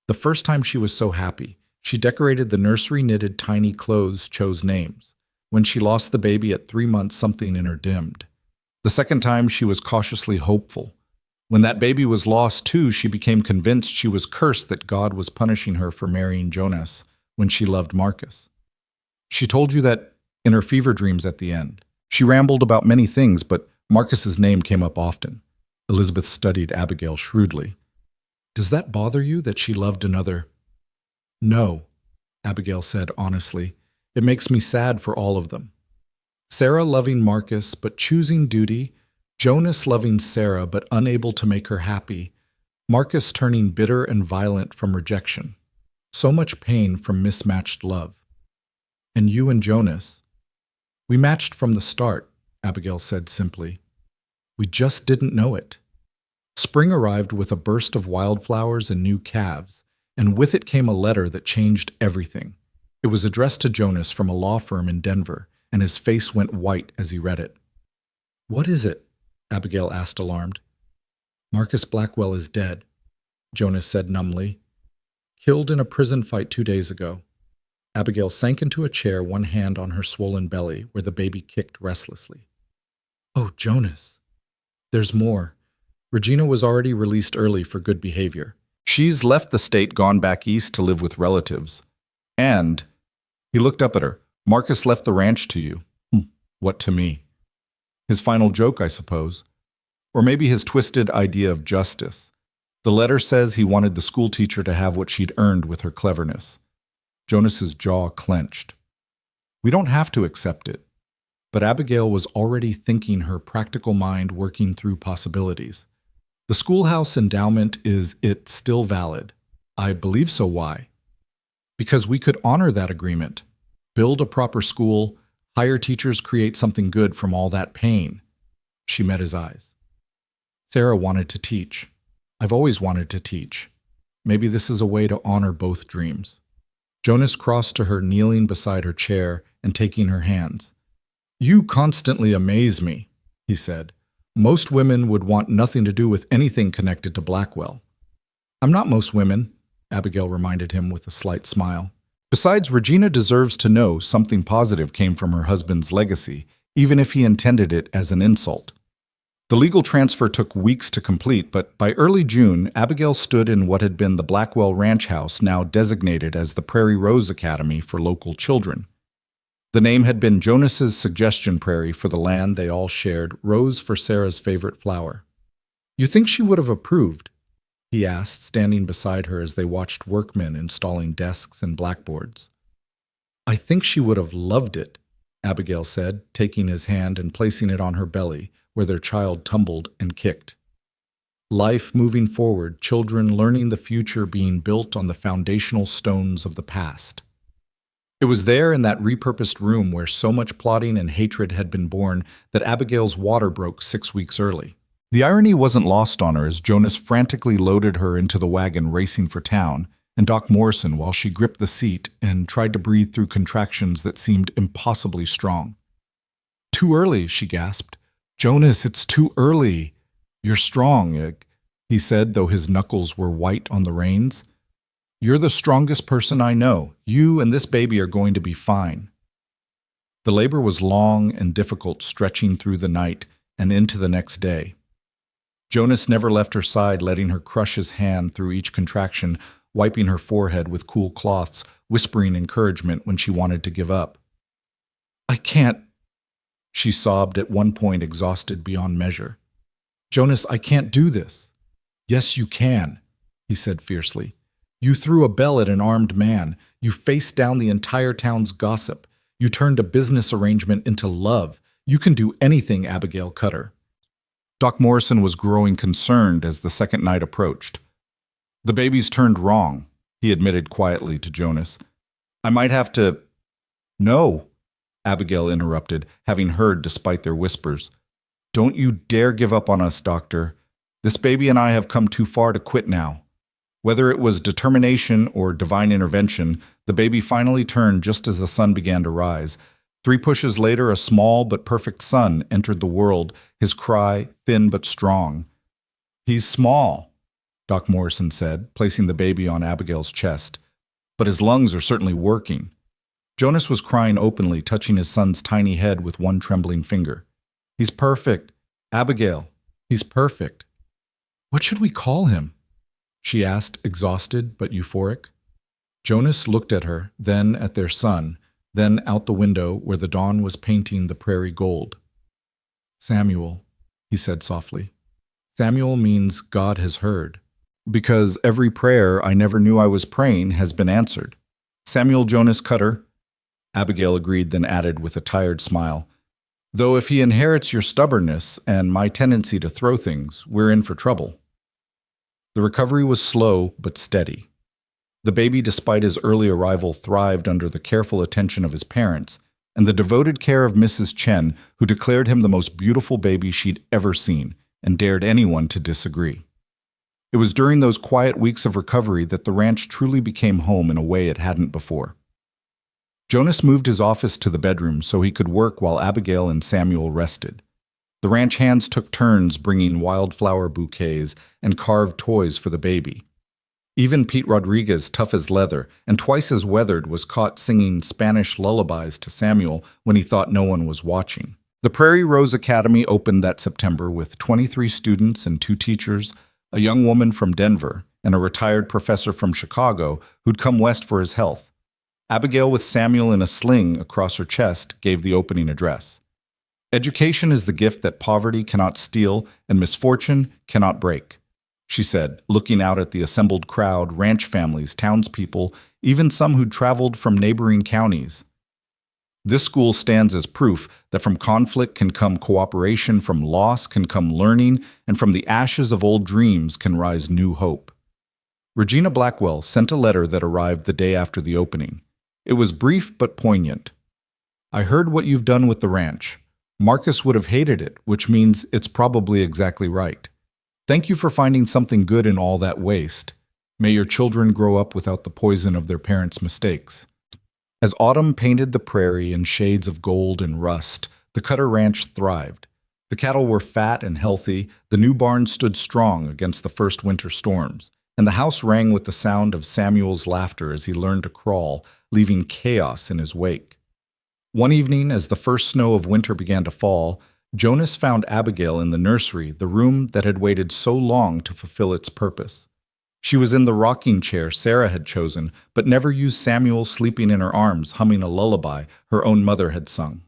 The first time she was so happy, she decorated the nursery, knitted tiny clothes, chose names. When she lost the baby at 3 months, something in her dimmed. The second time, she was cautiously hopeful. When that baby was lost too, she became convinced she was cursed, that God was punishing her for marrying Jonas when she loved Marcus. She told you that in her fever dreams at the end. She rambled about many things, but Marcus's name came up often. Elizabeth studied Abigail shrewdly. "Does that bother you, that she loved another?" "No," Abigail said honestly. "It makes me sad for all of them. Sarah loving Marcus but choosing duty, Jonas loving Sarah but unable to make her happy, Marcus turning bitter and violent from rejection. So much pain from mismatched love. And you and Jonas, we matched from the start," Abigail said simply. "We just didn't know it. Spring arrived with a burst of wildflowers and new calves, and with it came a letter that changed everything. It was addressed to Jonas from a law firm in Denver, and his face went white as he read it." "What is it?" Abigail asked, alarmed. "Marcus Blackwell is dead," Jonas said numbly. "Killed in a prison fight 2 days ago." Abigail sank into a chair, one hand on her swollen belly, where the baby kicked restlessly. "Oh, Jonas. There's more. Regina was already released early for good behavior. She's left the state, gone back east to live with relatives. And," he looked up at her, "Marcus left the ranch to you." "What to me?" "His final joke, I suppose. Or maybe his twisted idea of justice. The letter says he wanted the schoolteacher to have what she'd earned with her cleverness." Jonas's jaw clenched. "We don't have to accept it." But Abigail was already thinking, her practical mind working through possibilities. "The schoolhouse endowment, is it still valid?" "I believe so. Why?" "Because we could honor that agreement. Build a proper school, hire teachers, create something good from all that pain." She met his eyes. "Sarah wanted to teach. I've always wanted to teach. Maybe this is a way to honor both dreams." Jonas crossed to her, kneeling beside her chair and taking her hands. "You constantly amaze me," he said. "Most women would want nothing to do with anything connected to Blackwell." "I'm not most women," Abigail reminded him with a slight smile. "Besides, Regina deserves to know something positive came from her husband's legacy, even if he intended it as an insult." The legal transfer took weeks to complete, but by early June, Abigail stood in what had been the Blackwell Ranch House, now designated as the Prairie Rose Academy for local children. The name had been Jonas's suggestion, prairie for the land they all shared, rose for Sarah's favorite flower. "You think she would have approved?" he asked, standing beside her as they watched workmen installing desks and blackboards. "I think she would have loved it," Abigail said, taking his hand and placing it on her belly, where their child tumbled and kicked. Life moving forward, children learning the future, being built on the foundational stones of the past. It was there, in that repurposed room where so much plotting and hatred had been born, that Abigail's water broke 6 weeks early. The irony wasn't lost on her as Jonas frantically loaded her into the wagon, racing for town, and Doc Morrison, while she gripped the seat and tried to breathe through contractions that seemed impossibly strong. "Too early," she gasped. "Jonas, it's too early." "You're strong," he said, though his knuckles were white on the reins. You're the strongest person I know. You and this baby are going to be fine. The labor was long and difficult, stretching through the night and into the next day. Jonas never left her side, letting her crush his hand through each contraction, wiping her forehead with cool cloths, whispering encouragement when she wanted to give up. I can't, she sobbed at one point, exhausted beyond measure. Jonas, I can't do this. Yes, you can, he said fiercely. You threw a bell at an armed man. You faced down the entire town's gossip. You turned a business arrangement into love. You can do anything, Abigail Cutter. Doc Morrison was growing concerned as the second night approached. The baby's turned wrong, he admitted quietly to Jonas. I might have to… No, Abigail interrupted, having heard despite their whispers. Don't you dare give up on us, Doctor. This baby and I have come too far to quit now. Whether it was determination or divine intervention, the baby finally turned just as the sun began to rise. 3 pushes later, a small but perfect son entered the world, his cry thin but strong. He's small, Doc Morrison said, placing the baby on Abigail's chest. But his lungs are certainly working. Jonas was crying openly, touching his son's tiny head with one trembling finger. He's perfect. Abigail, he's perfect. What should we call him? She asked, exhausted but euphoric. Jonas looked at her, then at their son, then out the window where the dawn was painting the prairie gold. Samuel, he said softly. Samuel means God has heard, because every prayer I never knew I was praying has been answered. Samuel Jonas Cutter, Abigail agreed, then added with a tired smile, though if he inherits your stubbornness and my tendency to throw things, we're in for trouble. The recovery was slow but steady. The baby, despite his early arrival, thrived under the careful attention of his parents and the devoted care of Mrs. Chen, who declared him the most beautiful baby she'd ever seen and dared anyone to disagree. It was during those quiet weeks of recovery that the ranch truly became home in a way it hadn't before. Jonas moved his office to the bedroom so he could work while Abigail and Samuel rested. The ranch hands took turns bringing wildflower bouquets and carved toys for the baby. Even Pete Rodriguez, tough as leather and twice as weathered, was caught singing Spanish lullabies to Samuel when he thought no one was watching. The Prairie Rose Academy opened that September with 23 students and 2 teachers, a young woman from Denver, and a retired professor from Chicago who'd come west for his health. Abigail, with Samuel in a sling across her chest, gave the opening address. Education is the gift that poverty cannot steal and misfortune cannot break, she said, looking out at the assembled crowd, ranch families, townspeople, even some who'd traveled from neighboring counties. This school stands as proof that from conflict can come cooperation, from loss can come learning, and from the ashes of old dreams can rise new hope. Regina Blackwell sent a letter that arrived the day after the opening. It was brief but poignant. I heard what you've done with the ranch. Marcus would have hated it, which means it's probably exactly right. Thank you for finding something good in all that waste. May your children grow up without the poison of their parents' mistakes. As autumn painted the prairie in shades of gold and rust, the Cutter Ranch thrived. The cattle were fat and healthy, the new barn stood strong against the first winter storms, and the house rang with the sound of Samuel's laughter as he learned to crawl, leaving chaos in his wake. One evening, as the first snow of winter began to fall, Jonas found Abigail in the nursery, the room that had waited so long to fulfill its purpose. She was in the rocking chair Sarah had chosen, but never used Samuel sleeping in her arms, humming a lullaby her own mother had sung.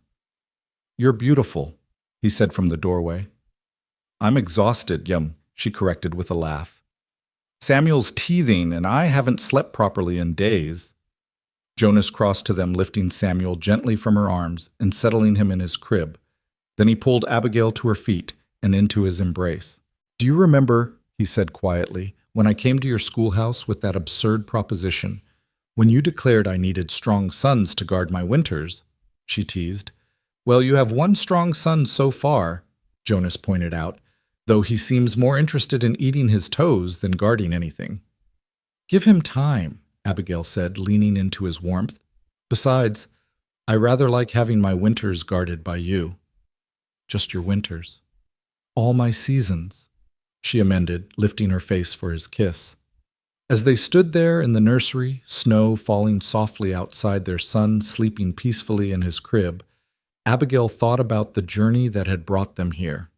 You're beautiful, he said from the doorway. I'm exhausted, she corrected with a laugh. Samuel's teething, and I haven't slept properly in days. Jonas crossed to them, lifting Samuel gently from her arms and settling him in his crib. Then he pulled Abigail to her feet and into his embrace. Do you remember, he said quietly, when I came to your schoolhouse with that absurd proposition, when you declared I needed strong sons to guard my winters? She teased. Well, you have one strong son so far, Jonas pointed out, though he seems more interested in eating his toes than guarding anything. Give him time, Abigail said, leaning into his warmth. Besides, I rather like having my winters guarded by you. Just your winters. All my seasons, she amended, lifting her face for his kiss. As they stood there in the nursery, snow falling softly outside, their son sleeping peacefully in his crib, Abigail thought about the journey that had brought them here.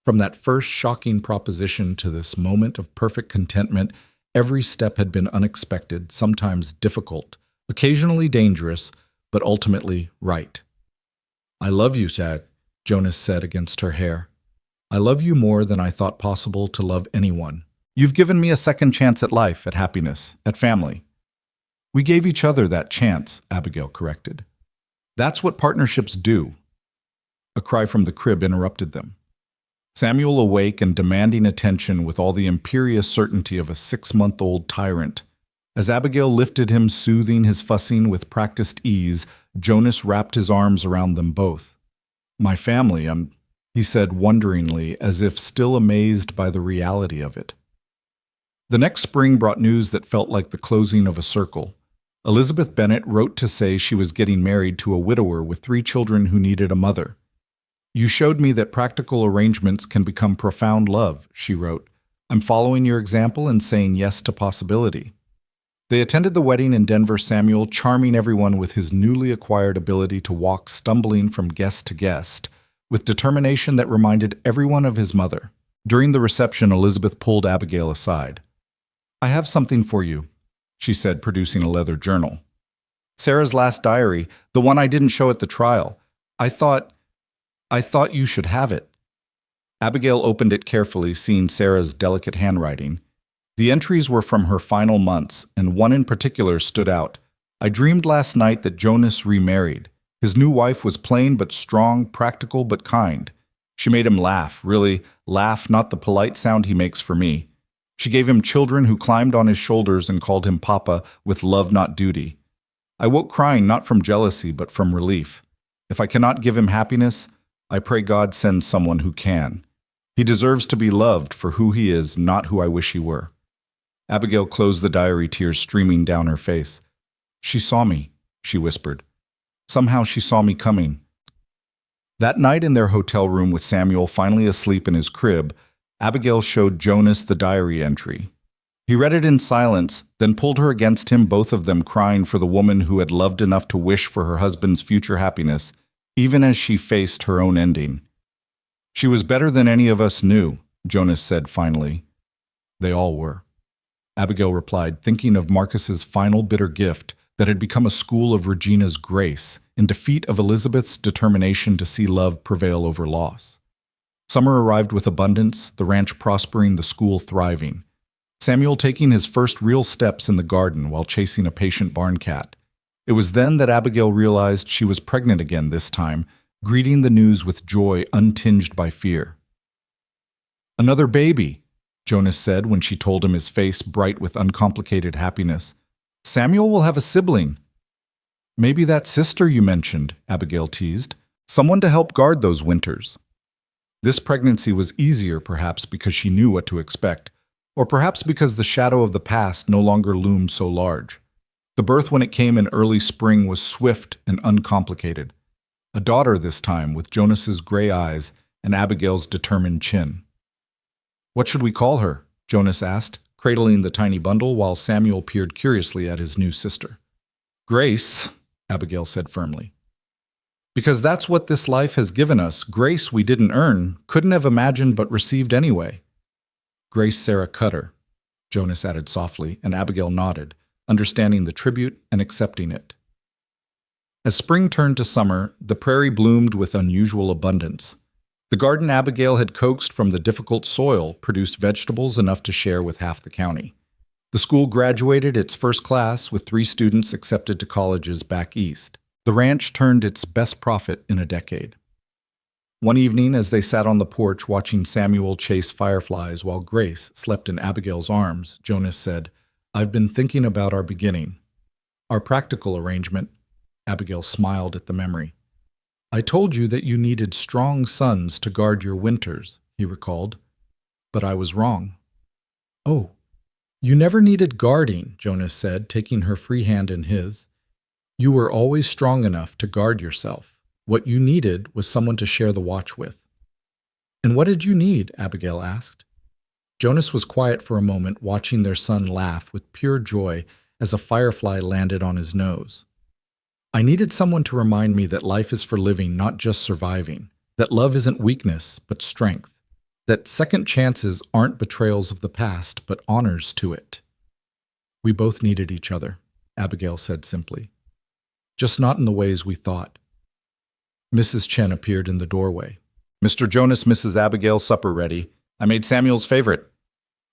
From that first shocking proposition to this moment of perfect contentment, every step had been unexpected, sometimes difficult, occasionally dangerous, but ultimately right. "I love you, Dad," Jonas said against her hair. "I love you more than I thought possible to love anyone. You've given me a second chance at life, at happiness, at family." "We gave each other that chance," Abigail corrected. "That's what partnerships do." A cry from the crib interrupted them. Samuel, awake and demanding attention with all the imperious certainty of a 6-month-old tyrant. As Abigail lifted him, soothing his fussing with practiced ease, Jonas wrapped his arms around them both. "My family, he said wonderingly, as if still amazed by the reality of it. The next spring brought news that felt like the closing of a circle. Elizabeth Bennet wrote to say she was getting married to a widower with 3 children who needed a mother. "You showed me that practical arrangements can become profound love," she wrote. "I'm following your example and saying yes to possibility." They attended the wedding in Denver, Samuel charming everyone with his newly acquired ability to walk stumbling from guest to guest, with determination that reminded everyone of his mother. During the reception, Elizabeth pulled Abigail aside. "I have something for you," she said, producing a leather journal. "Sarah's last diary, the one I didn't show at the trial. I thought you should have it." Abigail opened it carefully, seeing Sarah's delicate handwriting. The entries were from her final months, and one in particular stood out. "I dreamed last night that Jonas remarried. His new wife was plain but strong, practical but kind. She made him laugh, really laugh, not the polite sound he makes for me. She gave him children who climbed on his shoulders and called him Papa with love, not duty. I woke crying not from jealousy but from relief. If I cannot give him happiness, I pray God sends someone who can. He deserves to be loved for who he is, not who I wish he were." Abigail closed the diary, tears streaming down her face. "She saw me," she whispered. "Somehow she saw me coming." That night in their hotel room with Samuel finally asleep in his crib, Abigail showed Jonas the diary entry. He read it in silence, then pulled her against him, both of them crying for the woman who had loved enough to wish for her husband's future happiness, even as she faced her own ending. "She was better than any of us knew," Jonas said finally. "They all were," Abigail replied, thinking of Marcus's final bitter gift that had become a school of Regina's grace in defeat of Elizabeth's determination to see love prevail over loss. Summer arrived with abundance, the ranch prospering, the school thriving. Samuel taking his first real steps in the garden while chasing a patient barn cat. It was then that Abigail realized she was pregnant again this time, greeting the news with joy untinged by fear. "Another baby," Jonas said when she told him, his face bright with uncomplicated happiness. "Samuel will have a sibling." "Maybe that sister you mentioned," Abigail teased. "Someone to help guard those winters." This pregnancy was easier perhaps because she knew what to expect, or perhaps because the shadow of the past no longer loomed so large. The birth when it came in early spring was swift and uncomplicated. A daughter this time, with Jonas's gray eyes and Abigail's determined chin. "What should we call her?" Jonas asked, cradling the tiny bundle while Samuel peered curiously at his new sister. "Grace," Abigail said firmly. "Because that's what this life has given us, grace we didn't earn, couldn't have imagined but received anyway." "Grace Sarah Cutter," Jonas added softly, and Abigail nodded, understanding the tribute and accepting it. As spring turned to summer, the prairie bloomed with unusual abundance. The garden Abigail had coaxed from the difficult soil produced vegetables enough to share with half the county. The school graduated its first class with 3 students accepted to colleges back east. The ranch turned its best profit in a decade. One evening, as they sat on the porch watching Samuel chase fireflies while Grace slept in Abigail's arms, Jonas said, "I've been thinking about our beginning. Our practical arrangement." Abigail smiled at the memory. "I told you that you needed strong sons to guard your winters," he recalled. "But I was wrong." "Oh, you never needed guarding," Jonas said, taking her free hand in his. "You were always strong enough to guard yourself. What you needed was someone to share the watch with." "And what did you need?" Abigail asked. Jonas was quiet for a moment, watching their son laugh with pure joy as a firefly landed on his nose. I needed someone to remind me that life is for living, not just surviving, that love isn't weakness, but strength, that second chances aren't betrayals of the past, but honors to it. We both needed each other, Abigail said simply. Just not in the ways we thought. Mrs. Chen appeared in the doorway. Mr. Jonas, Mrs. Abigail, supper ready. I made Samuel's favorite.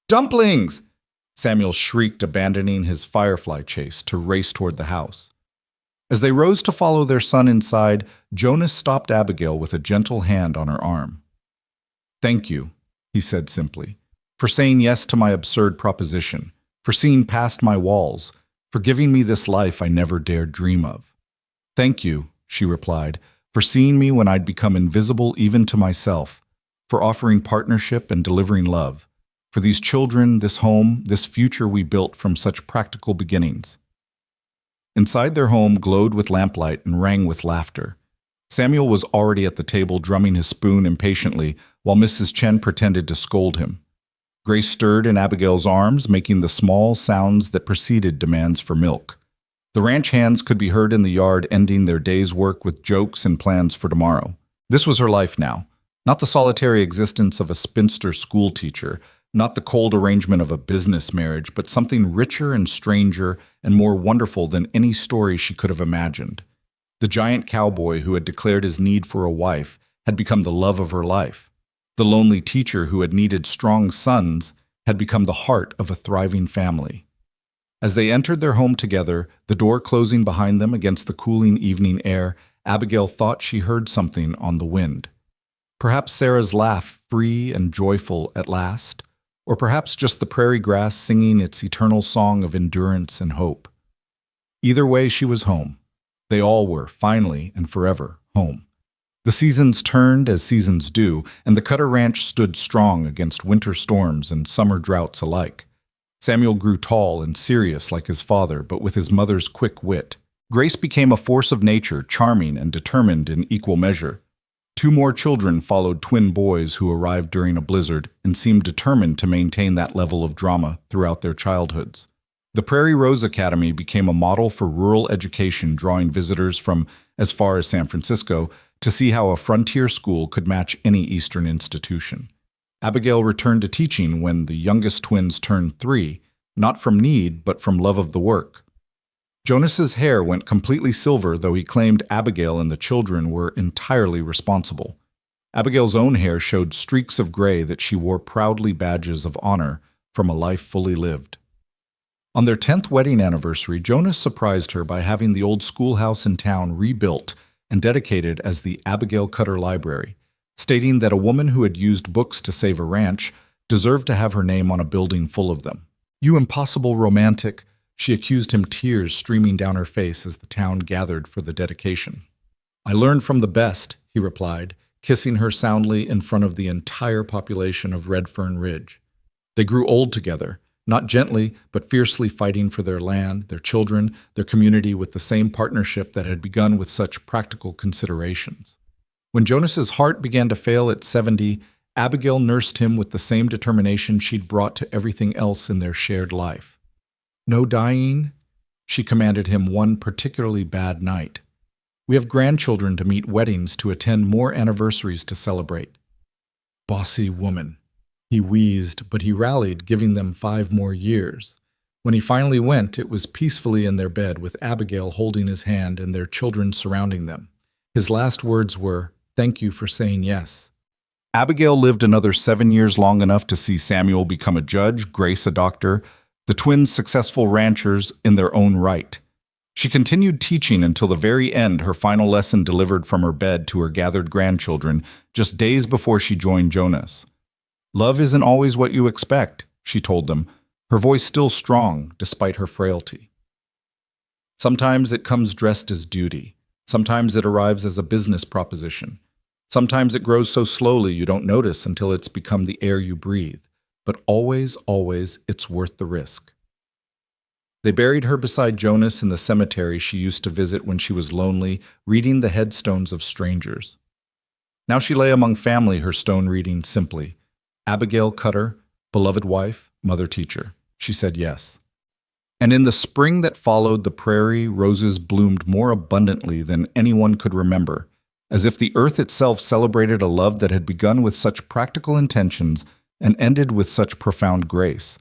Dumplings! Samuel shrieked, abandoning his firefly chase to race toward the house. As they rose to follow their son inside, Jonas stopped Abigail with a gentle hand on her arm. Thank you, he said simply, for saying yes to my absurd proposition, for seeing past my walls, for giving me this life I never dared dream of. Thank you, she replied, for seeing me when I'd become invisible even to myself, for offering partnership and delivering love, for these children, this home, this future we built from such practical beginnings. Inside their home glowed with lamplight and rang with laughter. Samuel was already at the table drumming his spoon impatiently while Mrs. Chen pretended to scold him. Grace stirred in Abigail's arms, making the small sounds that preceded demands for milk. The ranch hands could be heard in the yard ending their day's work with jokes and plans for tomorrow. This was her life now, not the solitary existence of a spinster schoolteacher, not the cold arrangement of a business marriage, but something richer and stranger and more wonderful than any story she could have imagined. The giant cowboy who had declared his need for a wife had become the love of her life. The lonely teacher who had needed strong sons had become the heart of a thriving family. As they entered their home together, the door closing behind them against the cooling evening air, Abigail thought she heard something on the wind. Perhaps Sarah's laugh, free and joyful at last, or perhaps just the prairie grass singing its eternal song of endurance and hope. Either way, she was home. They all were, finally and forever, home. The seasons turned as seasons do, and the Cutter Ranch stood strong against winter storms and summer droughts alike. Samuel grew tall and serious like his father, but with his mother's quick wit. Grace became a force of nature, charming and determined in equal measure. 2 more children followed twin boys who arrived during a blizzard and seemed determined to maintain that level of drama throughout their childhoods. The Prairie Rose Academy became a model for rural education, drawing visitors from as far as San Francisco to see how a frontier school could match any Eastern institution. Abigail returned to teaching when the youngest twins turned 3, not from need, but from love of the work. Jonas's hair went completely silver, though he claimed Abigail and the children were entirely responsible. Abigail's own hair showed streaks of gray that she wore proudly badges of honor from a life fully lived. On their 10th wedding anniversary, Jonas surprised her by having the old schoolhouse in town rebuilt and dedicated as the Abigail Cutter Library, stating that a woman who had used books to save a ranch deserved to have her name on a building full of them. "You impossible romantic," she accused him, tears streaming down her face as the town gathered for the dedication. "I learned from the best," he replied, kissing her soundly in front of the entire population of Red Fern Ridge. They grew old together, not gently, but fiercely fighting for their land, their children, their community with the same partnership that had begun with such practical considerations. When Jonas's heart began to fail at 70, Abigail nursed him with the same determination she'd brought to everything else in their shared life. "No dying?" she commanded him one particularly bad night. "We have grandchildren to meet, weddings to attend, more anniversaries to celebrate." "Bossy woman." He wheezed, but he rallied, giving them 5 more years. When he finally went, it was peacefully in their bed with Abigail holding his hand and their children surrounding them. His last words were, "Thank you for saying yes." Abigail lived another 7 years, long enough to see Samuel become a judge, Grace a doctor, the twins successful ranchers in their own right. She continued teaching until the very end, her final lesson delivered from her bed to her gathered grandchildren just days before she joined Jonas. "Love isn't always what you expect," she told them, her voice still strong despite her frailty. "Sometimes it comes dressed as duty. Sometimes it arrives as a business proposition. Sometimes it grows so slowly you don't notice until it's become the air you breathe. But always, always, it's worth the risk." They buried her beside Jonas in the cemetery she used to visit when she was lonely, reading the headstones of strangers. Now she lay among family, her stone reading simply, "Abigail Cutter, Beloved wife, mother teacher. She said yes. And in the spring that followed, the prairie roses bloomed more abundantly than anyone could remember, as if the earth itself celebrated a love that had begun with such practical intentions and ended with such profound grace.